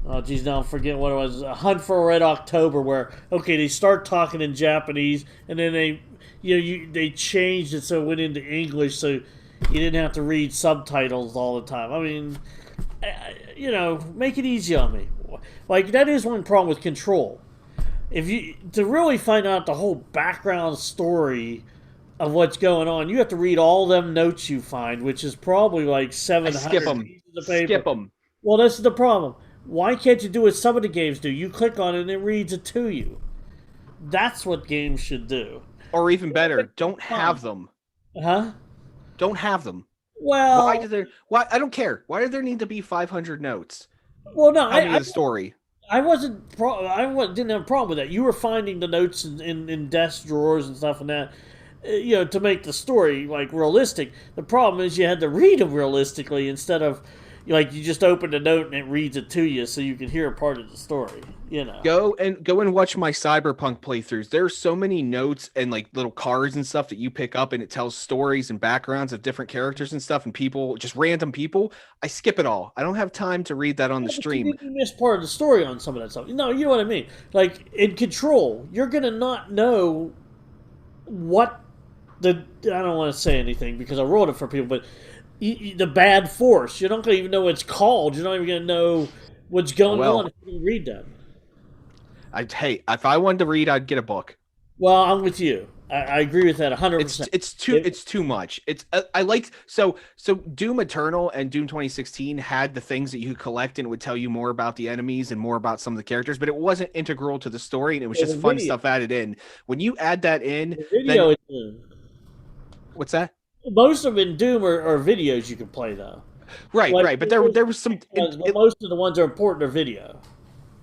I'm forgetting what it was. A Hunt for a Red October, where they start talking in Japanese, and then they changed it so it went into English, so you didn't have to read subtitles all the time. I mean, make it easy on me. Like, that is one problem with Control. if you to really find out the whole background story of what's going on, you have to read all them notes you find, which is probably like I 700 skip them. pieces of paper. Skip them. Well, that's the problem. Why can't you do what some of the games do? You click on it and it reads it to you. That's what games should do. Or even better, don't have them. Huh? Don't have them. Well, Why? I don't care. Why do there need to be 500 notes? well, no, Tell me the story. I didn't have a problem with that. You were finding the notes in desk drawers and stuff and that, to make the story like realistic. The problem is you had to read them realistically instead of like you just opened a note and it reads it to you so you can hear a part of the story. Go and watch my Cyberpunk playthroughs. There's so many notes and like little cards and stuff that you pick up, and it tells stories and backgrounds of different characters and stuff and people, just random people. I skip it all. I don't have time to read that on the stream. You miss part of the story on some of that stuff. No, you know what I mean. Like in Control, you're gonna not know what I don't want to say anything because I wrote it for people, but the bad force. You're not gonna even know what it's called. You're not even gonna know what's going on if you read them. Hey, if I wanted to read, I'd get a book. Well, I'm with you. I agree with that 100%. It's too much. I like so Doom Eternal and Doom 2016 had the things that you could collect and it would tell you more about the enemies and more about some of the characters, but it wasn't integral to the story and it was just fun stuff added in. When you add that in, what's that? Most of them in Doom are videos you can play though. Right. But there was some. Most of the ones are important are video.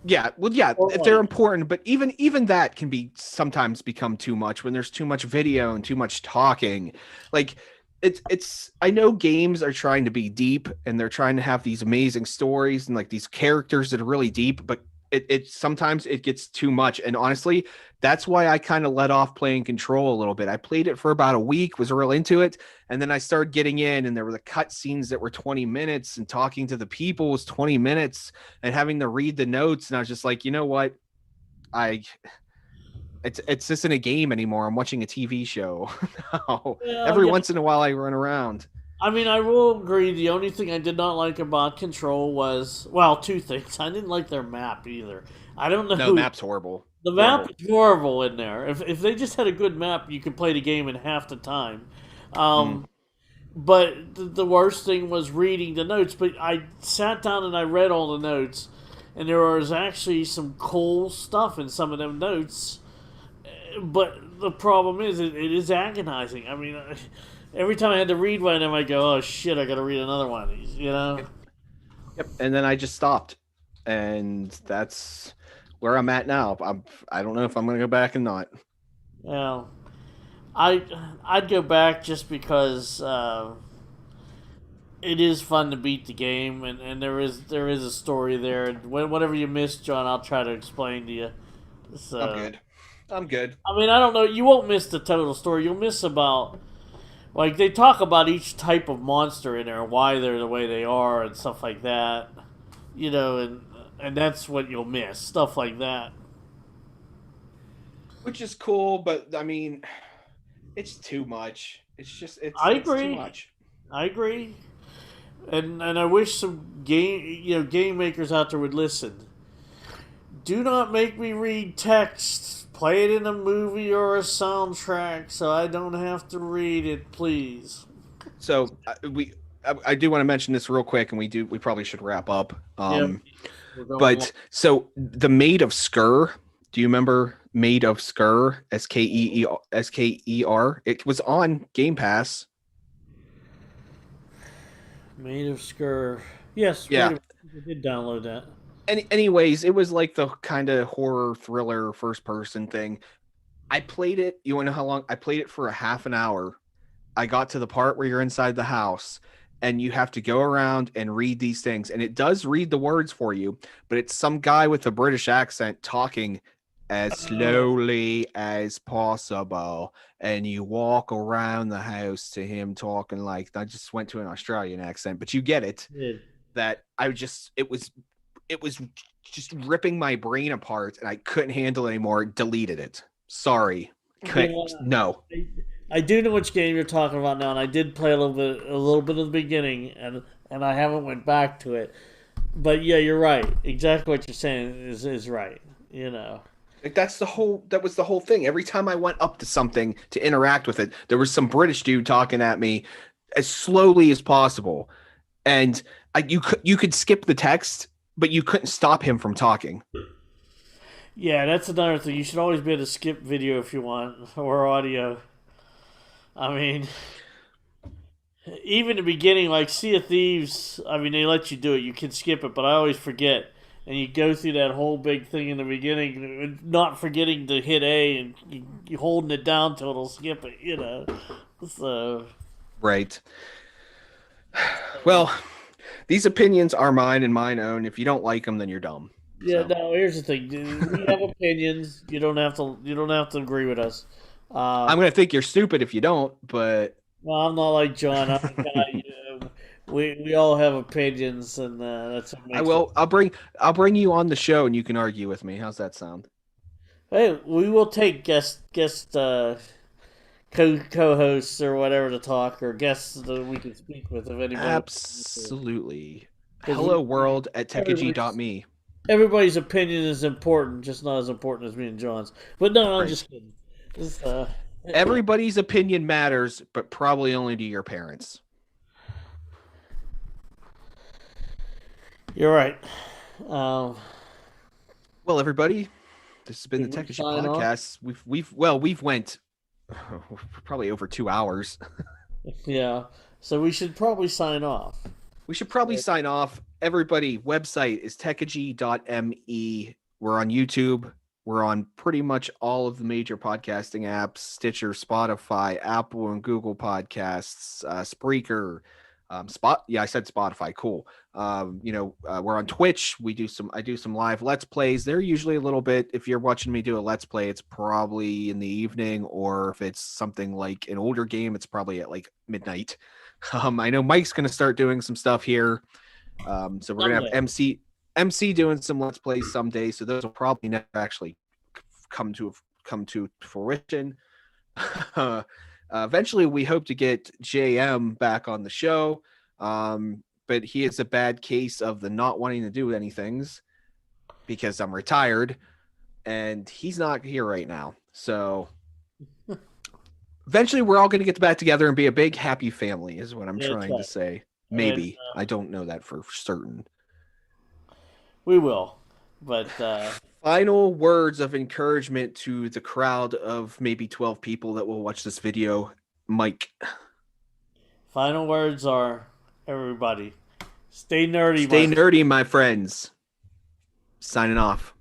Yeah, well, yeah, if they're important, but even that can be sometimes become too much when there's too much video and too much talking. Like it's I know games are trying to be deep and they're trying to have these amazing stories and like these characters that are really deep, but it sometimes it gets too much. And honestly, that's why I kind of let off playing Control a little bit. I played it for about a week, was real into it, and then I started getting in, and there were the cut scenes that were 20 minutes, and talking to the people was 20 minutes, and having to read the notes, and I was just like, you know what, it's just in a game anymore. I'm watching a TV show. No. Every once in a while, I run around. I mean, I will agree. The only thing I did not like about Control was, well, two things. I didn't like their map either. I don't know. No, map's horrible. The map is horrible in there. If they just had a good map, you could play the game in half the time. But the worst thing was reading the notes. But I sat down and I read all the notes, and there was actually some cool stuff in some of them notes. But the problem is, it is agonizing. I mean, every time I had to read one of them, I go, oh shit, I got to read another one of these, Yep. And then I just stopped. And that's where I'm at now. I don't know if I'm going to go back or not. Well, I'd go back just because it is fun to beat the game, and there is a story there. And whatever you missed, John, I'll try to explain to you. So, I'm good. I mean, I don't know. You won't miss the total story. You'll miss about, like, they talk about each type of monster in there and why they're the way they are and stuff like that. And that's what you'll miss. Stuff like that. Which is cool, but, I mean, it's too much. It's agree. Too much. I agree. And I wish some game makers out there would listen. Do not make me read text. Play it in a movie or a soundtrack so I don't have to read it, please. So I do want to mention this real quick, and we probably should wrap up. But so the Maid of Sker, do you remember Maid of Sker? Sker. It was on Game Pass. Maid of Sker. Yes. Yeah. I did download that. Anyways, it was like the kind of horror thriller first person thing. I played it. You want to know how long? I played it for a half an hour. I got to the part where you're inside the house and you have to go around and read these things. And it does read the words for you, but it's some guy with a British accent talking as slowly as possible. And you walk around the house to him talking like, I just went to an Australian accent, but you get it. Yeah. That it was just ripping my brain apart and I couldn't handle it anymore. Deleted it. Sorry. No. I do know which game you're talking about now, and I did play a little bit of the beginning, and I haven't went back to it. But yeah, you're right. Exactly what you're saying is right. Like that was the whole thing. Every time I went up to something to interact with it, there was some British dude talking at me as slowly as possible. And you could skip the text, but you couldn't stop him from talking. Yeah, that's another thing. You should always be able to skip video if you want, or audio. I mean, even the beginning, like Sea of Thieves, I mean, they let you do it. You can skip it, but I always forget. And you go through that whole big thing in the beginning, not forgetting to hit A and you holding it down till it'll skip it, you know. So, Right. Well, these opinions are mine and mine own. If you don't like them, then you're dumb. yeah, So no, here's the thing. We have opinions. You don't have to. You don't have to agree with us. I'm gonna think you're stupid if you don't, but Well, I'm not like John. I'm a guy. We all have opinions, and that's what I makes it. will. I'll bring you on the show, and you can argue with me. How's that sound? Hey, we will take guest co-hosts or whatever to talk, or guests that we can speak with if anybody. Absolutely. Because Hello world at everybody's, techegy.me. everybody's opinion is important, just not as important as me and John's. But no, I'm Right. just kidding. Just, Everybody's opinion matters, but probably only to your parents. you're right. Um, Well, everybody, this has been the Should we Techegy sign off? Podcast. We've went probably over 2 hours. yeah. So we should probably sign off. We should probably sign off. Everybody, website is techegy.me. We're on YouTube. We're on pretty much all of the major podcasting apps: Stitcher, Spotify, Apple and Google Podcasts, Spreaker, I said Spotify. Cool. We're on Twitch. I do some live Let's Plays. They're usually a little bit. If you're watching me do a Let's Play, it's probably in the evening, or if it's something like an older game, it's probably at like midnight. I know Mike's going to start doing some stuff here. So we're going to have MC doing some Let's Plays someday. So those will probably never actually come to fruition. Eventually, we hope to get JM back on the show. But he is a bad case of the not wanting to do anything because I'm retired and he's not here right now. So eventually we're all going to get back together and be a big happy family is what I'm trying to say. Maybe. I don't know that for certain. We will. But final words of encouragement to the crowd of maybe 12 people that will watch this video. Mike. final words are, everybody, stay nerdy. Stay nerdy, my friends. Signing off.